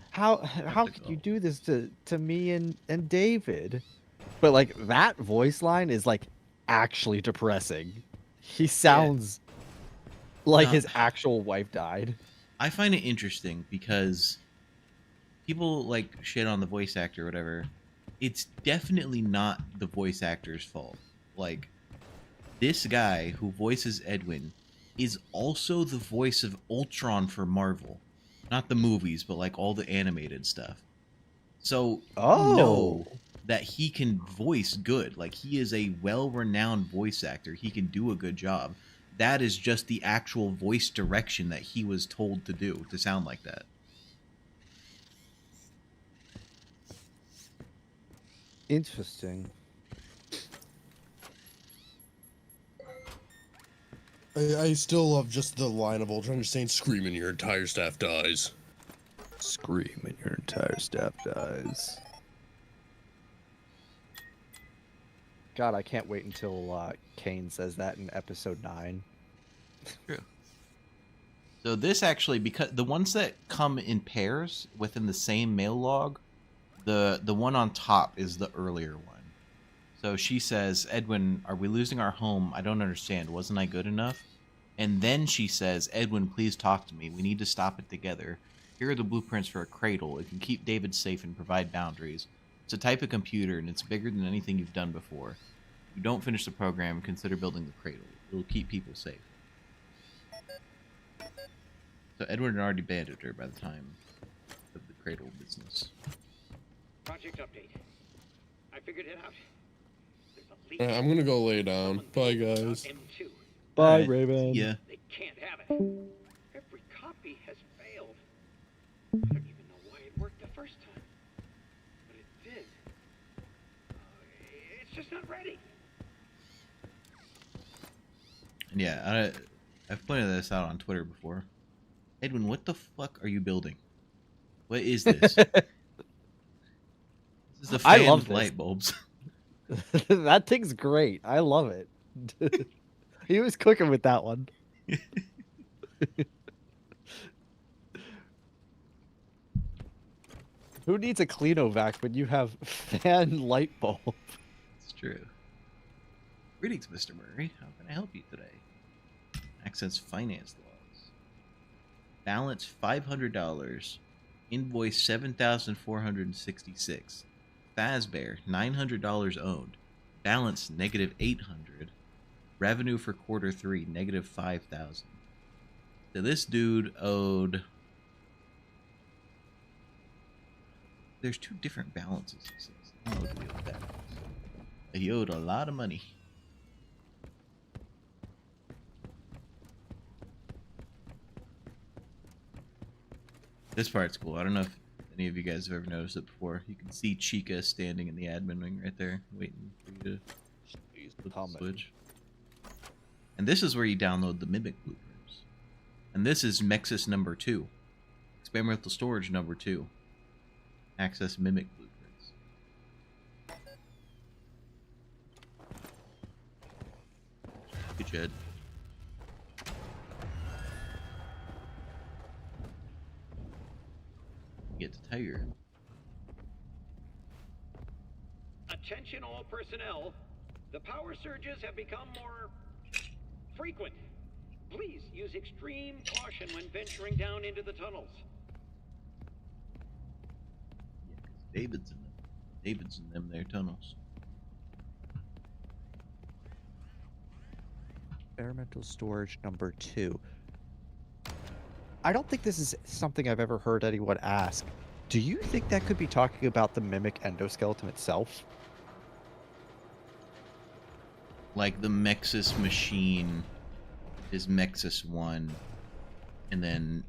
how could you do this to me and David? But like that voice line is like actually depressing. He sounds like his actual wife died. I find it interesting because people like shit on the voice actor or whatever. It's definitely not the voice actor's fault. Like, this guy who voices Edwin is also the voice of Ultron for Marvel. Not the movies, but like all the animated stuff. So you know that he can voice good. Like, he is a well-renowned voice actor. He can do a good job. That is just the actual voice direction that he was told to do, to sound like that. Interesting. I still love just the line of Ultron just saying, "Scream and your entire staff dies." Scream and your entire staff dies. God, I can't wait until Kane says that in episode 9. True. So this actually, because the ones that come in pairs within the same mail log, the one on top is the earlier one. So she says, Edwin, are we losing our home? I don't understand. Wasn't I good enough? And then she says, Edwin, please talk to me. We need to stop it together. Here are the blueprints for a cradle. It can keep David safe and provide boundaries. It's a type of computer, and it's bigger than anything you've done before. If you don't finish the program, consider building the cradle. It will keep people safe. So Edwin had already banded her by the time of the cradle business. Project update. I figured it out. Alright, I'm gonna go lay down. Bye, guys. Bye, Raven. Yeah. They can't have it. Every copy has failed. I don't even know why it worked the first time. But it did. It's just not ready. And yeah, I've pointed this out on Twitter before. Edwin, what the fuck are you building? What is this? This is a fan I love with this. light bulbs. That thing's great. I love it. He was cooking with that one. Who needs a Cleanovac when you have fan light bulb? It's true. Greetings, Mr. Murray. How can I help you today? Access finance laws. Balance $500. Invoice $7,466. Fazbear $900 owned. Balance -800. Revenue for quarter 3 -5,000. So this dude owed. There's 2 different balances. It says. I don't know what the deal with that is. He owed a lot of money. This part's cool. I don't know if any of you guys have ever noticed it before. You can see Chica standing in the admin wing right there, waiting for you to flip the switch. And this is where you download the Mimic blueprints. And this is Mexis number 2. Experimental storage number 2. Access Mimic blueprints. Good shit. Get the tiger. Attention all personnel. The power surges have become more frequent. Please use extreme caution when venturing down into the tunnels. Yeah, because David's in them. David's in them there tunnels. Experimental storage number 2. I don't think this is something I've ever heard anyone ask. Do you think that could be talking about the Mimic endoskeleton itself? Like the Mexis machine is Mexis 1, and then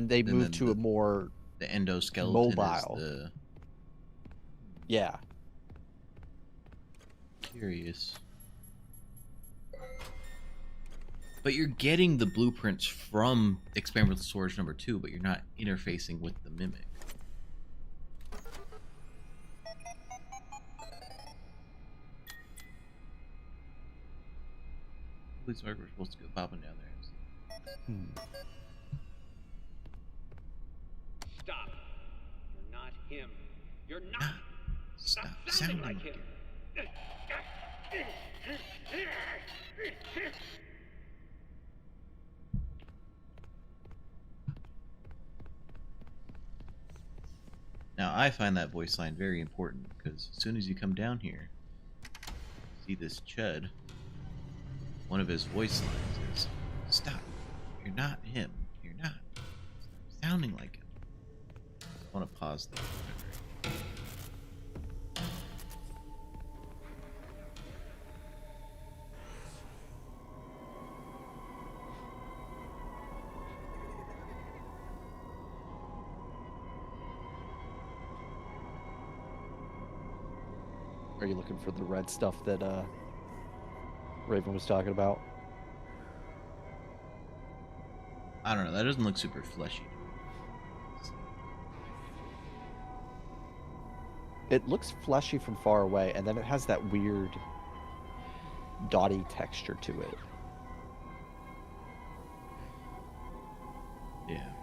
they move to a more the endoskeleton mobile. Is the yeah. Curious. But you're getting the blueprints from experimental storage number 2, but you're not interfacing with the Mimic. Looks like we're supposed to go popping down there. Stop. You're not him. You're not. Stop sounding like him. Now, I find that voice line very important, because as soon as you come down here, see this chud, one of his voice lines is, stop, you're not him, you're not, stop sounding like him. I want to pause that. Are you looking for the red stuff that Raven was talking about? I don't know, that doesn't look super fleshy. It looks fleshy from far away, and then it has that weird dotty texture to it. Yeah.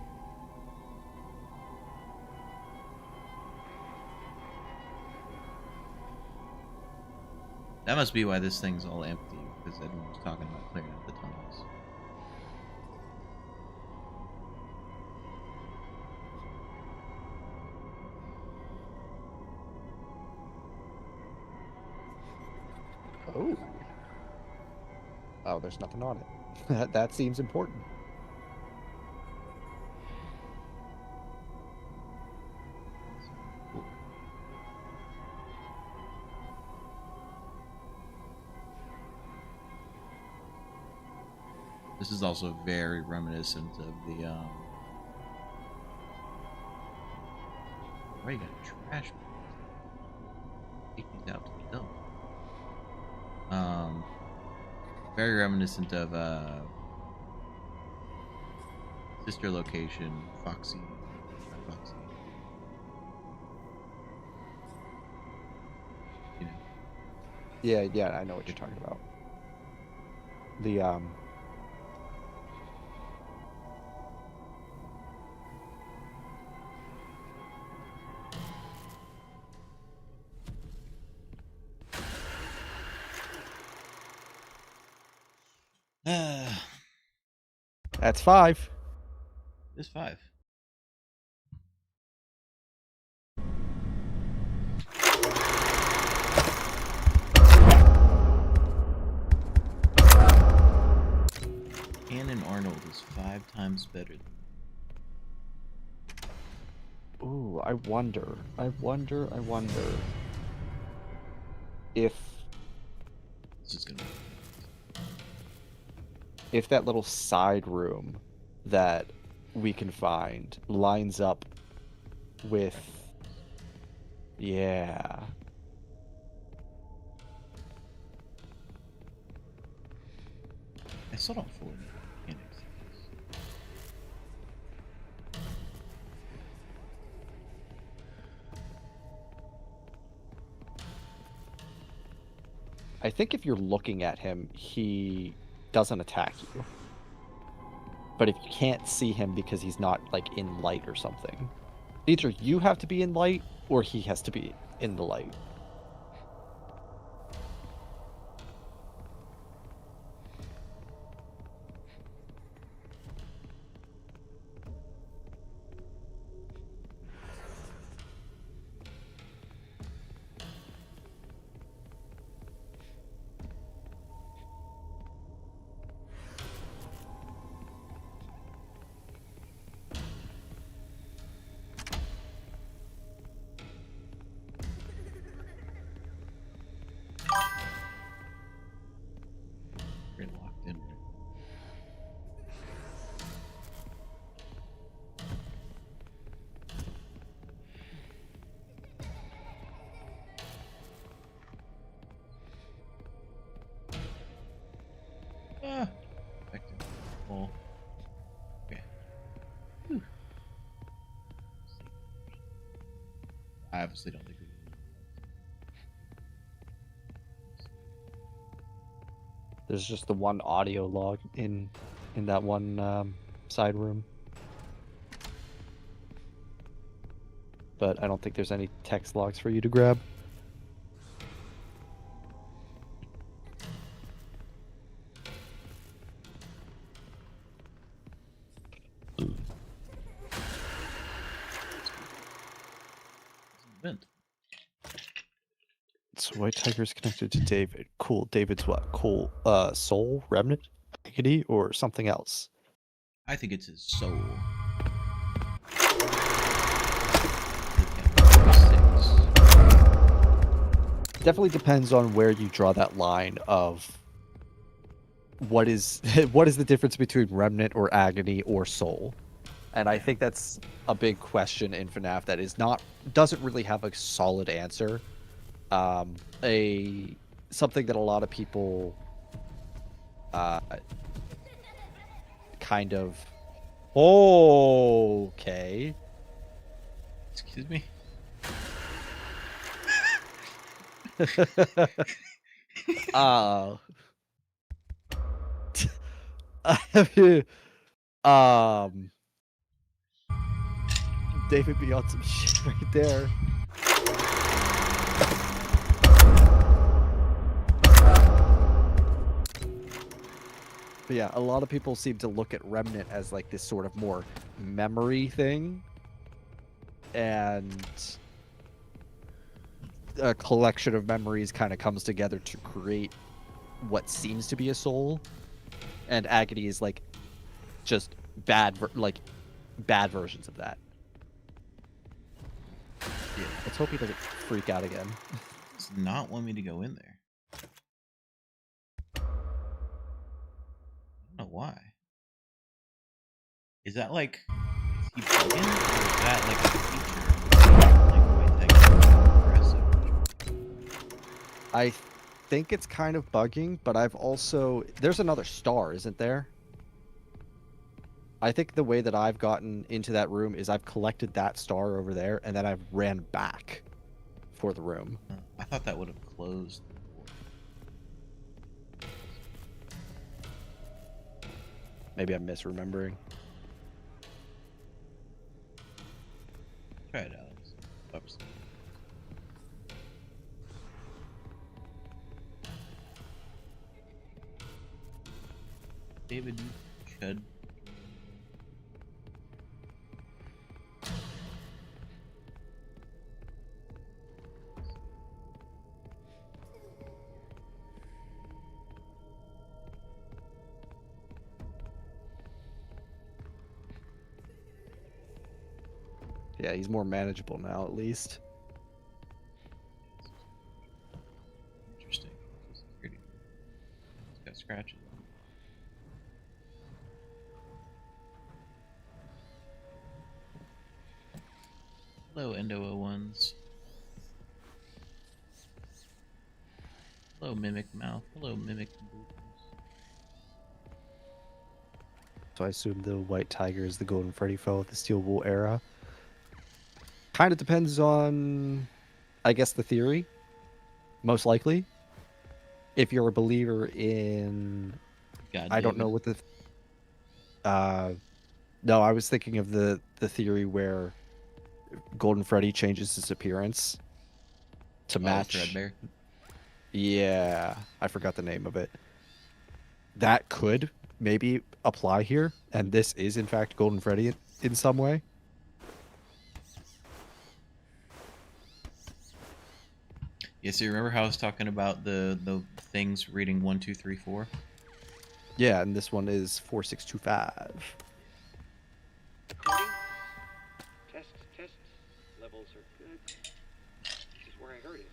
That must be why this thing's all empty, because everyone was talking about clearing out the tunnels. Oh. Oh, there's nothing on it. That seems important. This is also very reminiscent of the, why you got a trash bin? Take these out to the dump. Very reminiscent of, sister location, Foxy, not Foxy. You know. Yeah, I know what you're talking about. The, That's 5. It's 5. Cannon Arnold is 5 times better than. Ooh, I wonder if This is gonna. If that little side room that we can find lines up with, yeah. I still don't fully know the mechanics. I think if you're looking at him, he doesn't attack you. But if you can't see him because he's not like in light or something, either you have to be in light or he has to be in the light. We're locked in. Yeah. Effective. Well. Okay. Whew. I obviously don't think we. There's just the one audio log in that one side room. But I don't think there's any text logs for you to grab. Vent. So White Tiger's connected to David. Cool. David's what? Cool. Soul? Remnant? Agony? Or something else? I think it's his soul. Definitely depends on where you draw that line of what is the difference between remnant or agony or soul. And I think that's a big question in FNAF that doesn't really have a solid answer. Something that a lot of people kind of okay. Excuse me. David be on some shit right there. But yeah, a lot of people seem to look at Remnant as like this sort of more memory thing. And a collection of memories kind of comes together to create what seems to be a soul. And Agony is like just bad versions of that. Yeah, let's hope he doesn't freak out again. Does not want me to go in there. I don't know why. Is that like, is he bugging? Or is that like a feature? Like aggressive? I think it's kind of bugging, but there's another star, isn't there? I think the way that I've gotten into that room is I've collected that star over there, and then I've ran back for the room. I thought that would have closed. Maybe I'm misremembering. Try it, Alex. Oops. David, you should. Yeah, he's more manageable now, at least. Interesting. He's got scratches. Hello, Endo-01s. Hello, Mimic Mouth. Hello, Mimic Boots. So I assume the White Tiger is the Golden Freddy foe of the Steel Wool era. Kind of depends on, I guess, the theory. Most likely. If you're a believer in... God, I don't know what the... no, I was thinking of the theory where Golden Freddy changes his appearance to match... Fredbear? Yeah, I forgot the name of it. That could maybe apply here, and this is in fact Golden Freddy in some way. Yeah, so you remember how I was talking about the things reading 1, 2, 3, 4? Yeah, and this one is 4625. Recording. Test. Levels are good. This is where I heard it.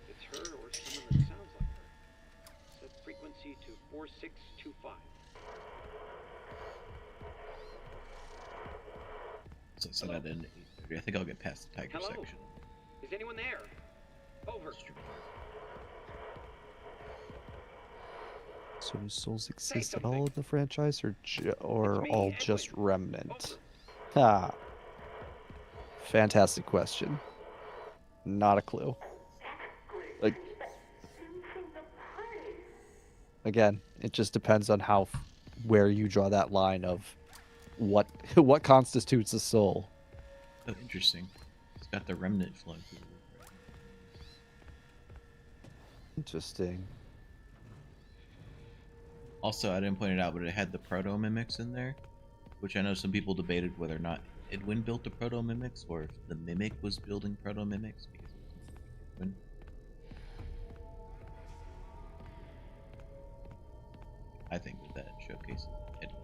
It's her or someone that sounds like her. Set frequency to 4625. So I said I'd end at 8:30. I think I'll get past the tiger Hello? section. Is anyone there? Over. So do souls exist at all in the franchise, or all just Remnant? Ha. Fantastic question. Not a clue. Like, again, it just depends on where you draw that line of what constitutes a soul. Oh, interesting. It's got the remnant flowing through. Interesting. Also, I didn't point it out, but it had the proto-mimics in there, which I know some people debated whether or not Edwin built the proto-mimics, or if the mimic was building proto-mimics, because it was Edwin. I think that showcases Edwin.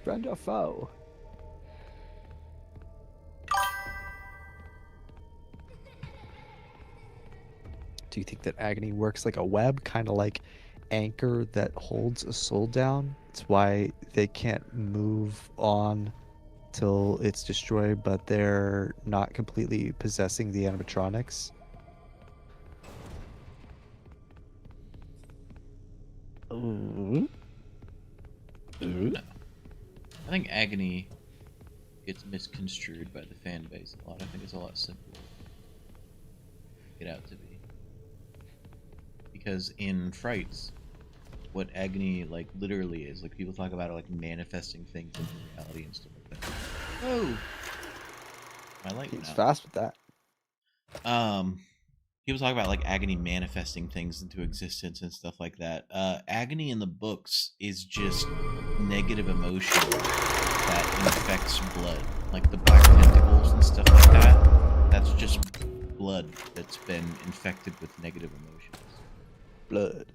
Friend or foe? Do you think that agony works like a web, kind of like anchor that holds a soul down? It's why they can't move on till it's destroyed, but they're not completely possessing the animatronics. No. I think agony gets misconstrued by the fan base a lot. I think it's a lot simpler to get out to be. Because in Frights, what agony like literally is, like people talk about it like manifesting things into reality and stuff like that. Oh, my light went He's out. fast with that. People talk about like agony manifesting things into existence and stuff like that. Agony in the books is just negative emotion that infects blood, like the black tentacles and stuff like that. That's just blood that's been infected with negative emotions. Blood.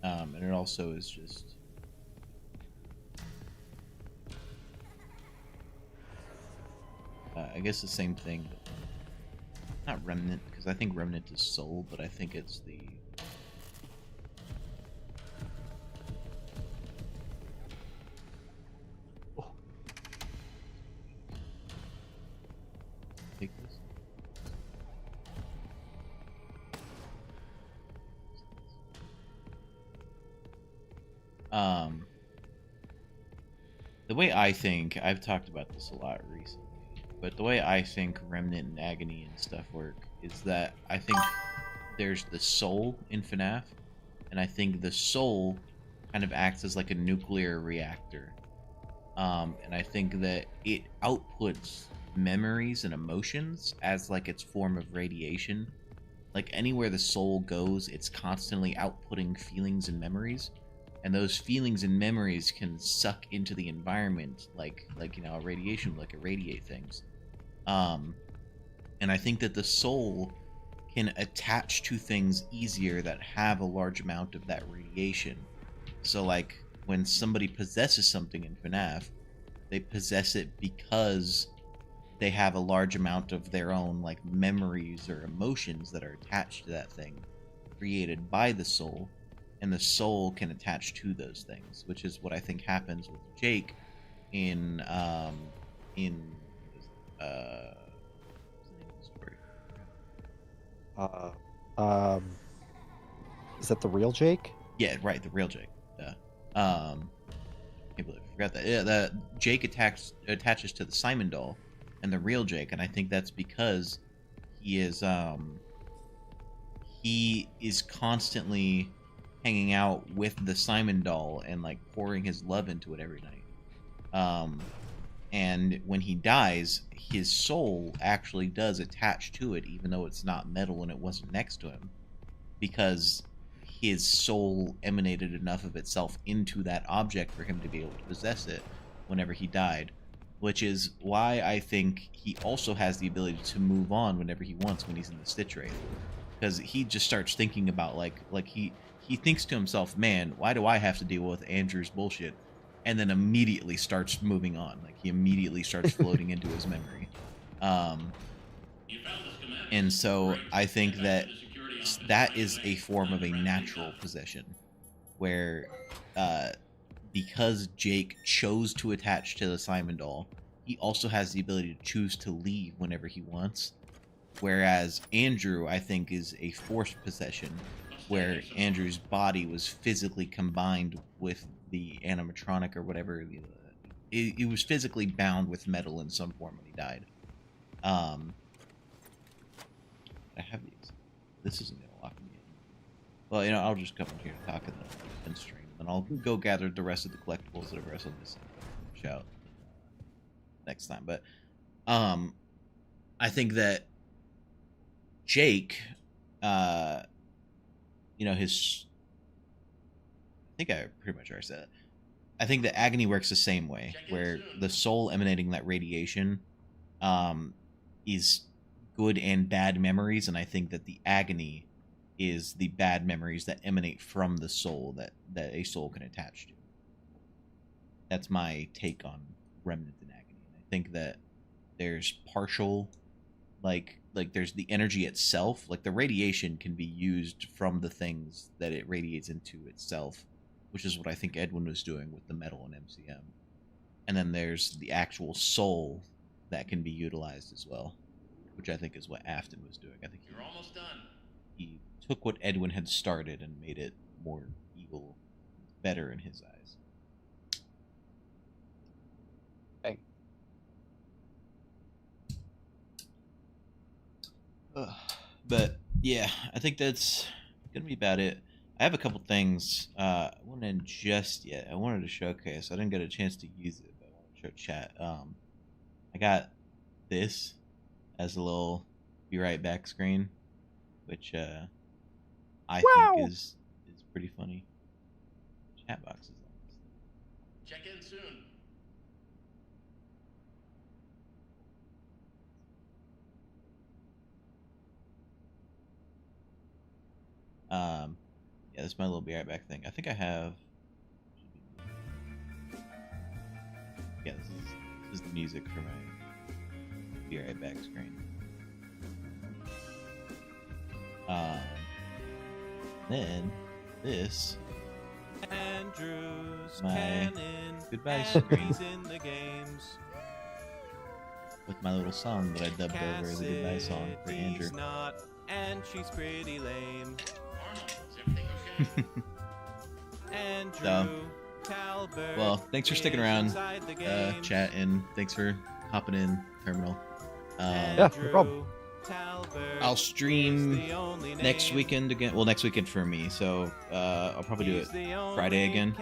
And it also is just I guess the same thing, but not remnant, because I think remnant is soul, but I think it's the take this. The way I think, I've talked about this a lot recently, but the way I think Remnant and Agony and stuff work is that I think there's the soul in FNAF, and I think the soul kind of acts as like a nuclear reactor And I think that it outputs memories and emotions as like its form of radiation. Like anywhere the soul goes, it's constantly outputting feelings and memories, and those feelings and memories can suck into the environment like a radiation, like irradiate things. And I think that the soul can attach to things easier that have a large amount of that radiation. So like when somebody possesses something in FNAF, they possess it because they have a large amount of their own like memories or emotions that are attached to that thing created by the soul, and the soul can attach to those things, which is what I think happens with Jake in what's the name of the story? Is that the real Jake? Yeah, right, the real Jake. Can't believe I forgot that. Yeah, that Jake attaches to the Simon doll and the real Jake, and I think that's because he is constantly hanging out with the Simon doll and like pouring his love into it every night. And when he dies, his soul actually does attach to it, even though it's not metal and it wasn't next to him, because his soul emanated enough of itself into that object for him to be able to possess it whenever he died, which is why I think he also has the ability to move on whenever he wants when he's in the Stitch Wraith, because he just starts thinking about like he thinks to himself, man, why do I have to deal with Andrew's bullshit, and then immediately starts moving on. Like he immediately starts floating into his memory. And so I think that that is a form of a natural possession, where because Jake chose to attach to the Simon doll, he also has the ability to choose to leave whenever he wants, whereas Andrew, I think, is a forced possession, where Andrew's body was physically combined with the animatronic or whatever. He was physically bound with metal in some form when he died. I have these. This isn't gonna lock me in. Well, you know, I'll just come in here and talk and stream, and I'll go gather the rest of the collectibles that are rest on this shout next time. But I think that Jake, you know, his, I think I pretty much already said it. I think that agony works the same way, where the soul emanating that radiation is good and bad memories, and I think that the agony is the bad memories that emanate from the soul that a soul can attach to. That's my take on Remnant and Agony. And I think that there's partial, like there's the energy itself, like the radiation can be used from the things that it radiates into itself, which is what I think Edwin was doing with the metal and MCM. And then there's the actual soul that can be utilized as well, which I think is what Afton was doing. I think you're almost done. He took what Edwin had started and made it more evil, better in his eyes. Hey. But yeah, I think that's gonna be about it. I have a couple things I wanted to showcase. I didn't get a chance to use it, but I want to show chat. I got this as a little be right back screen, which I think is pretty funny. Chat boxes. Check in soon. Yeah, this is my little be right back thing. I think I have. Yeah, this is the music for my be right back screen. Then this Andrew's my cannon, goodbye screen in the games. with my little song that I dubbed over as a goodbye song for Andrew. Cassidy's not, and she's pretty lame. Andrew, So, Talbert, well, thanks for sticking around, inside the games. chat, and thanks for hopping in, Terminal. Yeah, no problem. I'll stream next weekend again. Well, next weekend for me, so I'll probably do it Friday again.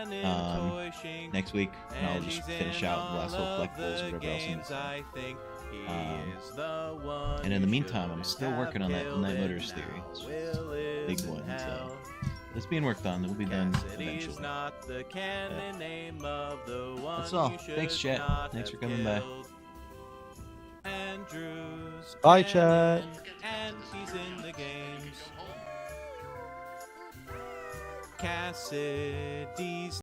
next week, and I'll just finish out the last little collectibles or whatever else I'm missing. And in the meantime, I'm still working on that Night Motors theory. It's a big one, so it's being worked on. It'll be done eventually. That's all. Thanks, chat. Thanks for coming by. Bye, chat. And he's in the games. Cassidy's